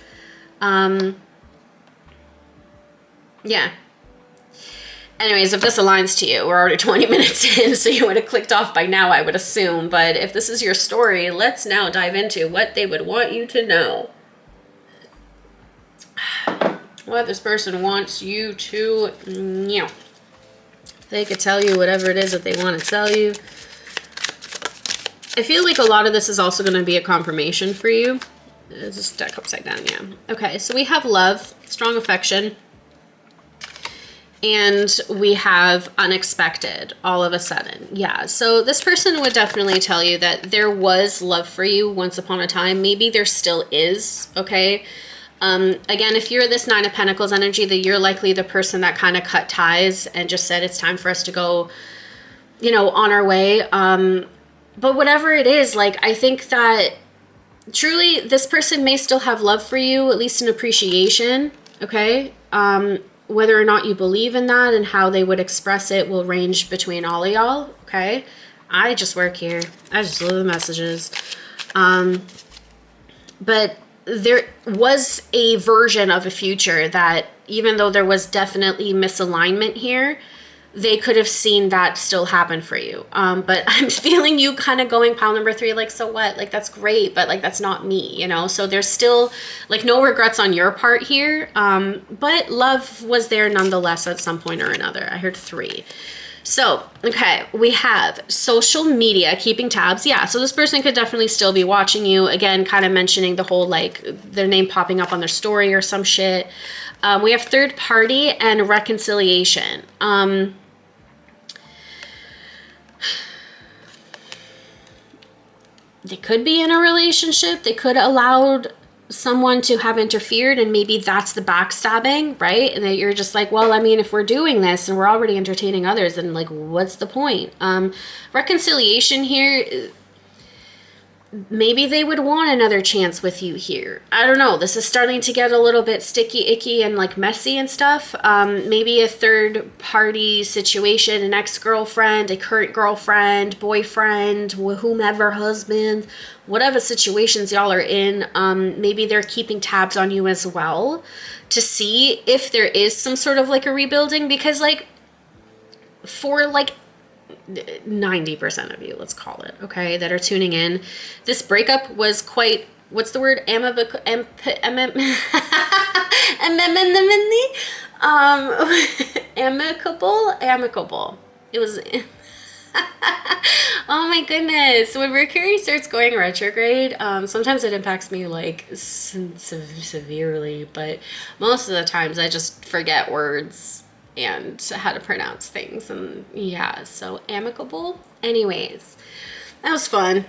Yeah. Anyways, if this aligns to you, we're already 20 minutes in, so you would have clicked off by now, I would assume. But if this is your story, let's now dive into what they would want you to know. What this person wants you to know. They could tell you whatever it is that they want to tell you. I feel like a lot of this is also going to be a confirmation for you. It's just deck upside down, yeah. Okay, so we have love, strong affection, and we have unexpected all of a sudden. Yeah, so this person would definitely tell you that there was love for you once upon a time. Maybe there still is, okay? Again, if you're this Nine of Pentacles energy, that you're likely the person that kind of cut ties and just said it's time for us to go, you know, on our way. But whatever it is, like, I think that truly this person may still have love for you, at least an appreciation, okay? Whether or not you believe in that and how they would express it will range between all of y'all, okay? I just work here. I just deliver the messages. But there was a version of a future that, even though there was definitely misalignment here, they could have seen that still happen for you. But I'm feeling you kind of going pile number 3, like, so what? Like, that's great, but like, that's not me, you know? So there's still like no regrets on your part here. But love was there nonetheless at some point or another. I heard 3. So, okay, we have social media, keeping tabs. Yeah, so this person could definitely still be watching you. Again, kind of mentioning the whole, like, their name popping up on their story or some shit. We have third party and reconciliation. They could be in a relationship. They could allowed someone to have interfered, and maybe that's the backstabbing, right? And that you're just like, well, I mean, if we're doing this and we're already entertaining others, then like, what's the point? Reconciliation here, maybe they would want another chance with you here. I don't know. This is starting to get a little bit sticky, icky, and like messy and stuff. Maybe a third party situation, an ex-girlfriend, a current girlfriend, boyfriend, whomever, husband, whatever situations y'all are in. Maybe they're keeping tabs on you as well to see if there is some sort of like a rebuilding, because like for like 90% of you, let's call it, okay, that are tuning in, this breakup was quite, what's the word, amicable. It was oh my goodness, when Mercury starts going retrograde, sometimes it impacts me like severely, but most of the times I just forget words and how to pronounce things, and yeah, so amicable. Anyways, that was fun.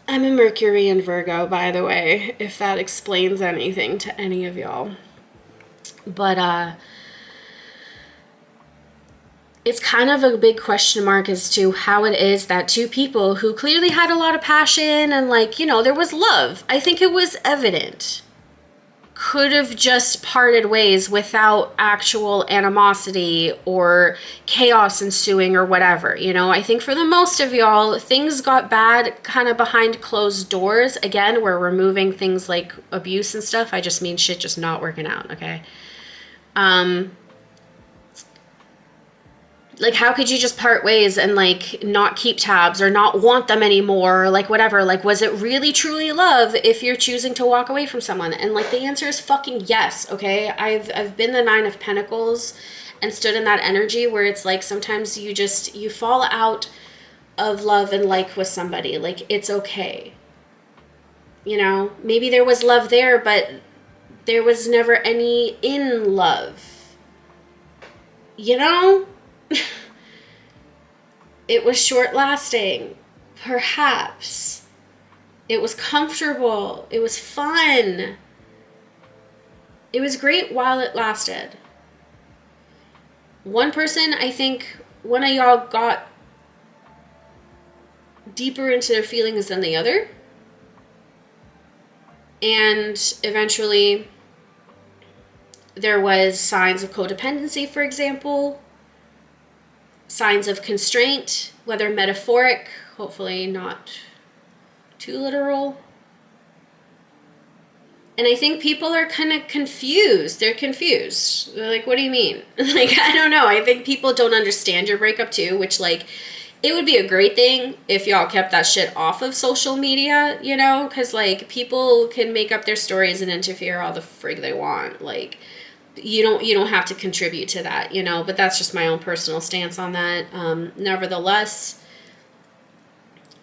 I'm a Mercury in Virgo, by the way, if that explains anything to any of y'all. But it's kind of a big question mark as to how it is that two people who clearly had a lot of passion and, like, you know, there was love, I think it was evident, could have just parted ways without actual animosity or chaos ensuing or whatever, you know? I think for the most of y'all, things got bad kind of behind closed doors. Again, we're removing things like abuse and stuff. I just mean shit just not working out, okay? Like, how could you just part ways and, like, not keep tabs or not want them anymore, or, like, whatever? Like, was it really, truly love if you're choosing to walk away from someone? And, like, the answer is fucking yes, okay? I've been the 9 of Pentacles and stood in that energy where it's, like, sometimes you fall out of love and like with somebody. Like, it's okay. You know? Maybe there was love there, but there was never any in love. You know? It was short lasting, perhaps. It was comfortable. It was fun. It was great while it lasted. One person, I think one of y'all got deeper into their feelings than the other. And eventually there was signs of codependency, for example. Signs of constraint, whether metaphoric, hopefully not too literal. And I think people are kind of confused. They're confused. They're like, what do you mean? Like, I don't know. I think people don't understand your breakup too, which, like, it would be a great thing if y'all kept that shit off of social media, you know? Because, like, people can make up their stories and interfere all the frig they want. Like, you don't have to contribute to that, you know, but that's just my own personal stance on that. Nevertheless,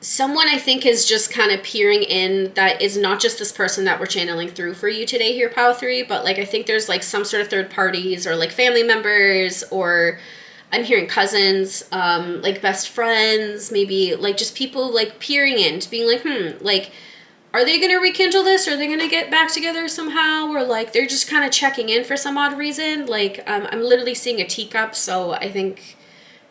someone I think is just kind of peering in that is not just this person that we're channeling through for you today here, Pile 3, but, like, I think there's, like, some sort of third parties or, like, family members, or I'm hearing cousins, like, best friends, maybe, like, just people, like, peering in, being like, like, are they going to rekindle this? Are they going to get back together somehow? Or, like, they're just kind of checking in for some odd reason. Like, I'm literally seeing a teacup, so I think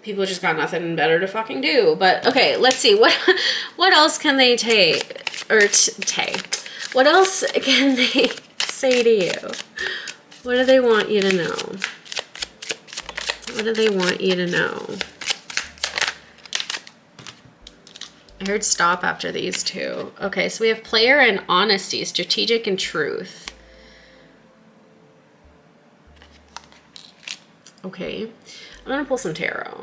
people just got nothing better to fucking do. But, okay, let's see. What else can they take? Or, what else can they say to you? What do they want you to know? What do they want you to know? I heard stop after these two. Okay, so we have player and honesty, strategic and truth. Okay, I'm gonna pull some tarot.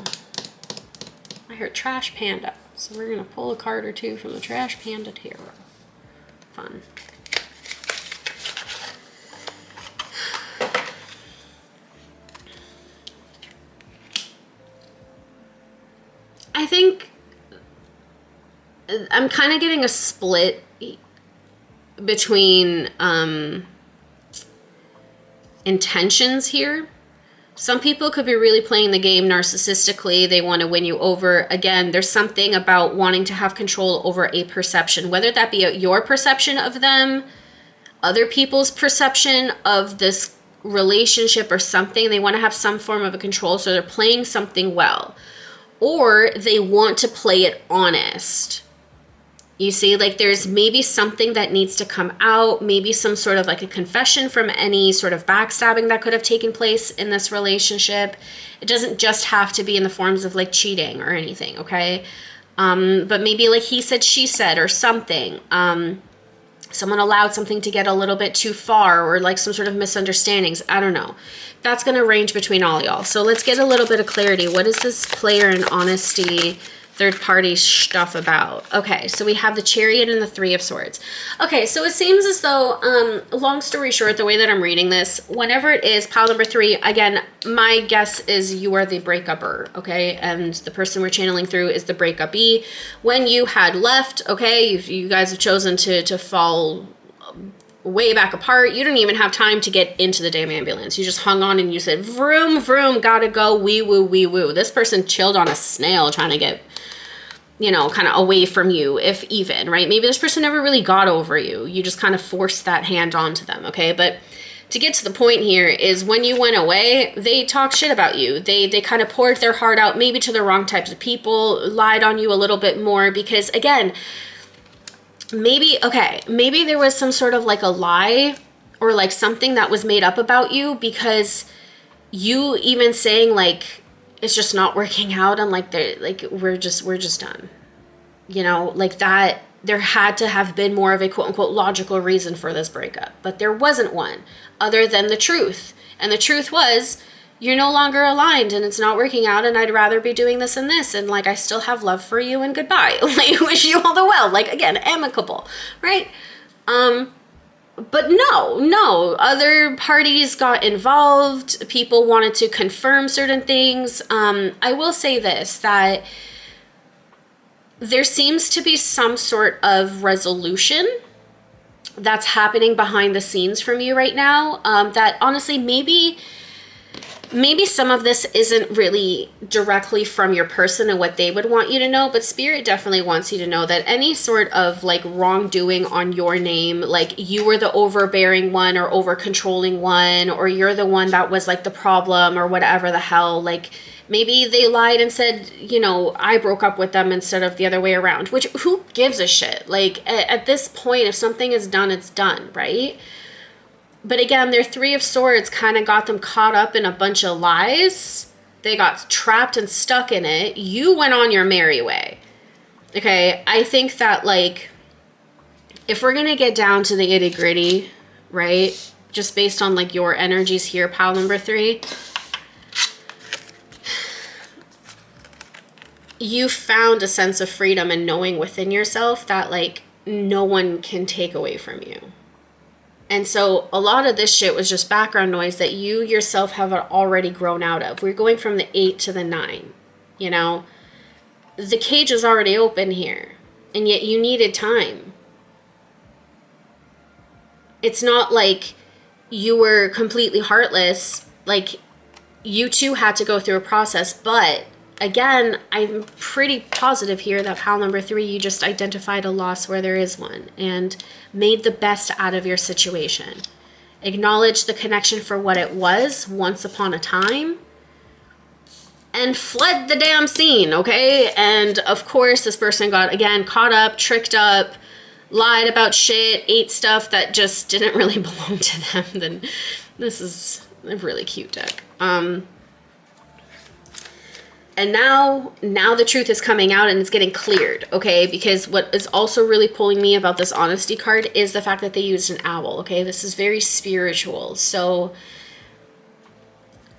I heard trash panda, so we're gonna pull a card or two from the trash panda tarot. Fun. I think I'm kind of getting a split between intentions here. Some people could be really playing the game narcissistically. They want to win you over. Again, there's something about wanting to have control over a perception, whether that be your perception of them, other people's perception of this relationship or something. They want to have some form of a control, so they're playing something well. Or they want to play it honest. You see, like there's maybe something that needs to come out, maybe some sort of like a confession from any sort of backstabbing that could have taken place in this relationship. It doesn't just have to be in the forms of like cheating or anything, okay? But maybe like he said, she said, or something. Someone allowed something to get a little bit too far, or like some sort of misunderstandings. I don't know. That's going to range between all y'all. So let's get a little bit of clarity. What is this player and honesty third party stuff about? Okay, so we have the Chariot and the Three of Swords. Okay, so it seems as though, long story short, the way that I'm reading this, whenever it is pile number 3, again, my guess is you are the breakupper, okay? And the person we're channeling through is the breakupee. When you had left, okay, you guys have chosen to fall way back apart. You didn't even have time to get into the damn ambulance. You just hung on and you said, vroom, vroom, gotta go, wee woo, wee woo. This person chilled on a snail trying to get, you know, kind of away from you, if even, right? Maybe this person never really got over you. You just kind of forced that hand onto them, okay? But to get to the point here is when you went away, they talked shit about you. They kind of poured their heart out, maybe to the wrong types of people, lied on you a little bit more because, again, maybe there was some sort of like a lie or like something that was made up about you because you even saying like, it's just not working out. I'm like, we're just done. You know, like that, there had to have been more of a quote unquote logical reason for this breakup, but there wasn't one other than the truth. And the truth was you're no longer aligned and it's not working out. And I'd rather be doing this and this. And like, I still have love for you and goodbye. Like wish you all the well, like again, amicable, right? But no, other parties got involved. People wanted to confirm certain things. I will say this, that there seems to be some sort of resolution that's happening behind the scenes from you right now. That honestly, maybe some of this isn't really directly from your person and what they would want you to know, but Spirit definitely wants you to know that any sort of like wrongdoing on your name, like you were the overbearing one or over controlling one, or you're the one that was like the problem or whatever the hell, like maybe they lied and said, you know, I broke up with them instead of the other way around, which who gives a shit? Like at this point, if something is done, it's done, right? But again, their Three of Swords kind of got them caught up in a bunch of lies. They got trapped and stuck in it. You went on your merry way. Okay, I think that like, if we're going to get down to the itty gritty, right? Just based on like your energies here, pile number 3. You found a sense of freedom and knowing within yourself that like no one can take away from you. And so a lot of this shit was just background noise that you yourself have already grown out of. We're going from the 8 to the 9, you know? The cage is already open here, and yet you needed time. It's not like you were completely heartless. Like, you too had to go through a process, but again, I'm pretty positive here that pile number 3, you just identified a loss where there is one and made the best out of your situation. Acknowledge the connection for what it was once upon a time and fled the damn scene, okay? And of course, this person got, again, caught up, tricked up, lied about shit, ate stuff that just didn't really belong to them. Then this is a really cute deck. And now the truth is coming out and it's getting cleared, okay? Because what is also really pulling me about this honesty card is the fact that they used an owl, okay? This is very spiritual. So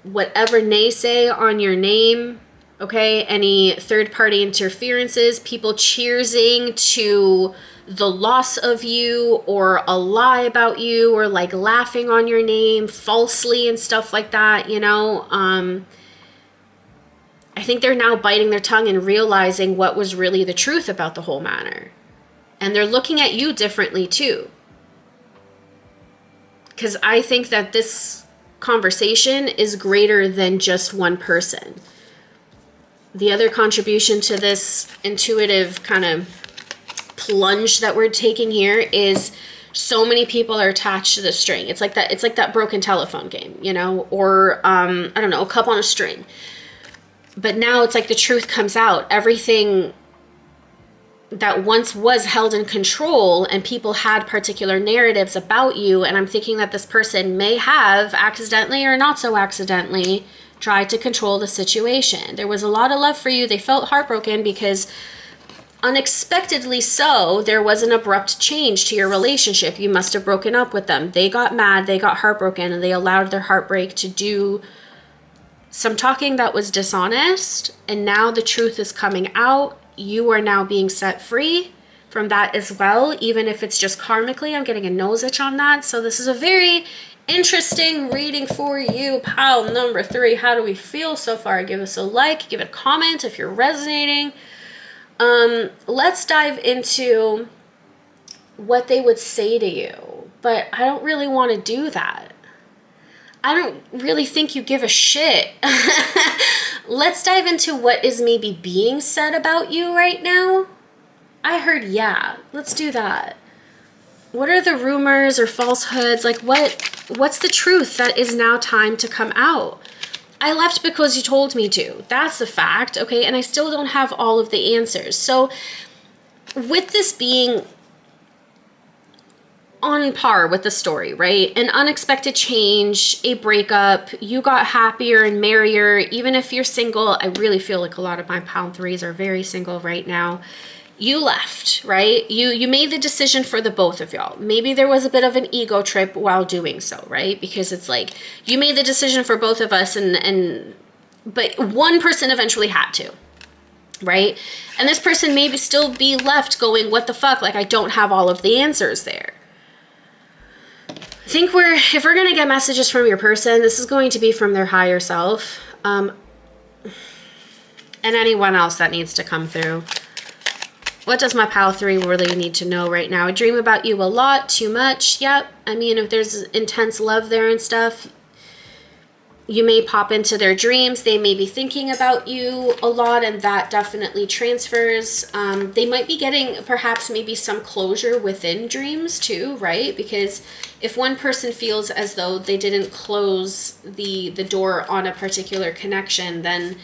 whatever naysay on your name, okay, any third-party interferences, people cheersing to the loss of you or a lie about you or like laughing on your name falsely and stuff like that, you know, I think they're now biting their tongue and realizing what was really the truth about the whole matter. And they're looking at you differently too. Because I think that this conversation is greater than just one person. The other contribution to this intuitive kind of plunge that we're taking here is so many people are attached to the string. It's like that broken telephone game, you know, or I don't know, a cup on a string. But now it's like the truth comes out. Everything that once was held in control and people had particular narratives about you, and I'm thinking that this person may have accidentally or not so accidentally tried to control the situation. There was a lot of love for you. They felt heartbroken because unexpectedly so, there was an abrupt change to your relationship. You must have broken up with them. They got mad, they got heartbroken, and they allowed their heartbreak to do some talking that was dishonest. And now the truth is coming out. You are now being set free from that as well, even if it's just karmically. I'm getting a nose itch on that. So this is a very interesting reading for you. Pile number 3. How do we feel so far? Give us a like, give it a comment if you're resonating. Let's dive into what they would say to you, but I don't really want to do that. I don't really think you give a shit. Let's dive into what is maybe being said about you right now. I heard yeah. Let's do that. What are the rumors or falsehoods? Like what's the truth that is now time to come out? I left because you told me to. That's the fact, okay? And I still don't have all of the answers. So with this being on par with the story, right? An unexpected change, a breakup, you got happier and merrier. Even if you're single, I really feel like a lot of my pound 3s are very single right now. You left, right? You made the decision for the both of y'all. Maybe there was a bit of an ego trip while doing so, right? Because it's like, you made the decision for both of us but one person eventually had to, right? And this person maybe still be left going, what the fuck? Like, I don't have all of the answers there. I think if we're going to get messages from your person, this is going to be from their higher self. And anyone else that needs to come through. What does my pile 3 really need to know right now? I dream about you a lot, too much. Yep. I mean, if there's intense love there and stuff, you may pop into their dreams. They may be thinking about you a lot, and that definitely transfers. They might be getting perhaps maybe some closure within dreams too, right? Because if one person feels as though they didn't close the door on a particular connection, then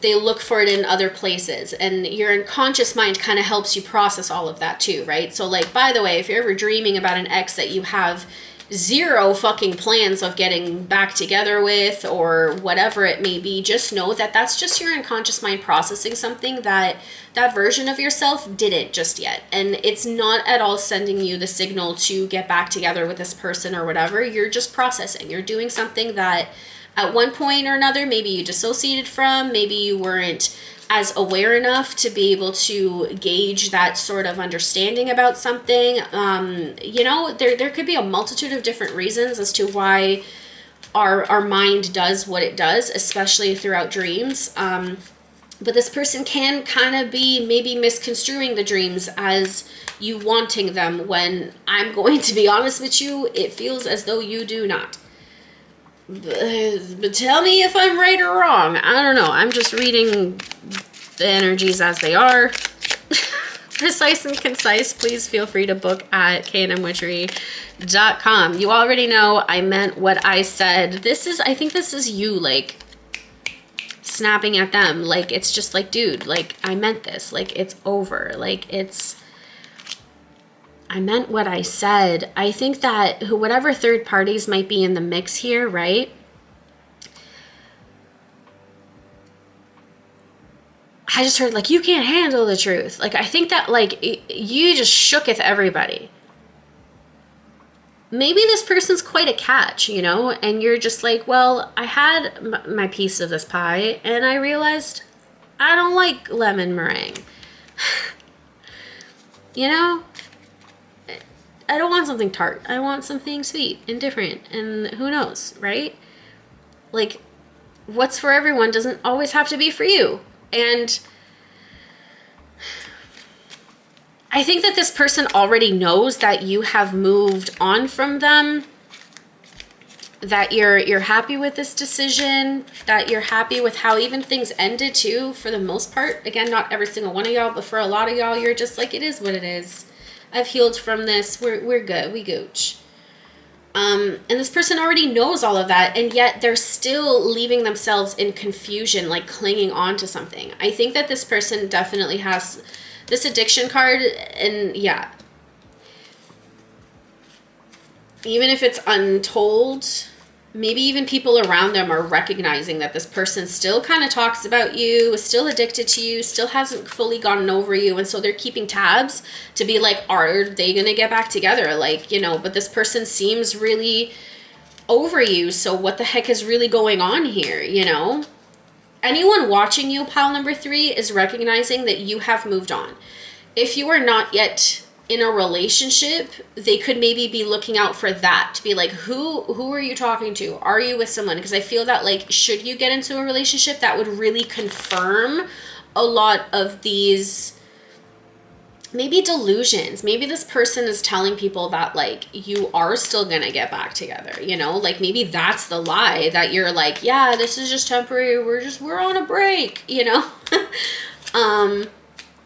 they look for it in other places, and your unconscious mind kind of helps you process all of that too, right? So like, by the way, if you're ever dreaming about an ex that you have zero fucking plans of getting back together with or whatever it may be, just know that that's just your unconscious mind processing something that version of yourself didn't just yet. And it's not at all sending you the signal to get back together with this person or whatever. You're just processing. You're doing something that at one point or another, maybe you dissociated from, maybe you weren't as aware enough to be able to gauge that sort of understanding about something. You know, there could be a multitude of different reasons as to why our mind does what it does, especially throughout dreams. But this person can kind of be maybe misconstruing the dreams as you wanting them, when I'm going to be honest with you, it feels as though you do not. But tell me if I'm right or wrong. I don't know. I'm just reading the energies as they are. Precise and concise. Please feel free to book at knwitchery.com. You already know I meant what I said. I think this is you, like, snapping at them. Like, it's just like, dude, like, I meant this. Like, it's over. Like, I meant what I said. I think that whatever third parties might be in the mix here, right? I just heard, like, you can't handle the truth. Like, I think that, like, you just shooketh everybody. Maybe this person's quite a catch, you know, and you're just like, well, I had my piece of this pie and I realized I don't like lemon meringue. You know, I don't want something tart. I want something sweet and different, and who knows, right? Like, what's for everyone doesn't always have to be for you. And I think that this person already knows that you have moved on from them, that you're happy with this decision, that you're happy with how even things ended too, for the most part. Again, not every single one of y'all, but for a lot of y'all, you're just like, it is what it is. I've healed from this. We're good. We gooch. And this person already knows all of that, and yet they're still leaving themselves in confusion, like clinging on to something. I think that this person definitely has this addiction card, and yeah, even if it's untold, maybe even people around them are recognizing that this person still kind of talks about you, is still addicted to you, still hasn't fully gotten over you. And so they're keeping tabs to be like, are they going to get back together? Like, you know, but this person seems really over you. So what the heck is really going on here? You know, anyone watching you, pile number 3, is recognizing that you have moved on. If you are not yet in a relationship, they could maybe be looking out for that, to be like, who are you talking to? Are you with someone? Because I feel that, like, should you get into a relationship, that would really confirm a lot of these maybe delusions. Maybe this person is telling people that, like, you are still gonna get back together, you know? Like, maybe that's the lie, that you're like, yeah, this is just temporary, we're on a break, you know?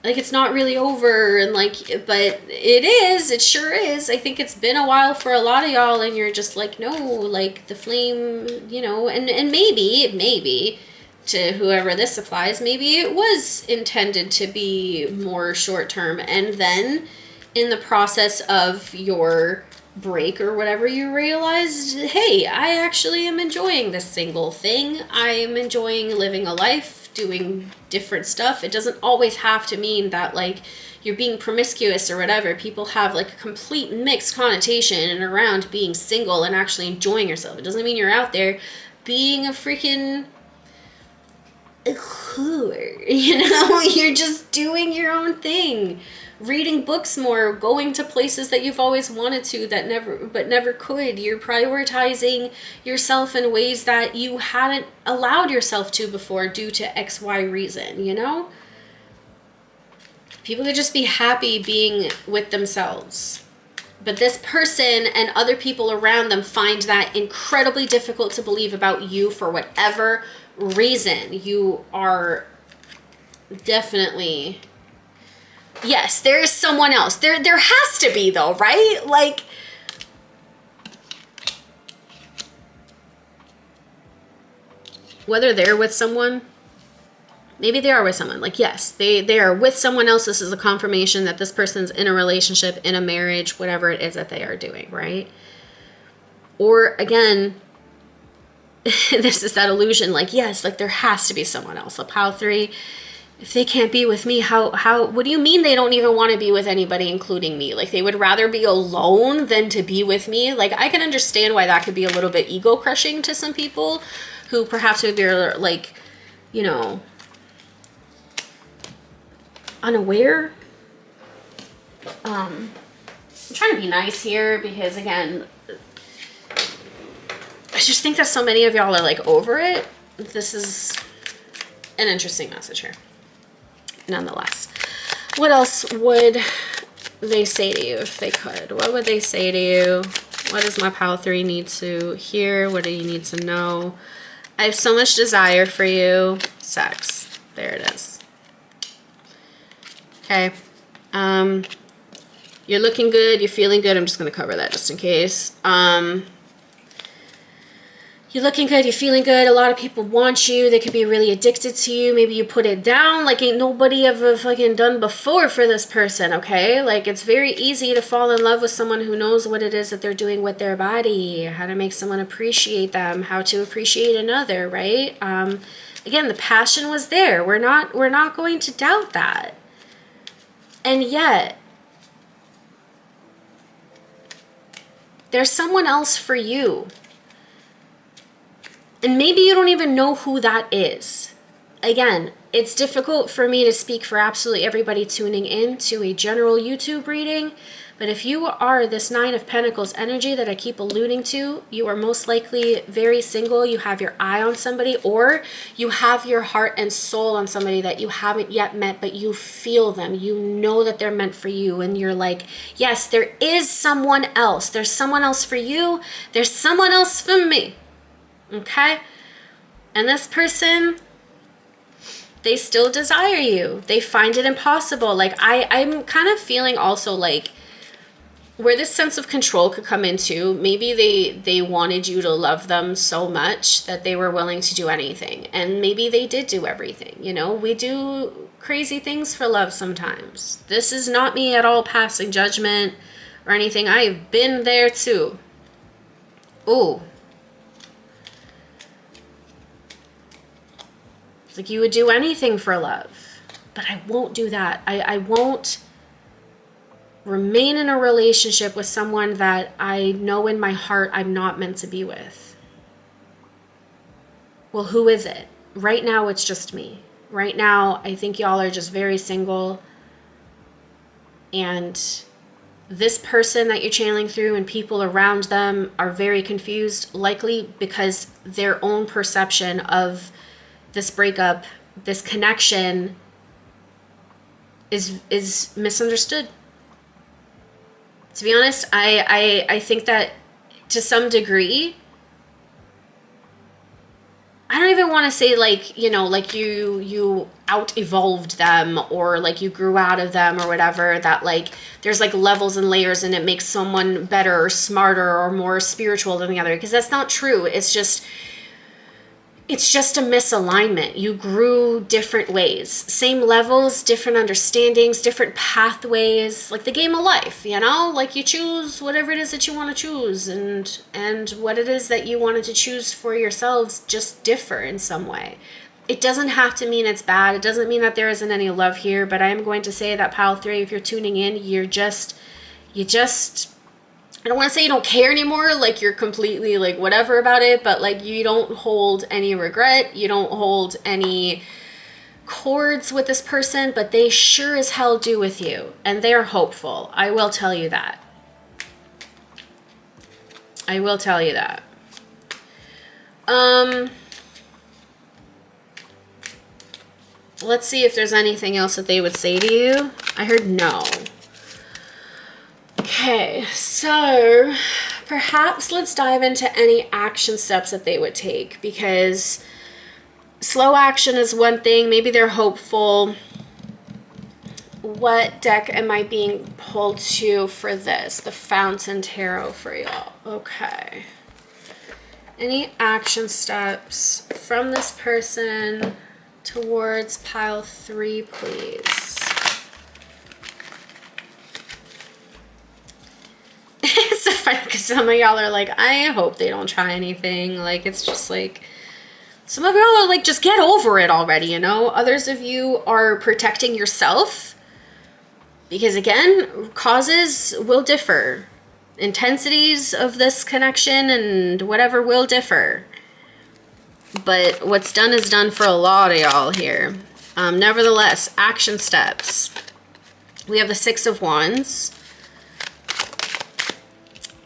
Like, it's not really over, and like, but it sure is. I think it's been a while for a lot of y'all, and you're just like, no, like, the flame, you know, and maybe to whoever this applies, maybe it was intended to be more short term, and then in the process of your break or whatever, you realized, hey, I actually am enjoying this single thing. I am enjoying living a life, doing different stuff. It doesn't always have to mean that, like, you're being promiscuous or whatever. People have, like, a complete mixed connotation around being single and actually enjoying yourself. It doesn't mean you're out there being a freaking whore, you know? You're just doing your own thing, reading books more, going to places that you've always wanted to that never could. You're prioritizing yourself in ways that you hadn't allowed yourself to before due to XY reason, you know? People could just be happy being with themselves. But this person and other people around them find that incredibly difficult to believe about you for whatever reason. You are definitely... Yes, there is someone else. There has to be, though, right? Like, whether they're with someone, maybe they are with someone. Like, yes, they are with someone else. This is a confirmation that this person's in a relationship, in a marriage, whatever it is that they are doing, right? Or, again, this is that illusion. Like, yes, like, there has to be someone else. A pile 3... If they can't be with me, how, what do you mean they don't even want to be with anybody, including me? Like, they would rather be alone than to be with me? Like, I can understand why that could be a little bit ego crushing to some people who perhaps would be, like, you know, unaware. I'm trying to be nice here because, again, I just think that so many of y'all are, like, over it. This is an interesting message here. Nonetheless, what else would they say to you if they could? What would they say to you? What does my pile 3 need to hear? What do you need to know? I have so much desire for you. Sex. There it is. Okay. You're looking good. You're feeling good. I'm just going to cover that just in case. you're looking good, you're feeling good, a lot of people want you, they could be really addicted to you, maybe you put it down like ain't nobody ever fucking done before for this person, okay? Like, it's very easy to fall in love with someone who knows what it is that they're doing with their body, how to make someone appreciate them, how to appreciate another, right? Again, the passion was there. We're not going to doubt that. And yet, there's someone else for you. And maybe you don't even know who that is. Again, it's difficult for me to speak for absolutely everybody tuning in to a general YouTube reading, but if you are this Nine of Pentacles energy that I keep alluding to, you are most likely very single, you have your eye on somebody, or you have your heart and soul on somebody that you haven't yet met, but you feel them, you know that they're meant for you, and you're like, yes, there is someone else. There's someone else for you. There's someone else for me. Okay? And this person, they still desire you. They find it impossible. Like, I'm kind of feeling also like where this sense of control could come into, maybe they wanted you to love them so much that they were willing to do anything. And maybe they did do everything. You know, we do crazy things for love sometimes. This is not me at all passing judgment or anything. I've been there too. Ooh. Like, you would do anything for love, but I won't do that. I won't remain in a relationship with someone that I know in my heart I'm not meant to be with. Well, who is it? Right now, it's just me. Right now, I think y'all are just very single. And this person that you're channeling through and people around them are very confused, likely because their own perception of this breakup, this connection is misunderstood. To be honest, I think that to some degree, I don't even want to say like, you know, like you out-evolved them or like you grew out of them or whatever, that like there's like levels and layers and it makes someone better or smarter or more spiritual than the other, because that's not true. It's just a misalignment. You grew different ways. Same levels, different understandings, different pathways, like the game of life, you know? Like, you choose whatever it is that you want to choose, and what it is that you wanted to choose for yourselves just differ in some way. It doesn't have to mean it's bad. It doesn't mean that there isn't any love here, but I am going to say that pile 3, if you're tuning in, you just I don't want to say you don't care anymore, like you're completely like whatever about it, but like you don't hold any regret, you don't hold any cords with this person, but they sure as hell do with you, and they're hopeful. I will tell you that. I will tell you that. Let's see if there's anything else that they would say to you. I heard no. Okay, so perhaps let's dive into any action steps that they would take, because slow action is one thing. Maybe they're hopeful. What deck am I being pulled to for this? The Fountain Tarot for y'all. Okay. Any action steps from this person towards pile 3, please? It's so funny because some of y'all are like, I hope they don't try anything. Like, it's just like, some of y'all are like, just get over it already, you know? Others of you are protecting yourself because, again, causes will differ. Intensities of this connection and whatever will differ. But what's done is done for a lot of y'all here. Nevertheless, action steps. We have the 6 of Wands.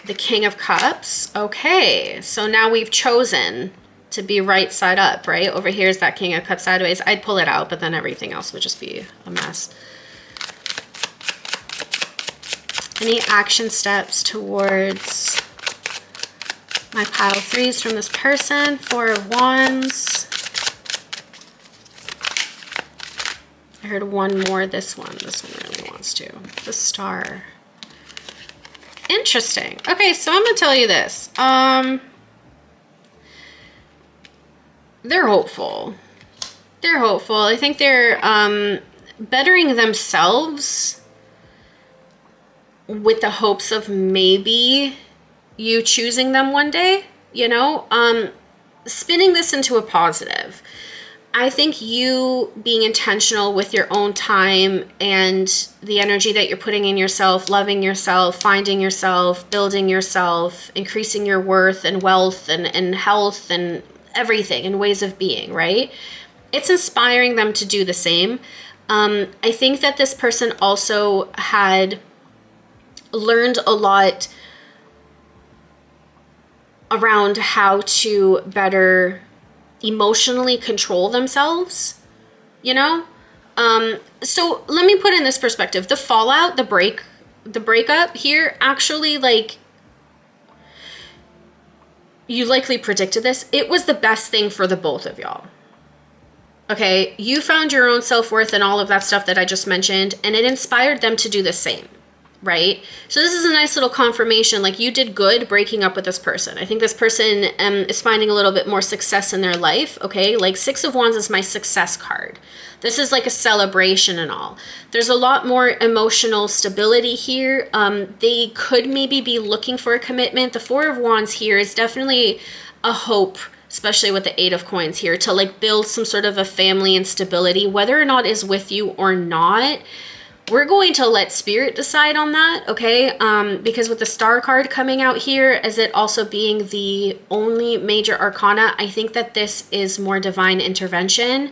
The King of Cups. Okay, so now we've chosen to be right side up, right? Over here is that King of Cups sideways. I'd pull it out, but then everything else would just be a mess. Any action steps towards my pile 3s from this person? 4 of Wands. I heard one more. This one really wants to. The Star. Interesting. Okay, so I'm going to tell you this. they're hopeful. They're hopeful. I think they're bettering themselves with the hopes of maybe you choosing them one day, you know? Spinning this into a positive. I think you being intentional with your own time and the energy that you're putting in yourself, loving yourself, finding yourself, building yourself, increasing your worth and wealth and health and everything and ways of being, right? It's inspiring them to do the same. I think that this person also had learned a lot around how to better emotionally control themselves, you know? So let me put in this perspective. The fallout, the breakup here, actually, like, you likely predicted this. It was the best thing for the both of y'all. Okay, you found your own self-worth and all of that stuff that I just mentioned, and it inspired them to do the same. Right? So this is a nice little confirmation, like you did good breaking up with this person. I think this person is finding a little bit more success in their life, okay? Like Six of Wands is my success card. This is like a celebration and all. There's a lot more emotional stability here. They could maybe be looking for a commitment. The Four of Wands here is definitely a hope, especially with the Eight of Coins here, to like build some sort of a family and stability, whether or not is with you or not. We're going to let spirit decide on that, okay? Because with the Star card coming out here, as it also being the only major arcana, I think that this is more divine intervention.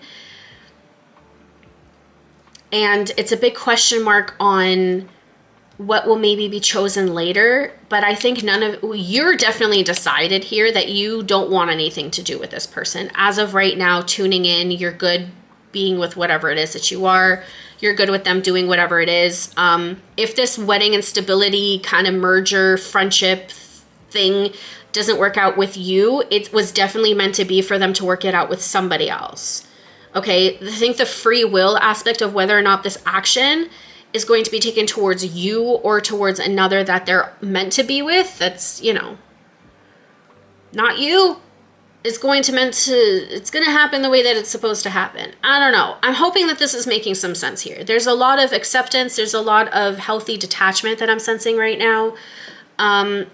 And it's a big question mark on what will maybe be chosen later. But I think you're definitely decided here that you don't want anything to do with this person. As of right now, tuning in, you're good being with whatever it is that you are. You're good with them doing whatever it is. If this wedding and stability kind of merger friendship thing doesn't work out with you, it was definitely meant to be for them to work it out with somebody else. Okay, I think the free will aspect of whether or not this action is going to be taken towards you or towards another that they're meant to be with, that's, you know, not you. It's going to happen the way that it's supposed to happen. I don't know. I'm hoping that this is making some sense here. There's a lot of acceptance. There's a lot of healthy detachment that I'm sensing right now.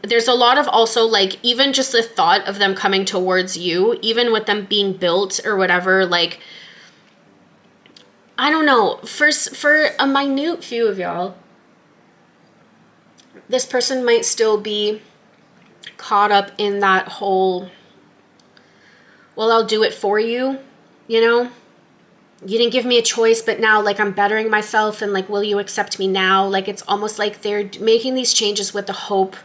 There's a lot of also like even just the thought of them coming towards you, even with them being built or whatever, like, I don't know. For a minute few of y'all, this person might still be caught up in that whole, well, I'll do it for you, you know? You didn't give me a choice, but now, like, I'm bettering myself, and, like, will you accept me now? Like, it's almost like they're making these changes with the hope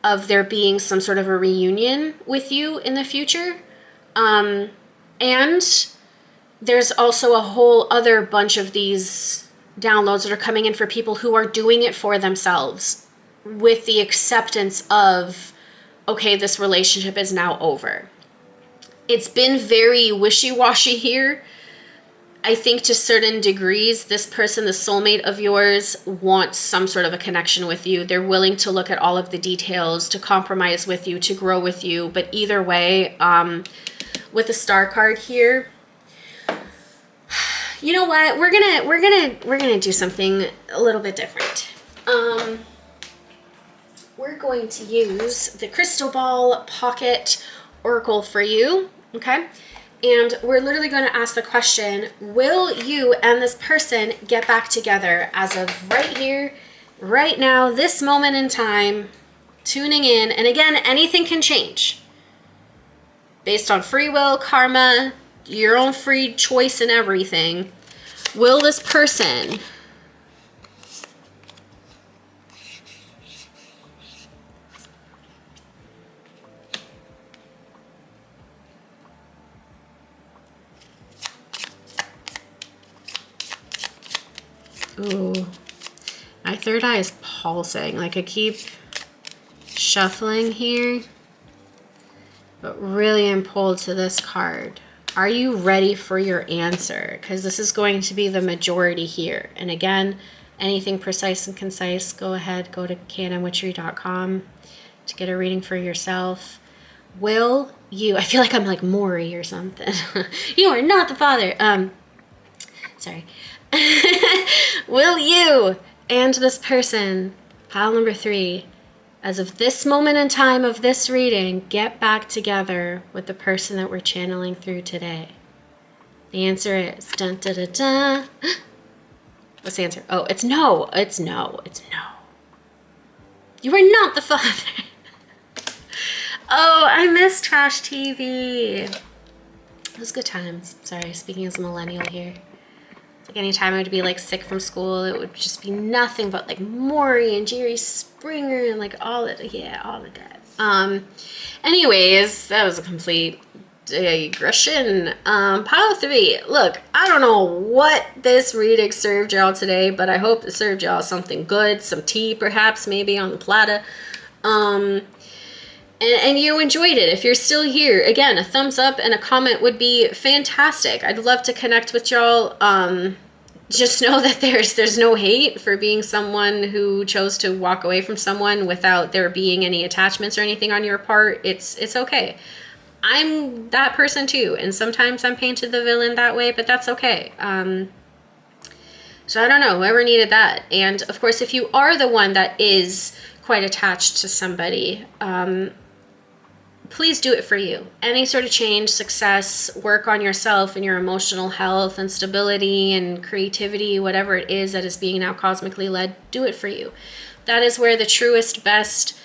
of there being some sort of a reunion with you in the future. And there's also a whole other bunch of these downloads that are coming in for people who are doing it for themselves with the acceptance of, okay, this relationship is now over. It's been very wishy-washy here. I think to certain degrees, this person, the soulmate of yours, wants some sort of a connection with you. They're willing to look at all of the details, to compromise with you, to grow with you. But either way, with the Star card here, you know what? We're gonna do something a little bit different. We're going to use the Crystal Ball Pocket Oracle for you. Okay, and we're literally going to ask the question, will you and this person get back together as of right here, right now, this moment in time, tuning in? And again, anything can change based on free will, karma, your own free choice and everything. Will this person Ooh, my third eye is pulsing. Like I keep shuffling here, but really I'm pulled to this card. Are you ready for your answer? Because this is going to be the majority here. And again, anything precise and concise, go ahead, go to canonwitchery.com to get a reading for yourself. Will you, I feel like I'm like Maury or something. You are not the father. Sorry. Will you and this person, pile number 3, as of this moment in time of this reading, get back together with the person that we're channeling through today? The answer is dun da da da. What's the answer? Oh, it's no. It's no. It's no. You are not the father. Oh, I miss trash TV. It was good times. Sorry, speaking as a millennial here. Like anytime I would be like sick from school, it would just be nothing but like Maury and Jerry Springer and like all of that. Anyways, that was a complete digression. Pile 3. Look, I don't know what this reading served y'all today, but I hope it served y'all something good, some tea perhaps, maybe on the platter. And you enjoyed it. If you're still here, again, a thumbs up and a comment would be fantastic. I'd love to connect with y'all. Just know that there's no hate for being someone who chose to walk away from someone without there being any attachments or anything on your part. It's okay. I'm that person too, and sometimes I'm painted the villain that way, but that's okay. So I don't know, whoever needed that. And of course, if you are the one that is quite attached to somebody, please do it for you. Any sort of change, success, work on yourself and your emotional health and stability and creativity, whatever it is that is being now cosmically led, do it for you. That is where the truest, best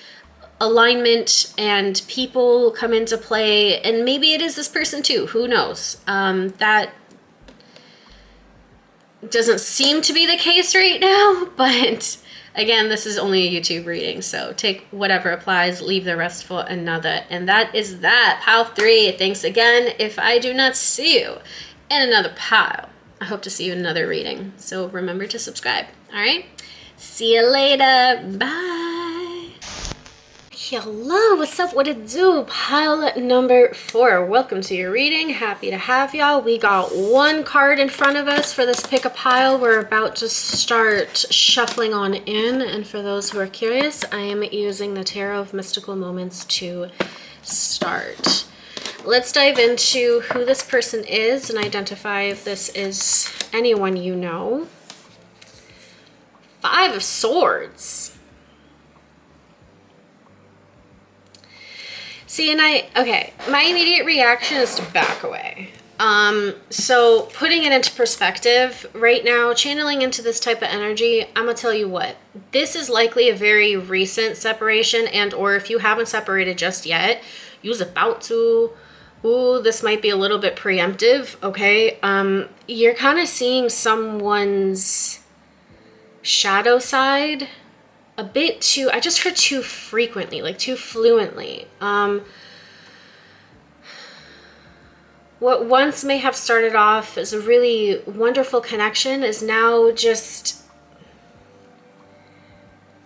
alignment and people come into play. And maybe it is this person too. Who knows? That doesn't seem to be the case right now, but again, this is only a YouTube reading, so take whatever applies, leave the rest for another. And that is that. Pile 3. Thanks again. If I do not see you in another pile, I hope to see you in another reading. So remember to subscribe. All right? See you later. Bye. Hello, what's up? What it do? Pile number 4. Welcome to your reading. Happy to have y'all. We got one card in front of us for this pick a pile. We're about to start shuffling on in. And for those who are curious, I am using the Tarot of Mystical Moments to start. Let's dive into who this person is and identify if this is anyone you know. 5 of Swords. See, and my immediate reaction is to back away. So putting it into perspective, right now, channeling into this type of energy, I'm gonna tell you what, this is likely a very recent separation, and or if you haven't separated just yet, you're about to, ooh, this might be a little bit preemptive, okay? You're kind of seeing someone's shadow side a bit too, I just heard too frequently, like too fluently. What once may have started off as a really wonderful connection is now just,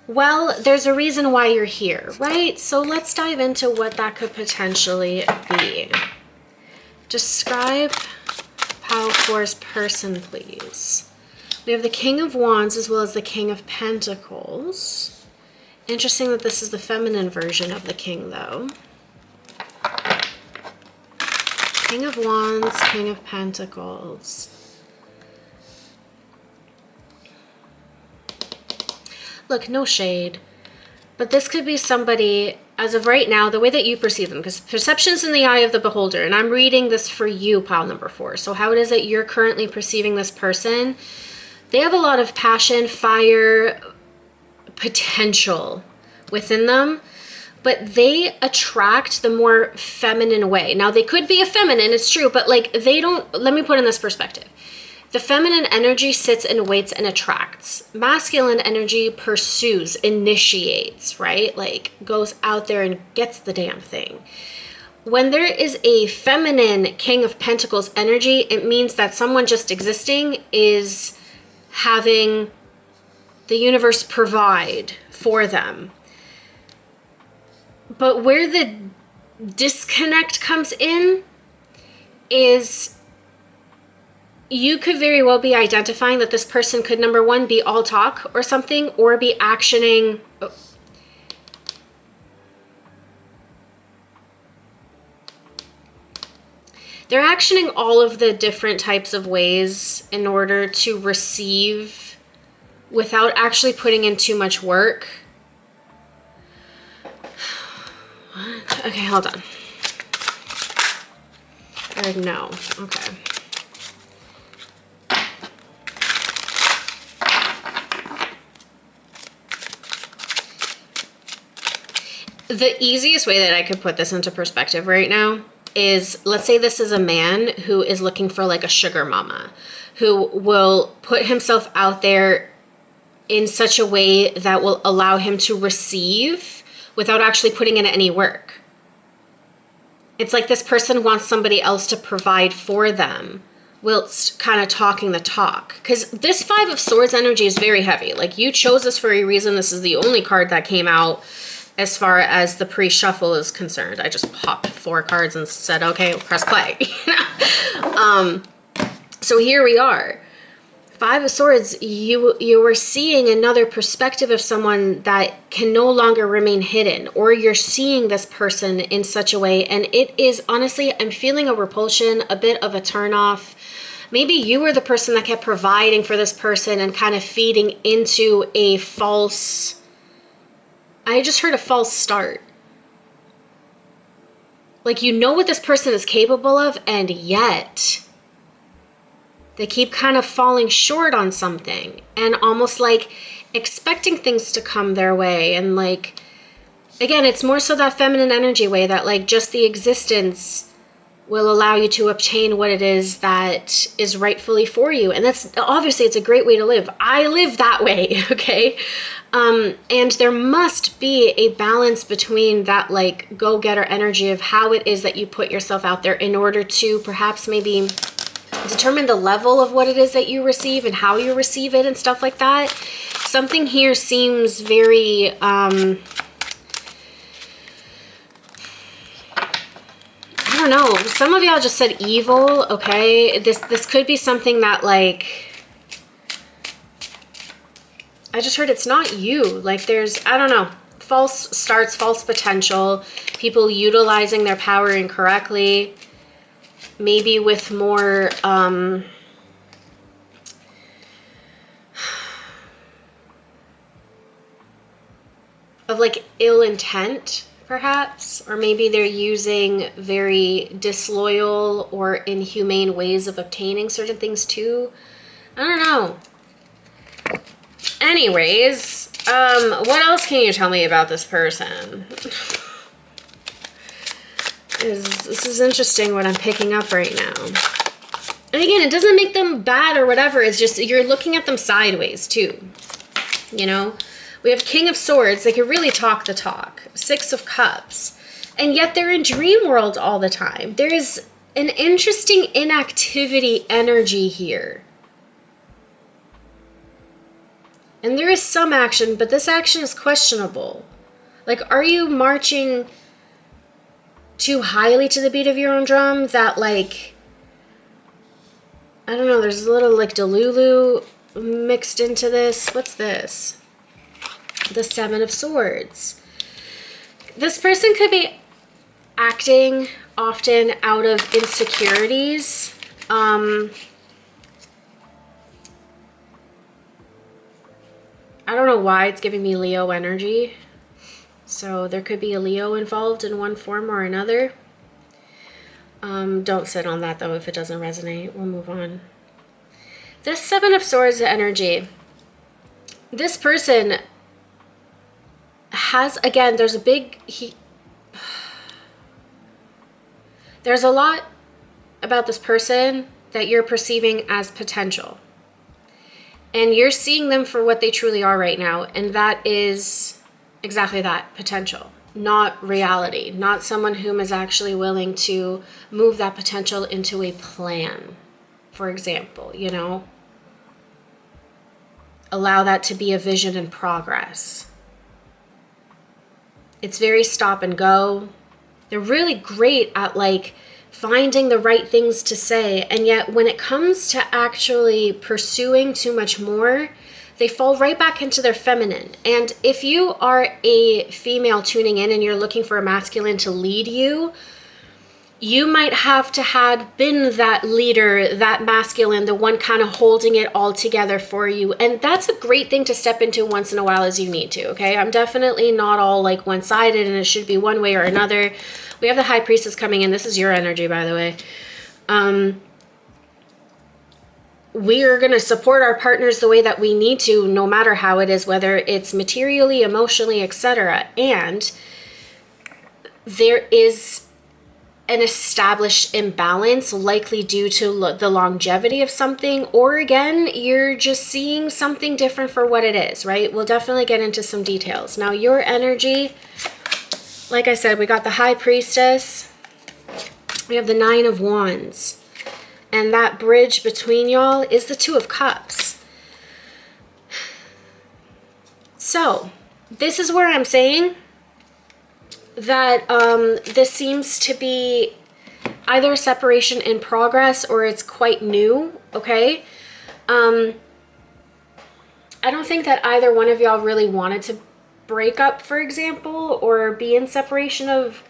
well, there's a reason why you're here, right? So let's dive into what that could potentially be. Describe Pile 4's person, please. We have the King of Wands as well as the King of Pentacles. Interesting that this is the feminine version of the King, though. King of Wands, King of Pentacles. Look, no shade. But this could be somebody, as of right now, the way that you perceive them, because perception's in the eye of the beholder, and I'm reading this for you, pile number 4. So how it is that you're currently perceiving this person, they have a lot of passion, fire, potential within them, but they attract the more feminine way. Now, they could be a feminine, it's true, but like they don't, let me put in this perspective. The feminine energy sits and waits and attracts. Masculine energy pursues, initiates, right? Like goes out there and gets the damn thing. When there is a feminine King of Pentacles energy, it means that someone just existing is having the universe provide for them. But where the disconnect comes in is you could very well be identifying that this person could, number one, be all talk or something, or be actioning. They're actioning all of the different types of ways in order to receive without actually putting in too much work. What? Okay, hold on. Or no. Okay. The easiest way that I could put this into perspective right now is, let's say this is a man who is looking for like a sugar mama, who will put himself out there in such a way that will allow him to receive without actually putting in any work. It's like this person wants somebody else to provide for them whilst kind of talking the talk. Because this Five of Swords energy is very heavy. Like, you chose this for a reason. This is the only card that came out as far as the pre-shuffle is concerned. I just popped 4 cards and said, okay, press play. So here we are. Five of Swords, you were seeing another perspective of someone that can no longer remain hidden, or you're seeing this person in such a way, and it is, honestly, I'm feeling a repulsion, a bit of a turnoff. Maybe you were the person that kept providing for this person and kind of feeding into a false, I just heard a false start. Like, you know what this person is capable of, and yet they keep kind of falling short on something and almost like expecting things to come their way. And like, again, it's more so that feminine energy way that like just the existence will allow you to obtain what it is that is rightfully for you. And that's obviously, it's a great way to live. I live that way, okay? And there must be a balance between that like go-getter energy of how it is that you put yourself out there in order to perhaps maybe determine the level of what it is that you receive and how you receive it and stuff like that. Something here seems very, I don't know. Some of y'all just said evil, okay? This could be something that like, I just heard it's not you. Like there's, I don't know, false starts, false potential, people utilizing their power incorrectly. Maybe with more, of like ill intent, perhaps, or maybe they're using very disloyal or inhumane ways of obtaining certain things too. I don't know. Anyways, what else can you tell me about this person? This is interesting what I'm picking up right now. And again, it doesn't make them bad or whatever. It's just you're looking at them sideways too. You know? We have King of Swords. They can really talk the talk. 6 of Cups. And yet they're in dream world all the time. There is an interesting inactivity energy here. And there is some action, but this action is questionable. Like, are you marching too highly to the beat of your own drum that like, I don't know, there's a little like Delulu mixed into this. What's this? The 7 of Swords. This person could be acting often out of insecurities. I don't know why it's giving me Leo energy. So there could be a Leo involved in one form or another. Don't sit on that though if it doesn't resonate. We'll move on. This 7 of Swords energy. This person has, again, there's a big... There's a lot about this person that you're perceiving as potential. And you're seeing them for what they truly are right now. And that is exactly that, potential, not reality, not someone whom is actually willing to move that potential into a plan, for example, you know, allow that to be a vision in progress. It's very stop and go. They're really great at like finding the right things to say, and yet when it comes to actually pursuing too much more, they fall right back into their feminine. And if you are a female tuning in and you're looking for a masculine to lead you, you might have to had been that leader, that masculine, the one kind of holding it all together for you. And that's a great thing to step into once in a while as you need to, okay? I'm definitely not all like one-sided and it should be one way or another. We have the High Priestess coming in. This is your energy, by the way. We are going to support our partners the way that we need to, no matter how it is, whether it's materially, emotionally, etc. And there is an established imbalance, likely due to the longevity of something, or again, you're just seeing something different for what it is, right? We'll definitely get into some details. Now, your energy, like I said, we got the High Priestess, we have the Nine of Wands, and that bridge between y'all is the Two of Cups. So, this is where I'm saying that this seems to be either a separation in progress or it's quite new, okay? I don't think that either one of y'all really wanted to break up, for example, or be in separation of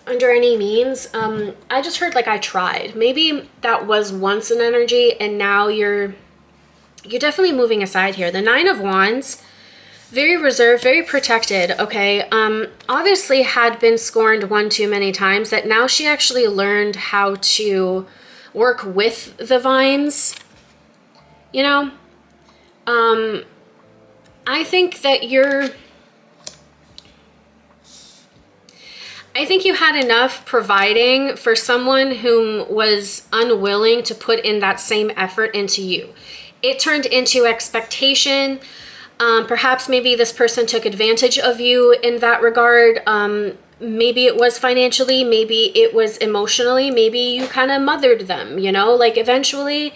under any means. I just heard like I tried. Maybe that was once an energy and now you're definitely moving aside here. The Nine of Wands, very reserved, very protected, okay? Obviously had been scorned one too many times, that now she actually learned how to work with the vines, you know? I think that I think you had enough providing for someone whom was unwilling to put in that same effort into you. It turned into expectation. Perhaps maybe this person took advantage of you in that regard. Maybe it was financially, maybe it was emotionally, maybe you kind of mothered them, you know? Like eventually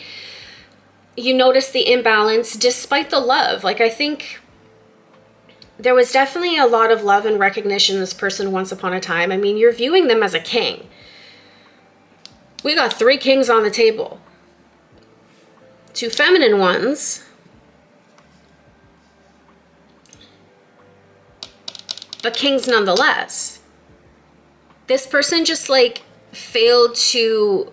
you notice the imbalance despite the love. Like I think there was definitely a lot of love and recognition in this person once upon a time. I mean, you're viewing them as a king. We got 3 kings on the table. 2 feminine ones, but kings nonetheless. This person just like failed to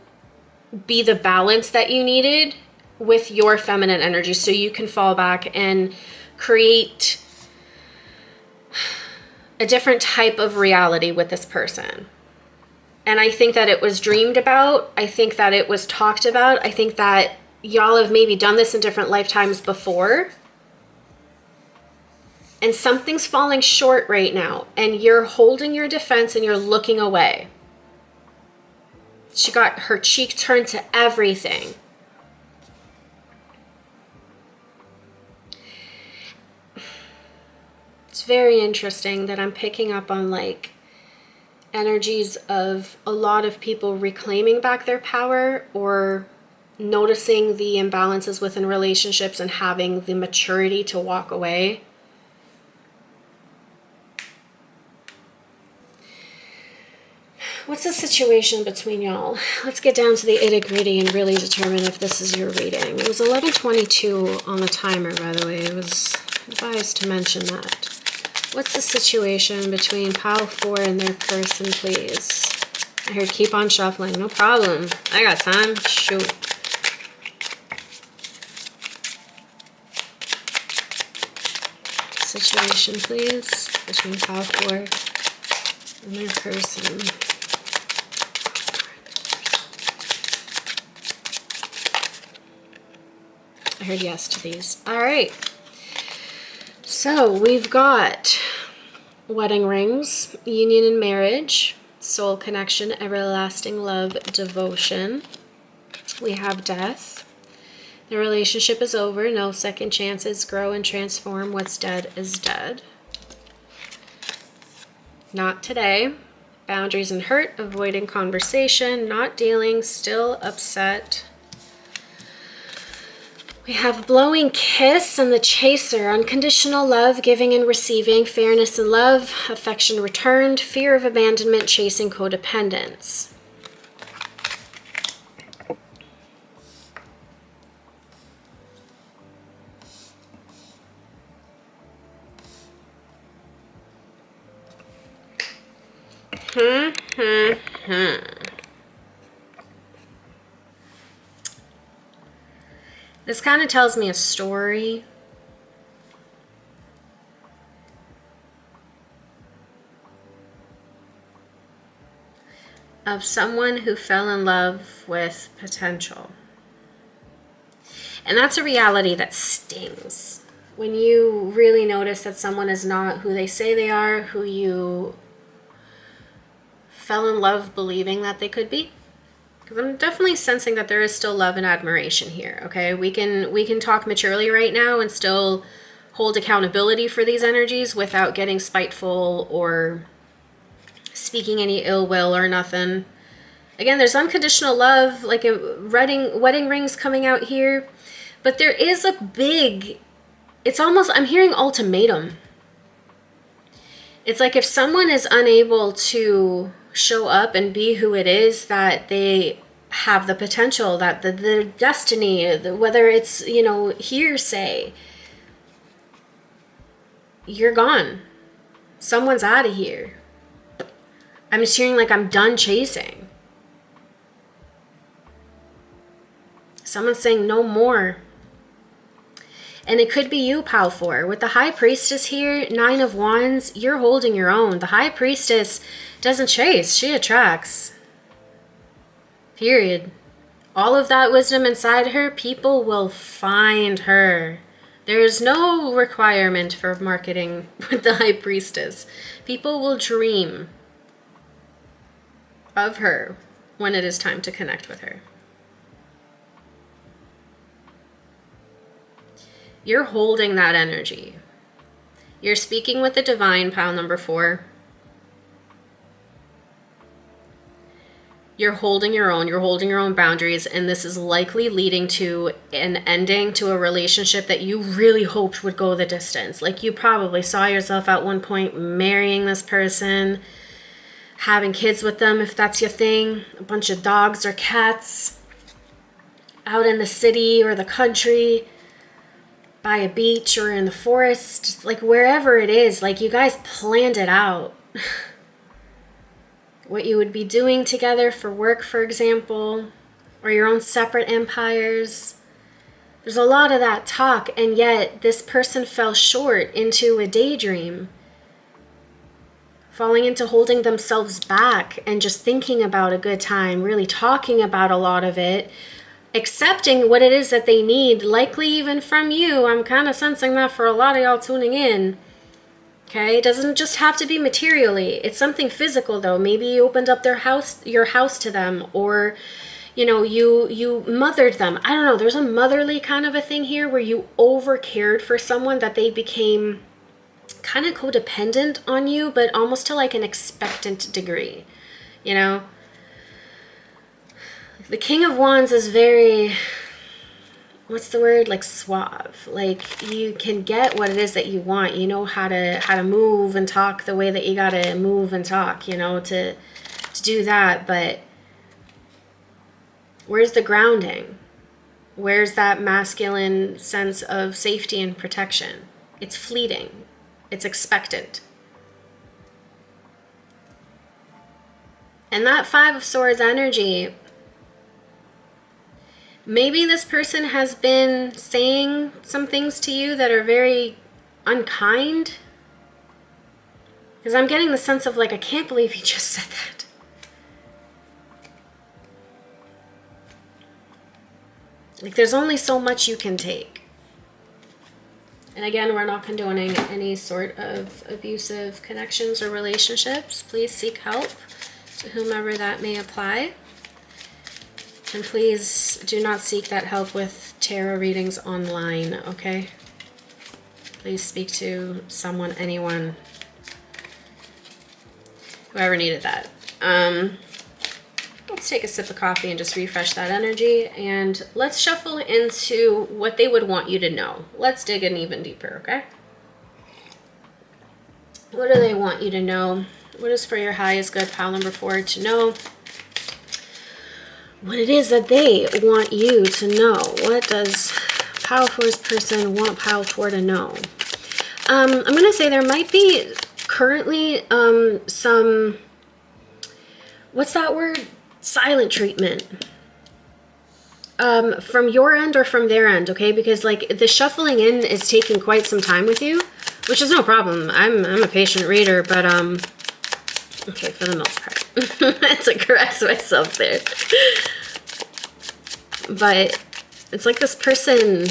be the balance that you needed with your feminine energy so you can fall back and create a different type of reality with this person. And I think that it was dreamed about. I think that it was talked about. I think that y'all have maybe done this in different lifetimes before. And something's falling short right now, and you're holding your defense and you're looking away. She got her cheek turned to everything. It's very interesting that I'm picking up on like energies of a lot of people reclaiming back their power or noticing the imbalances within relationships and having the maturity to walk away. What's the situation between y'all? Let's get down to the itty-gritty and really determine if this is your reading. It was 11:22 on the timer, by the way. I was advised to mention that. What's the situation between Pile 4 and their person, please? I heard keep on shuffling. No problem. I got time. Shoot. Situation, please, between Pile 4 and their person. I heard yes to these. All right. So we've got wedding rings, union and marriage, soul connection, everlasting love, devotion. We have death. The relationship is over. No second chances. Grow and transform. What's dead is dead. Not today. Boundaries and hurt. Avoiding conversation. Not dealing. Still upset. We have blowing kiss and the chaser, unconditional love, giving and receiving, fairness and love, affection returned, fear of abandonment, chasing codependence. This kind of tells me a story. Of someone who fell in love with potential. And that's a reality that stings. When you really notice that someone is not who they say they are, who you fell in love believing that they could be. Because I'm definitely sensing that there is still love and admiration here, okay? We can talk maturely right now and still hold accountability for these energies without getting spiteful or speaking any ill will or nothing. Again, there's unconditional love, like a wedding rings coming out here. But there is a big, it's almost, I'm hearing ultimatum. It's like if someone is unable to show up and be who it is that they have the potential, that the destiny, whether it's, you know, hearsay, you're gone. Someone's out of here. I'm just hearing like I'm done chasing. Someone's saying no more. And it could be you, Pal 4. With the High Priestess here, 9 of Wands, you're holding your own. The High Priestess doesn't chase, she attracts. Period. All of that wisdom inside her, people will find her. There is no requirement for marketing with the High Priestess. People will dream of her when it is time to connect with her. You're holding that energy. You're speaking with the divine, Pile number 4. You're holding your own. You're holding your own boundaries. And this is likely leading to an ending to a relationship that you really hoped would go the distance. Like you probably saw yourself at one point marrying this person, having kids with them if that's your thing, a bunch of dogs or cats out in the city or the country, by a beach or in the forest, like wherever it is, like you guys planned it out. What you would be doing together for work, for example, or your own separate empires. There's a lot of that talk, and yet this person fell short into a daydream, falling into holding themselves back and just thinking about a good time, really talking about a lot of it, accepting what it is that they need, likely even from you. I'm kind of sensing that for a lot of y'all tuning in. Okay, it doesn't just have to be materially. It's something physical though. Maybe you opened up your house to them, or you know, you mothered them. I don't know. There's a motherly kind of a thing here where you over cared for someone that they became kind of codependent on you, but almost to like an expectant degree, you know? The King of Wands is very, what's the word? Like suave. Like you can get what it is that you want. You know how to move and talk the way that you gotta move and talk, you know, to do that. But where's the grounding? Where's that masculine sense of safety and protection? It's fleeting. It's expectant. And that 5 of Swords energy, maybe this person has been saying some things to you that are very unkind. Because I'm getting the sense of like, I can't believe he just said that. Like there's only so much you can take. And again, we're not condoning any sort of abusive connections or relationships. Please seek help to whomever that may apply. And please do not seek that help with tarot readings online, okay? Please speak to someone, anyone, whoever needed that. Let's take a sip of coffee and just refresh that energy. And let's shuffle into what they would want you to know. Let's dig in even deeper, okay? What do they want you to know? What is for your highest good, pile number 4, to know? What it is that they want you to know. What does pile 4's person want pile 4 to know? I'm going to say there might be currently some what's that word? Silent treatment. From your end or from their end, okay? Because like the shuffling in is taking quite some time with you, which is no problem. I'm a patient reader, but okay, for the most part. I had to correct myself there. But it's like this person,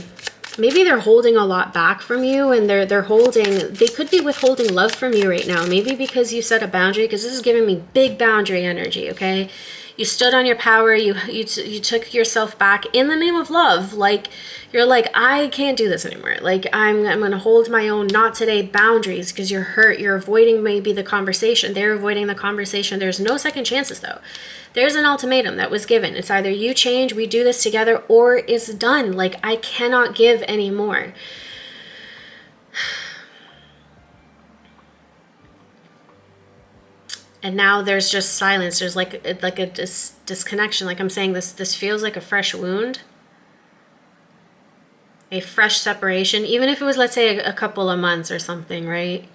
maybe they're holding a lot back from you, and they could be withholding love from you right now. Maybe because you set a boundary, because this is giving me big boundary energy, okay? You stood on your power, you took yourself back in the name of love. Like, you're like, I can't do this anymore. Like, I'm going to hold my own not today boundaries because you're hurt. You're avoiding maybe the conversation. They're avoiding the conversation. There's no second chances, though. There's an ultimatum that was given. It's either you change, we do this together, or it's done. Like, I cannot give anymore. And now there's just silence. There's like a disconnection. Like I'm saying, this feels like a fresh wound. A fresh separation. Even if it was, let's say, a couple of months or something, right?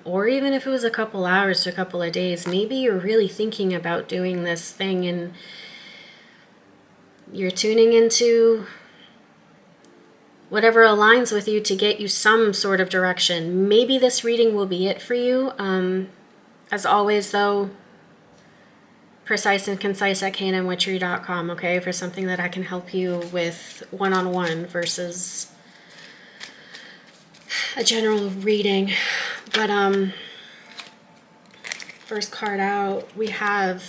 Or even if it was a couple hours to a couple of days. Maybe you're really thinking about doing this thing and you're tuning into whatever aligns with you to get you some sort of direction. Maybe this reading will be it for you. As always, though, precise and concise at knwitchery.com, okay, for something that I can help you with one-on-one versus a general reading. But first card out, we have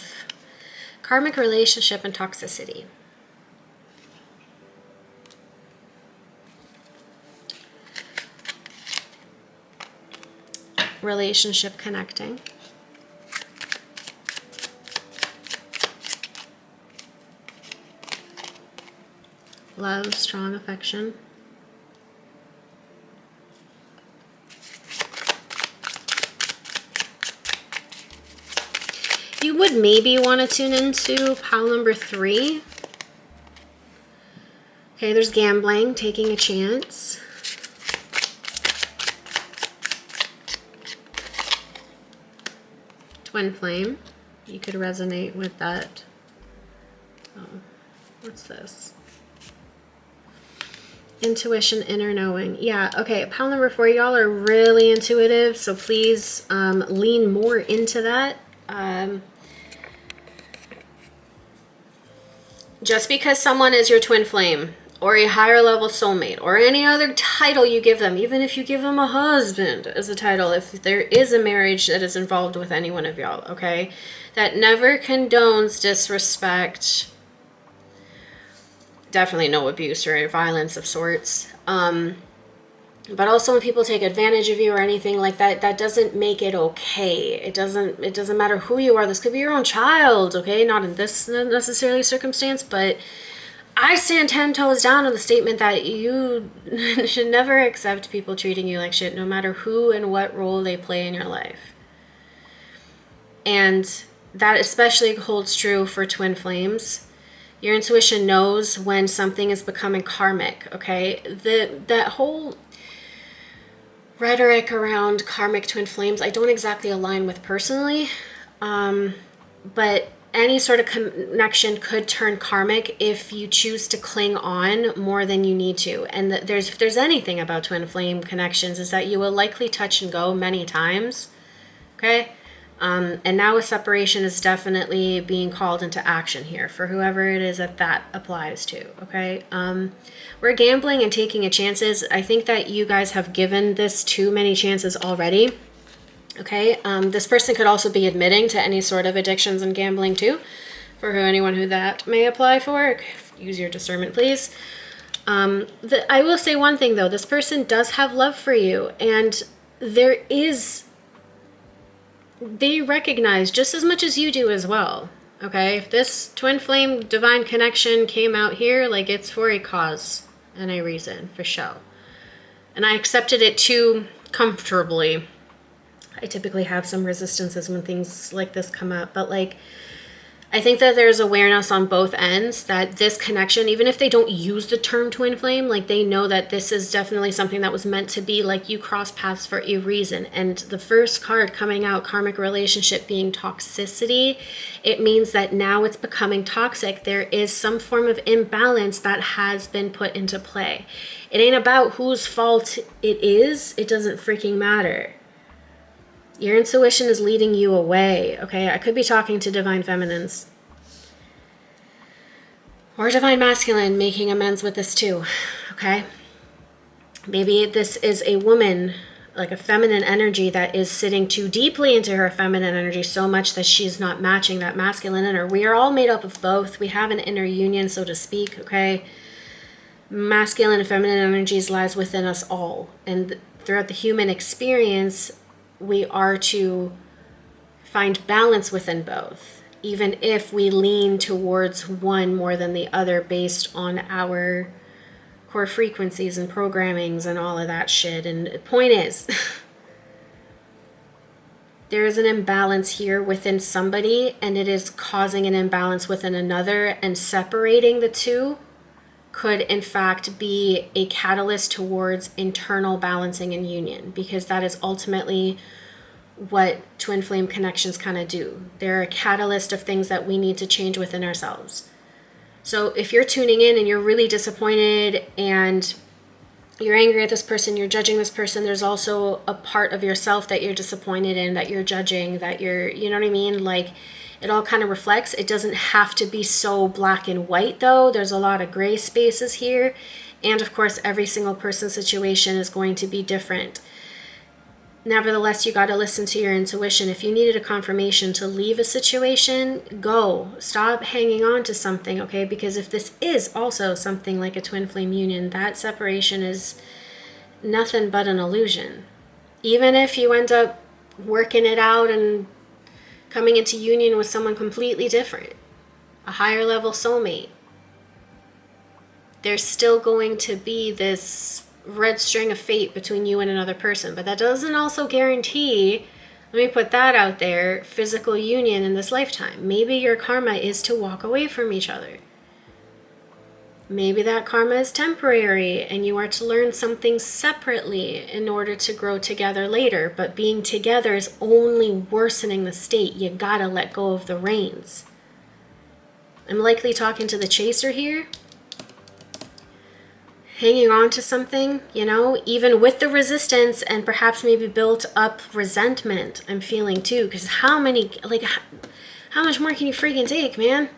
karmic relationship and toxicity. Relationship connecting. Love, strong affection. You would maybe want to tune into pile number 3. Okay, there's gambling, taking a chance. Twin flame. You could resonate with that. Oh, what's this? Intuition, inner knowing. Yeah, okay, pile number 4, y'all are really intuitive, so please lean more into that. Just because someone is your twin flame or a higher level soulmate or any other title you give them, even if you give them a husband as a title, if there is a marriage that is involved with any one of y'all, okay, that never condones disrespect, definitely no abuse or violence of sorts. But also when people take advantage of you or anything like that, that doesn't make it okay. It doesn't matter who you are. This could be your own child, okay? Not in this necessarily circumstance, but I stand 10 toes down on the statement that you should never accept people treating you like shit, no matter who and what role they play in your life. And that especially holds true for twin flames. Your intuition knows when something is becoming karmic, okay? That whole rhetoric around karmic twin flames, I don't exactly align with personally, but any sort of connection could turn karmic if you choose to cling on more than you need to. And if there's anything about twin flame connections, is that you will likely touch and go many times, okay? And now a separation is definitely being called into action here for whoever it is that applies to, okay? We're gambling and taking a chances. I think that you guys have given this too many chances already, okay? This person could also be admitting to any sort of addictions and gambling too, for anyone who that may apply for. Use your discernment, please. I will say one thing, though. This person does have love for you, and they recognize just as much as you do as well, okay? If this twin flame divine connection came out here, like, it's for a cause and a reason, for show. And I accepted it too comfortably. I typically have some resistances when things like this come up, but like, I think that there's awareness on both ends that this connection, even if they don't use the term twin flame, like they know that this is definitely something that was meant to be, like you cross paths for a reason. And the first card coming out, karmic relationship being toxicity, it means that now it's becoming toxic. There is some form of imbalance that has been put into play. It ain't about whose fault it is. It doesn't freaking matter. Your intuition is leading you away, okay? I could be talking to divine feminines. Or divine masculine making amends with this too, okay? Maybe this is a woman, like a feminine energy that is sitting too deeply into her feminine energy so much that she's not matching that masculine inner. We are all made up of both. We have an inner union, so to speak, okay? Masculine and feminine energies lies within us all. And throughout the human experience, we are to find balance within both, even if we lean towards one more than the other based on our core frequencies and programmings and all of that shit. And the point is, there is an imbalance here within somebody, and it is causing an imbalance within another, and separating the two could in fact be a catalyst towards internal balancing and union, because that is ultimately what twin flame connections kind of do. They're a catalyst of things that we need to change within ourselves. So if you're tuning in and you're really disappointed and you're angry at this person, you're judging this person, there's also a part of yourself that you're disappointed in, that you're judging, that you're, you know what I mean? Like, it all kind of reflects. It doesn't have to be so black and white though. There's a lot of gray spaces here. And of course, every single person's situation is going to be different. Nevertheless, you got to listen to your intuition. If you needed a confirmation to leave a situation, go. Stop hanging on to something, okay? Because if this is also something like a twin flame union, that separation is nothing but an illusion. Even if you end up working it out and coming into union with someone completely different, a higher level soulmate, there's still going to be this red string of fate between you and another person. But that doesn't also guarantee, let me put that out there, physical union in this lifetime. Maybe your karma is to walk away from each other. Maybe that karma is temporary and you are to learn something separately in order to grow together later. But being together is only worsening the state. You gotta let go of the reins. I'm likely talking to the chaser here. Hanging on to something, you know, even with the resistance and perhaps maybe built up resentment, I'm feeling too. Because how much more can you freaking take, man?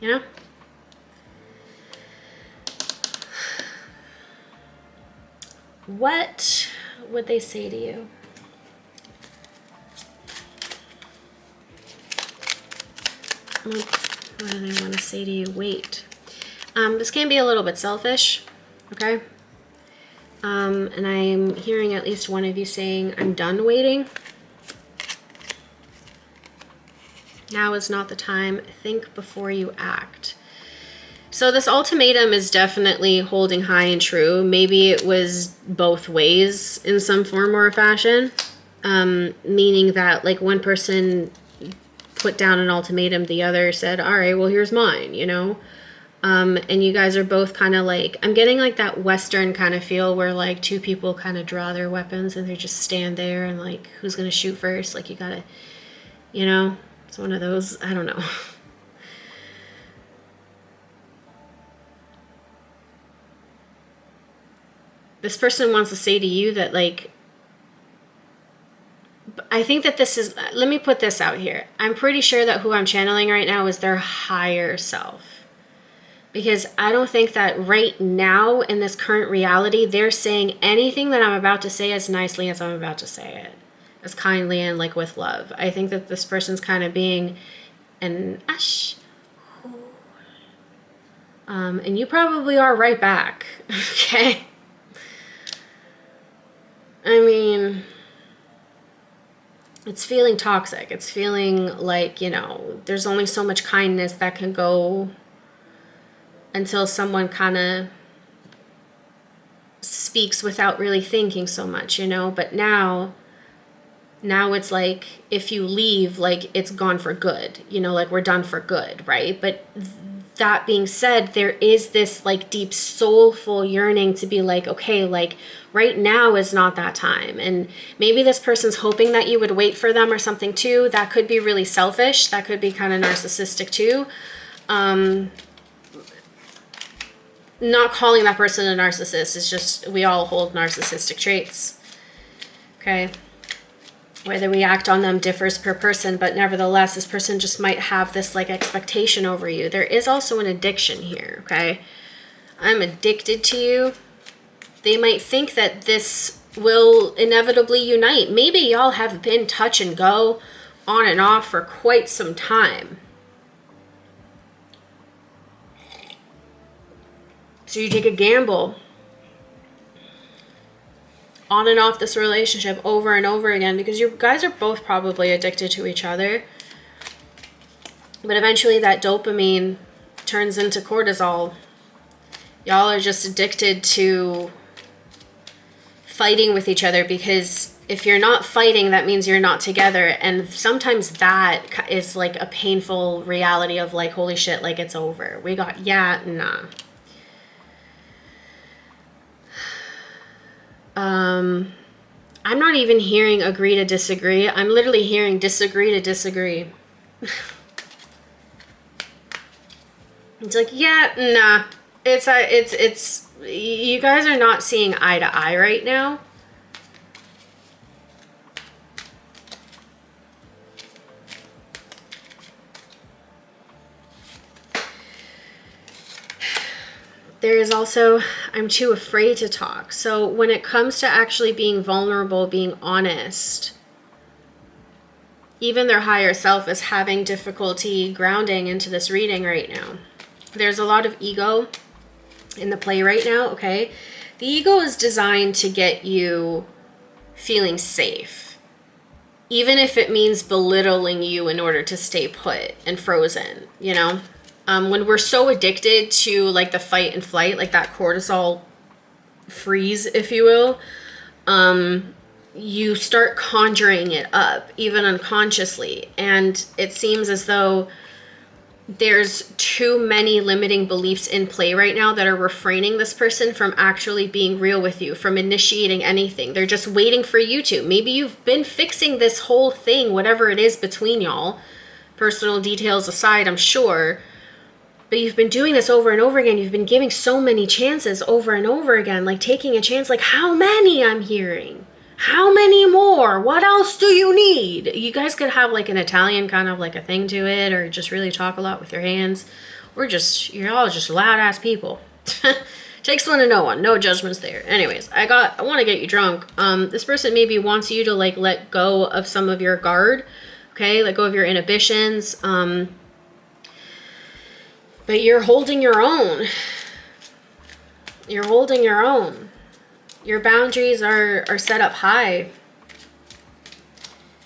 You know? What would they say to you? What do they want to say to you? Wait. This can be a little bit selfish, okay? And I'm hearing at least one of you saying, I'm done waiting. Now is not the time. Think before you act. So this ultimatum is definitely holding high and true. Maybe it was both ways in some form or fashion. Meaning that like one person put down an ultimatum, the other said, all right, well, here's mine, you know? And you guys are both kind of like, I'm getting like that Western kind of feel where like two people kind of draw their weapons and they just stand there and like, who's going to shoot first? Like you gotta, you know, it's one of those, I don't know. This person wants to say to you that like, I think that this is, let me put this out here. I'm pretty sure that who I'm channeling right now is their higher self. Because I don't think that right now in this current reality, they're saying anything that I'm about to say as nicely as I'm about to say it. As kindly and like with love. I think that this person's kind of being an ash. And you probably are right back. Okay? I mean, it's feeling toxic. It's feeling like, you know, there's only so much kindness that can go until someone kind of speaks without really thinking so much, you know. But now Now it's like, if you leave, like it's gone for good, you know, like we're done for good, right? But that being said, there is this like deep soulful yearning to be like, okay, like right now is not that time. And maybe this person's hoping that you would wait for them or something too. That could be really selfish. That could be kind of narcissistic too. Not calling that person a narcissist. It's just, we all hold narcissistic traits. Okay. Whether we act on them differs per person, but nevertheless, this person just might have this like expectation over you. There is also an addiction here, okay? I'm addicted to you. They might think that this will inevitably unite. Maybe y'all have been touch and go on and off for quite some time. So you take a gamble on and off this relationship over and over again, because you guys are both probably addicted to each other. But eventually that dopamine turns into cortisol. Y'all are just addicted to fighting with each other, because if you're not fighting, that means you're not together. And sometimes that is like a painful reality of like, holy shit, like it's over. We got, yeah, nah. I'm not even hearing agree to disagree. I'm literally hearing disagree to disagree. It's like, yeah, nah. It's you guys are not seeing eye to eye right now. There is also, I'm too afraid to talk. So when it comes to actually being vulnerable, being honest, even their higher self is having difficulty grounding into this reading right now. There's a lot of ego in the play right now, okay? The ego is designed to get you feeling safe, even if it means belittling you in order to stay put and frozen, you know? When we're so addicted to like the fight and flight, like that cortisol freeze, if you will, you start conjuring it up, even unconsciously. And it seems as though there's too many limiting beliefs in play right now that are refraining this person from actually being real with you, from initiating anything. They're just waiting for you to. Maybe you've been fixing this whole thing, whatever it is between y'all, personal details aside, I'm sure. But you've been doing this over and over again. You've been giving so many chances over and over again, like taking a chance, like how many I'm hearing? How many more? What else do you need? You guys could have like an Italian kind of like a thing to it, or just really talk a lot with your hands. You're all just loud ass people. Takes one to know one. No judgments there. Anyways, I want to get you drunk. This person maybe wants you to like let go of some of your guard. Okay, let go of your inhibitions. But you're holding your own. You're holding your own. Your boundaries are set up high.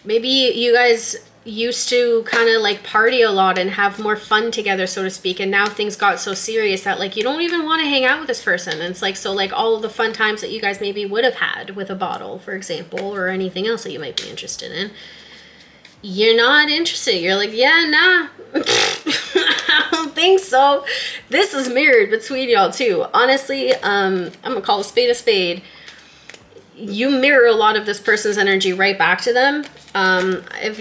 Maybe you guys used to kind of like party a lot and have more fun together, so to speak, and now things got so serious that like you don't even want to hang out with this person. And it's like, so like all of the fun times that you guys maybe would have had with a bottle, for example, or anything else that you might be interested in, you're not interested. You're like, yeah, nah. I don't think so. This is mirrored between y'all too. Honestly, I'm gonna call a spade. You mirror a lot of this person's energy right back to them. I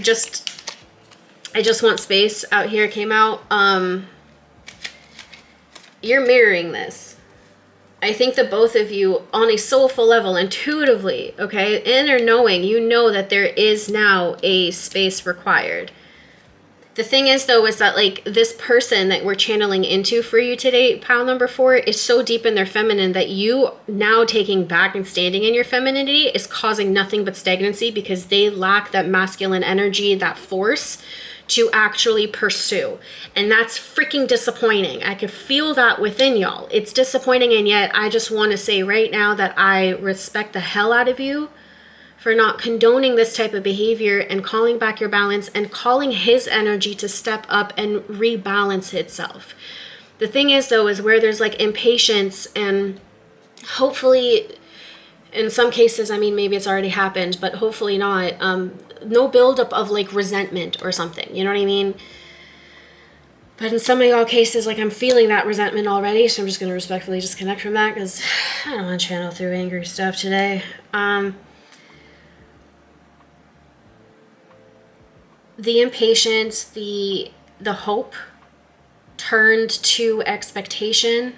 just want space out here came out. You're mirroring this. I think that both of you, on a soulful level, intuitively, okay, inner knowing, you know that there is now a space required. The thing is, though, is that like this person that we're channeling into for you today, pile number 4, is so deep in their feminine that you now taking back and standing in your femininity is causing nothing but stagnancy, because they lack that masculine energy, that force to actually pursue. And that's freaking disappointing. I could feel that within y'all. It's disappointing, and yet I just want to say right now that I respect the hell out of you for not condoning this type of behavior and calling back your balance and calling his energy to step up and rebalance itself. The thing is, though, is where there's like impatience, and hopefully In some cases, I mean, maybe it's already happened, but hopefully not. No buildup of like resentment or something, you know what I mean? But in some of y'all cases, like I'm feeling that resentment already, so I'm just going to respectfully disconnect from that because I don't want to channel through angry stuff today. The impatience, the hope turned to expectation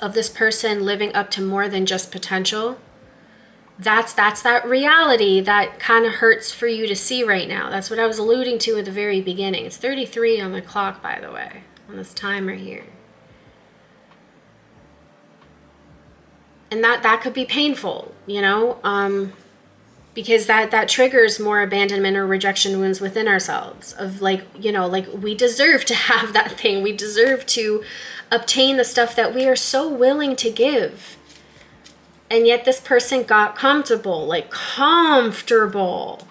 of this person living up to more than just potential. That's that reality that kind of hurts for you to see right now. That's what I was alluding to at the very beginning. It's 33 on the clock, by the way, on this timer here. And that could be painful, you know, because that triggers more abandonment or rejection wounds within ourselves of like, you know, like we deserve to have that thing. We deserve to obtain the stuff that we are so willing to give. And yet this person got comfortable, like comfortable.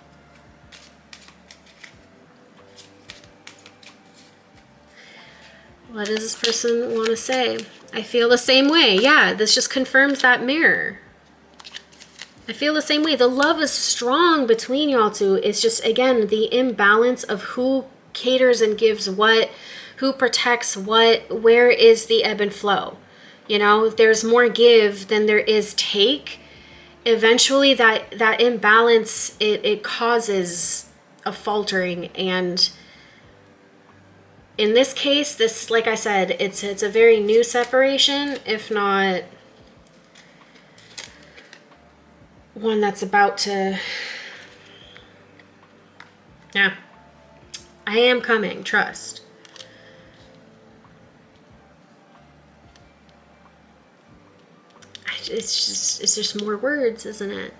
What does this person want to say? I feel the same way. Yeah, this just confirms that mirror. I feel the same way. The love is strong between y'all two. It's just, again, the imbalance of who caters and gives what, who protects what, where is the ebb and flow. You know, there's more give than there is take. Eventually that imbalance, it causes a faltering. And in this case, this, like I said, it's a very new separation, if not one that's about to, yeah, I am coming, trust. It's just more words, isn't it?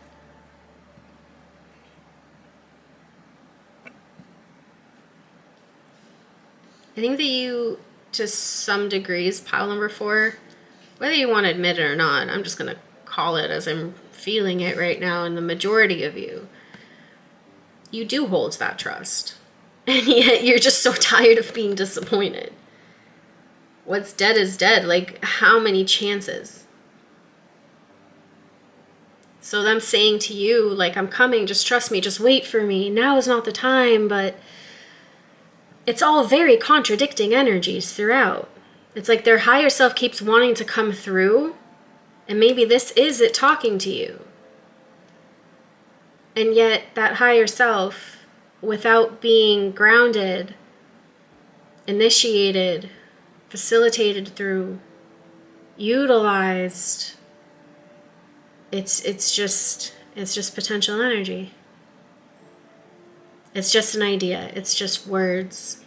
I think that you, to some degrees, pile number 4, whether you want to admit it or not, I'm just going to call it as I'm feeling it right now, in the majority of you, you do hold that trust. And yet you're just so tired of being disappointed. What's dead is dead. Like, how many chances? So them saying to you, like, I'm coming, just trust me, just wait for me. Now is not the time, but it's all very contradicting energies throughout. It's like their higher self keeps wanting to come through, and maybe this is it talking to you. And yet that higher self, without being grounded, initiated, facilitated through, utilized, it's just potential energy. It's just an idea. It's just words.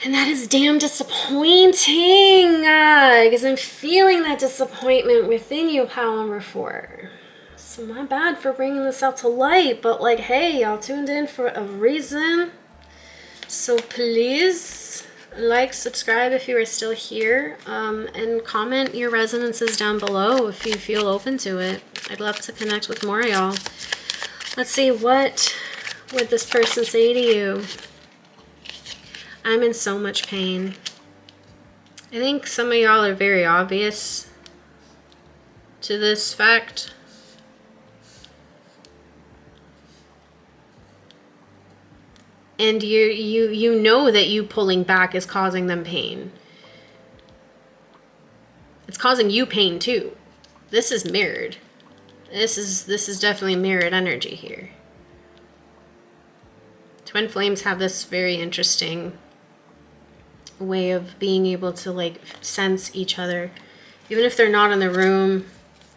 And that is damn disappointing, because I'm feeling that disappointment within you, pile number 4. So my bad for bringing this out to light, but like, hey, y'all tuned in for a reason. So please like, subscribe if you are still here, and comment your resonances down below if you feel open to it. I'd love to connect with more of y'all. Let's see, what would this person say to you? I'm in so much pain. I think some of y'all are very obvious to this fact. And you know that you pulling back is causing them pain. It's causing you pain too. This is mirrored. This is definitely mirrored energy here. Twin flames have this very interesting way of being able to like sense each other. Even if they're not in the room,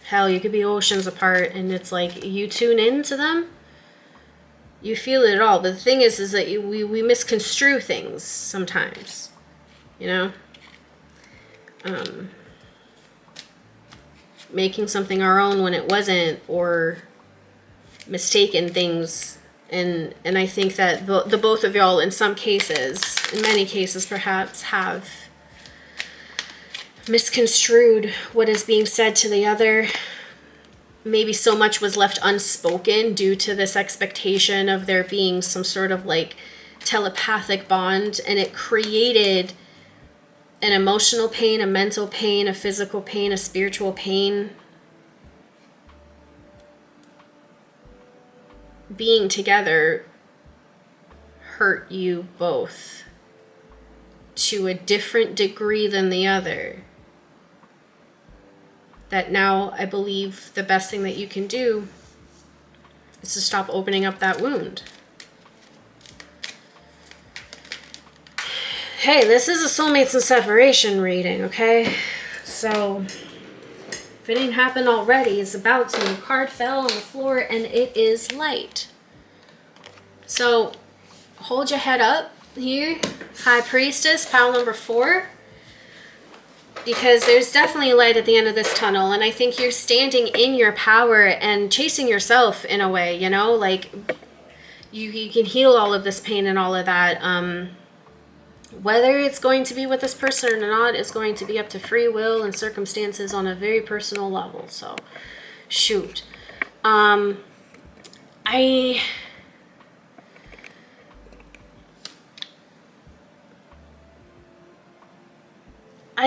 hell, you could be oceans apart, and it's like you tune into them. You feel it all. But the thing is that we misconstrue things sometimes, you know? Making something our own when it wasn't, or mistaken things. And I think that the both of y'all, in some cases, in many cases perhaps, have misconstrued what is being said to the other. Maybe so much was left unspoken due to this expectation of there being some sort of like telepathic bond, and it created an emotional pain, a mental pain, a physical pain, a spiritual pain, being together hurt you both to a different degree than the other. That now I believe the best thing that you can do is to stop opening up that wound. Hey, this is a soulmates and separation reading, okay? So if it ain't happened already, it's about to. A card fell on the floor and it is light. So hold your head up here, High Priestess, pile number 4. Because there's definitely light at the end of this tunnel. And I think you're standing in your power and chasing yourself in a way, you know? Like, you can heal all of this pain and all of that. Whether it's going to be with this person or not is going to be up to free will and circumstances on a very personal level. So, shoot. I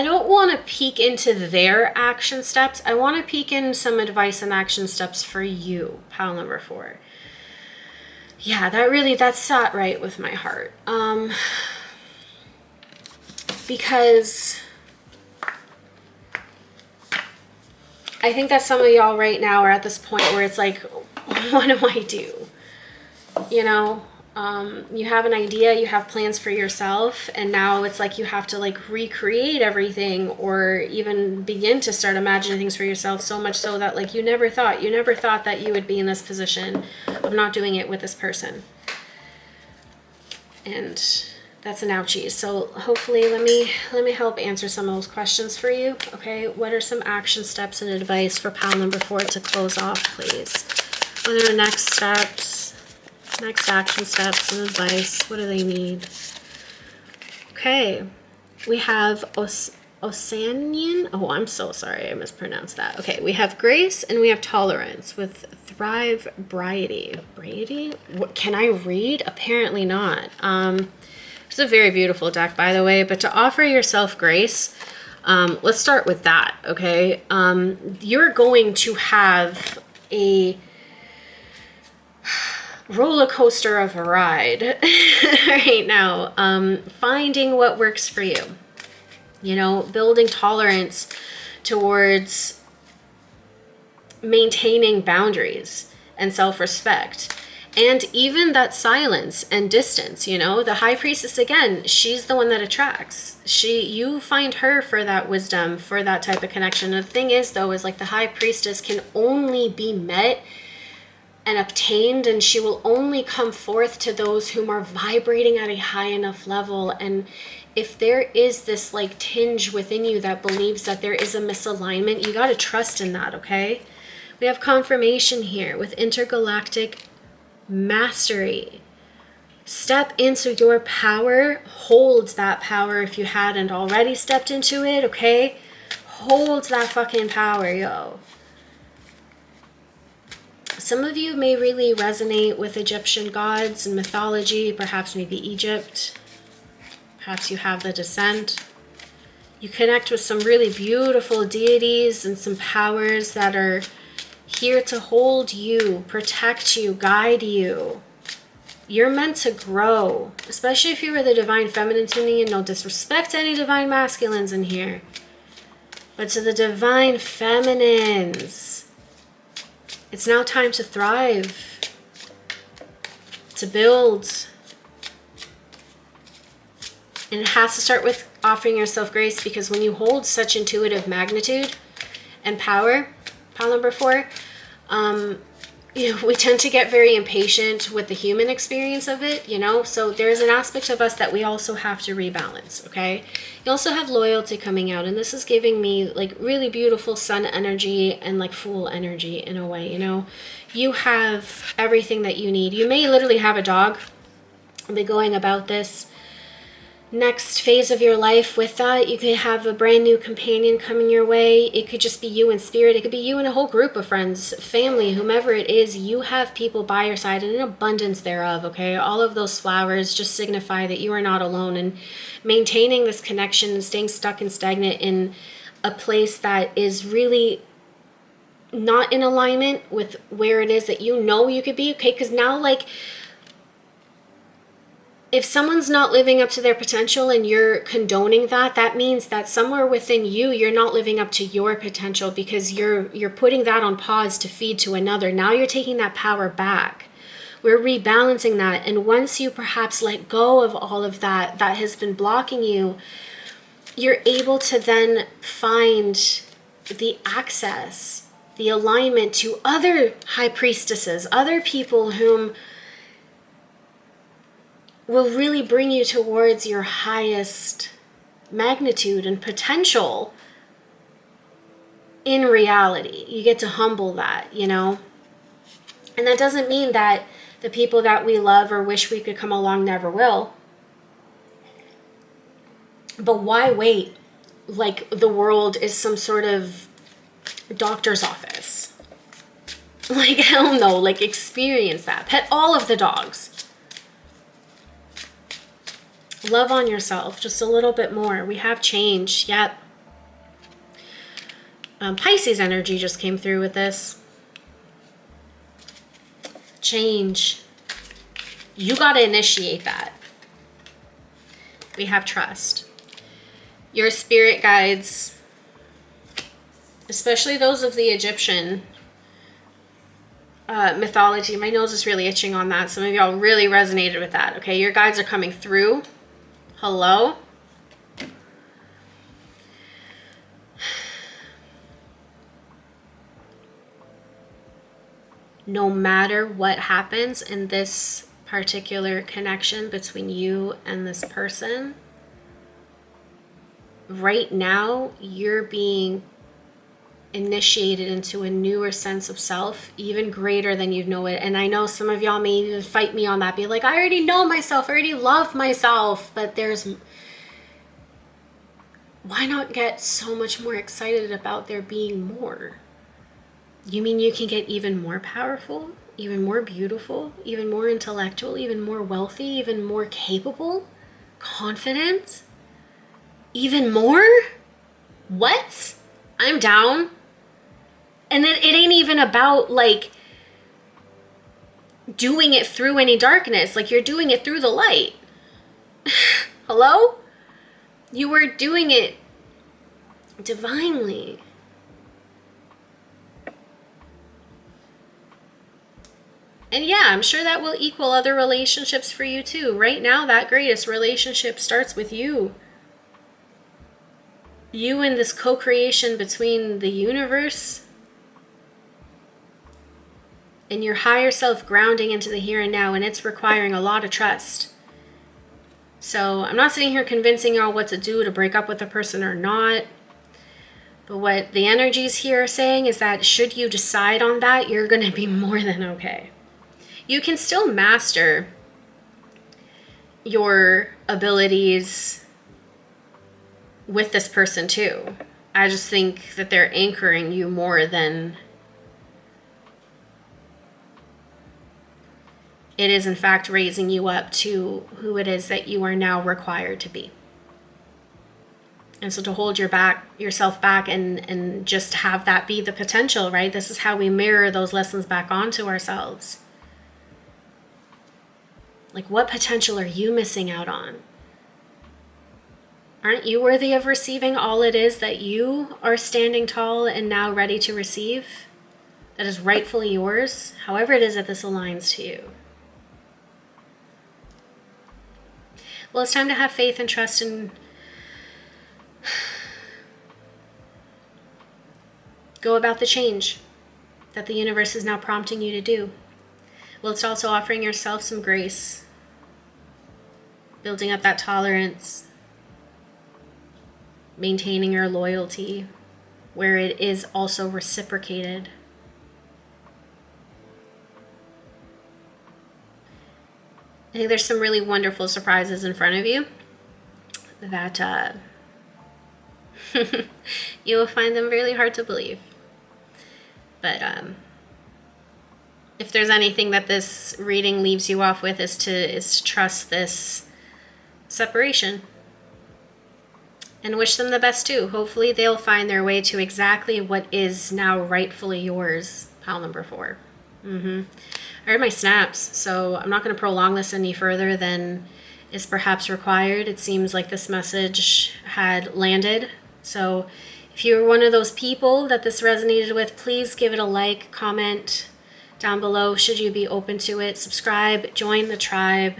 don't want to peek into their action steps. I want to peek in some advice and action steps for you, pile number 4. Yeah, that sat right with my heart. Because I think that some of y'all right now are at this point where it's like, what do I do? You know? You have an idea, you have plans for yourself, and now it's like you have to like recreate everything or even begin to start imagining things for yourself, so much so that like you never thought that you would be in this position of not doing it with this person. And that's an ouchie. So hopefully let me help answer some of those questions for you. Okay, what are some action steps and advice for pile number 4 to close off, please? What are the next steps? Next action steps and advice. What do they need? Okay. We have Oceanian. Oh, I'm so sorry. I mispronounced that. Okay. We have grace and we have tolerance with Thrive Briety. Briety? What, can I read? Apparently not. It's a very beautiful deck, by the way. But to offer yourself grace, let's start with that. Okay. You're going to have a roller coaster of a ride right now, finding what works for you, you know, building tolerance towards maintaining boundaries and self-respect, and even that silence and distance. You know, the High Priestess, again, she's the one that attracts. You find her for that wisdom, for that type of connection. And the thing is, though, is like the High Priestess can only be met and obtained, and she will only come forth to those whom are vibrating at a high enough level. And if there is this like tinge within you that believes that there is a misalignment, you got to trust in that. Okay, we have confirmation here with intergalactic mastery. Step into your power. Hold that power if you hadn't already stepped into it. Okay, hold that fucking power, yo. Some of you may really resonate with Egyptian gods and mythology, perhaps maybe Egypt. Perhaps you have the descent. You connect with some really beautiful deities and some powers that are here to hold you, protect you, guide you. You're meant to grow, especially if you were the divine feminine tuning in. No disrespect to any divine masculines in here, but to the divine feminines, it's now time to thrive, to build. And it has to start with offering yourself grace, because when you hold such intuitive magnitude and power, pile number 4, you know, we tend to get very impatient with the human experience of it, you know? So there's an aspect of us that we also have to rebalance, okay? You also have loyalty coming out, and this is giving me like really beautiful sun energy and like fool energy in a way, you know? You have everything that you need. You may literally have a dog. I'll be going about this next phase of your life with that. You could have a brand new companion coming your way. It could just be you in spirit. It could be you and a whole group of friends, family, whomever it is. You have people by your side and an abundance thereof, okay? All of those flowers just signify that you are not alone, and maintaining this connection and staying stuck and stagnant in a place that is really not in alignment with where it is that you know you could be, okay? Because now, like, if someone's not living up to their potential and you're condoning that, that means that somewhere within you, you're not living up to your potential, because you're putting that on pause to feed to another. Now you're taking that power back. We're rebalancing that. And once you perhaps let go of all of that that has been blocking you, you're able to then find the access, the alignment to other high priestesses, other people whom will really bring you towards your highest magnitude and potential in reality. You get to humble that, you know? And that doesn't mean that the people that we love or wish we could come along never will. But why wait like the world is some sort of doctor's office? Like, hell no. Like, experience that. Pet all of the dogs. Love on yourself just a little bit more. We have change. Yep. Pisces energy just came through with this. Change. You got to initiate that. We have trust. Your spirit guides, especially those of the Egyptian mythology. My nose is really itching on that. Some of y'all really resonated with that. Okay, your guides are coming through. Hello? No matter what happens in this particular connection between you and this person, right now you're being initiated into a newer sense of self, even greater than you know it. And I know some of y'all may even fight me on that, be like, I already know myself, I already love myself. But why not get so much more excited about there being more? You mean you can get even more powerful, even more beautiful, even more intellectual, even more wealthy, even more capable, confident, even more? What? I'm down. And then it ain't even about like doing it through any darkness. Like, you're doing it through the light. Hello? You were doing it divinely. And yeah, I'm sure that will equal other relationships for you too. Right now, that greatest relationship starts with you. You and this co-creation between the universe and your higher self, grounding into the here and now, and it's requiring a lot of trust. So I'm not sitting here convincing y'all what to do to break up with a person or not. But what the energies here are saying is that should you decide on that, you're going to be more than okay. You can still master your abilities with this person too. I just think that they're anchoring you more than it is in fact raising you up to who it is that you are now required to be. And so to hold yourself back and just have that be the potential, right? This is how we mirror those lessons back onto ourselves. Like, what potential are you missing out on? Aren't you worthy of receiving all it is that you are standing tall and now ready to receive? That is rightfully yours, however it is that this aligns to you. Well, it's time to have faith and trust and go about the change that the universe is now prompting you to do. Well, it's also offering yourself some grace, building up that tolerance, maintaining your loyalty where it is also reciprocated. I think there's some really wonderful surprises in front of you. that you will find them really hard to believe. But if there's anything that this reading leaves you off with, is to trust this separation. And wish them the best too. Hopefully they'll find their way to exactly what is now rightfully yours. Pile number 4. I heard my snaps, so I'm not going to prolong this any further than is perhaps required. It seems like this message had landed. So if you're one of those people that this resonated with, please give it a like, comment down below should you be open to it. Subscribe, join the tribe.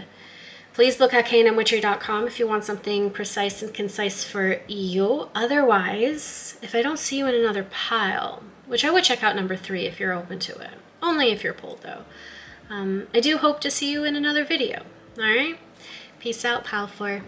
Please look at knwitchery.com if you want something precise and concise for you. Otherwise, if I don't see you in another pile, which I would check out number 3 if you're open to it. Only if you're pulled, though. I do hope to see you in another video. All right? Peace out, pile 4.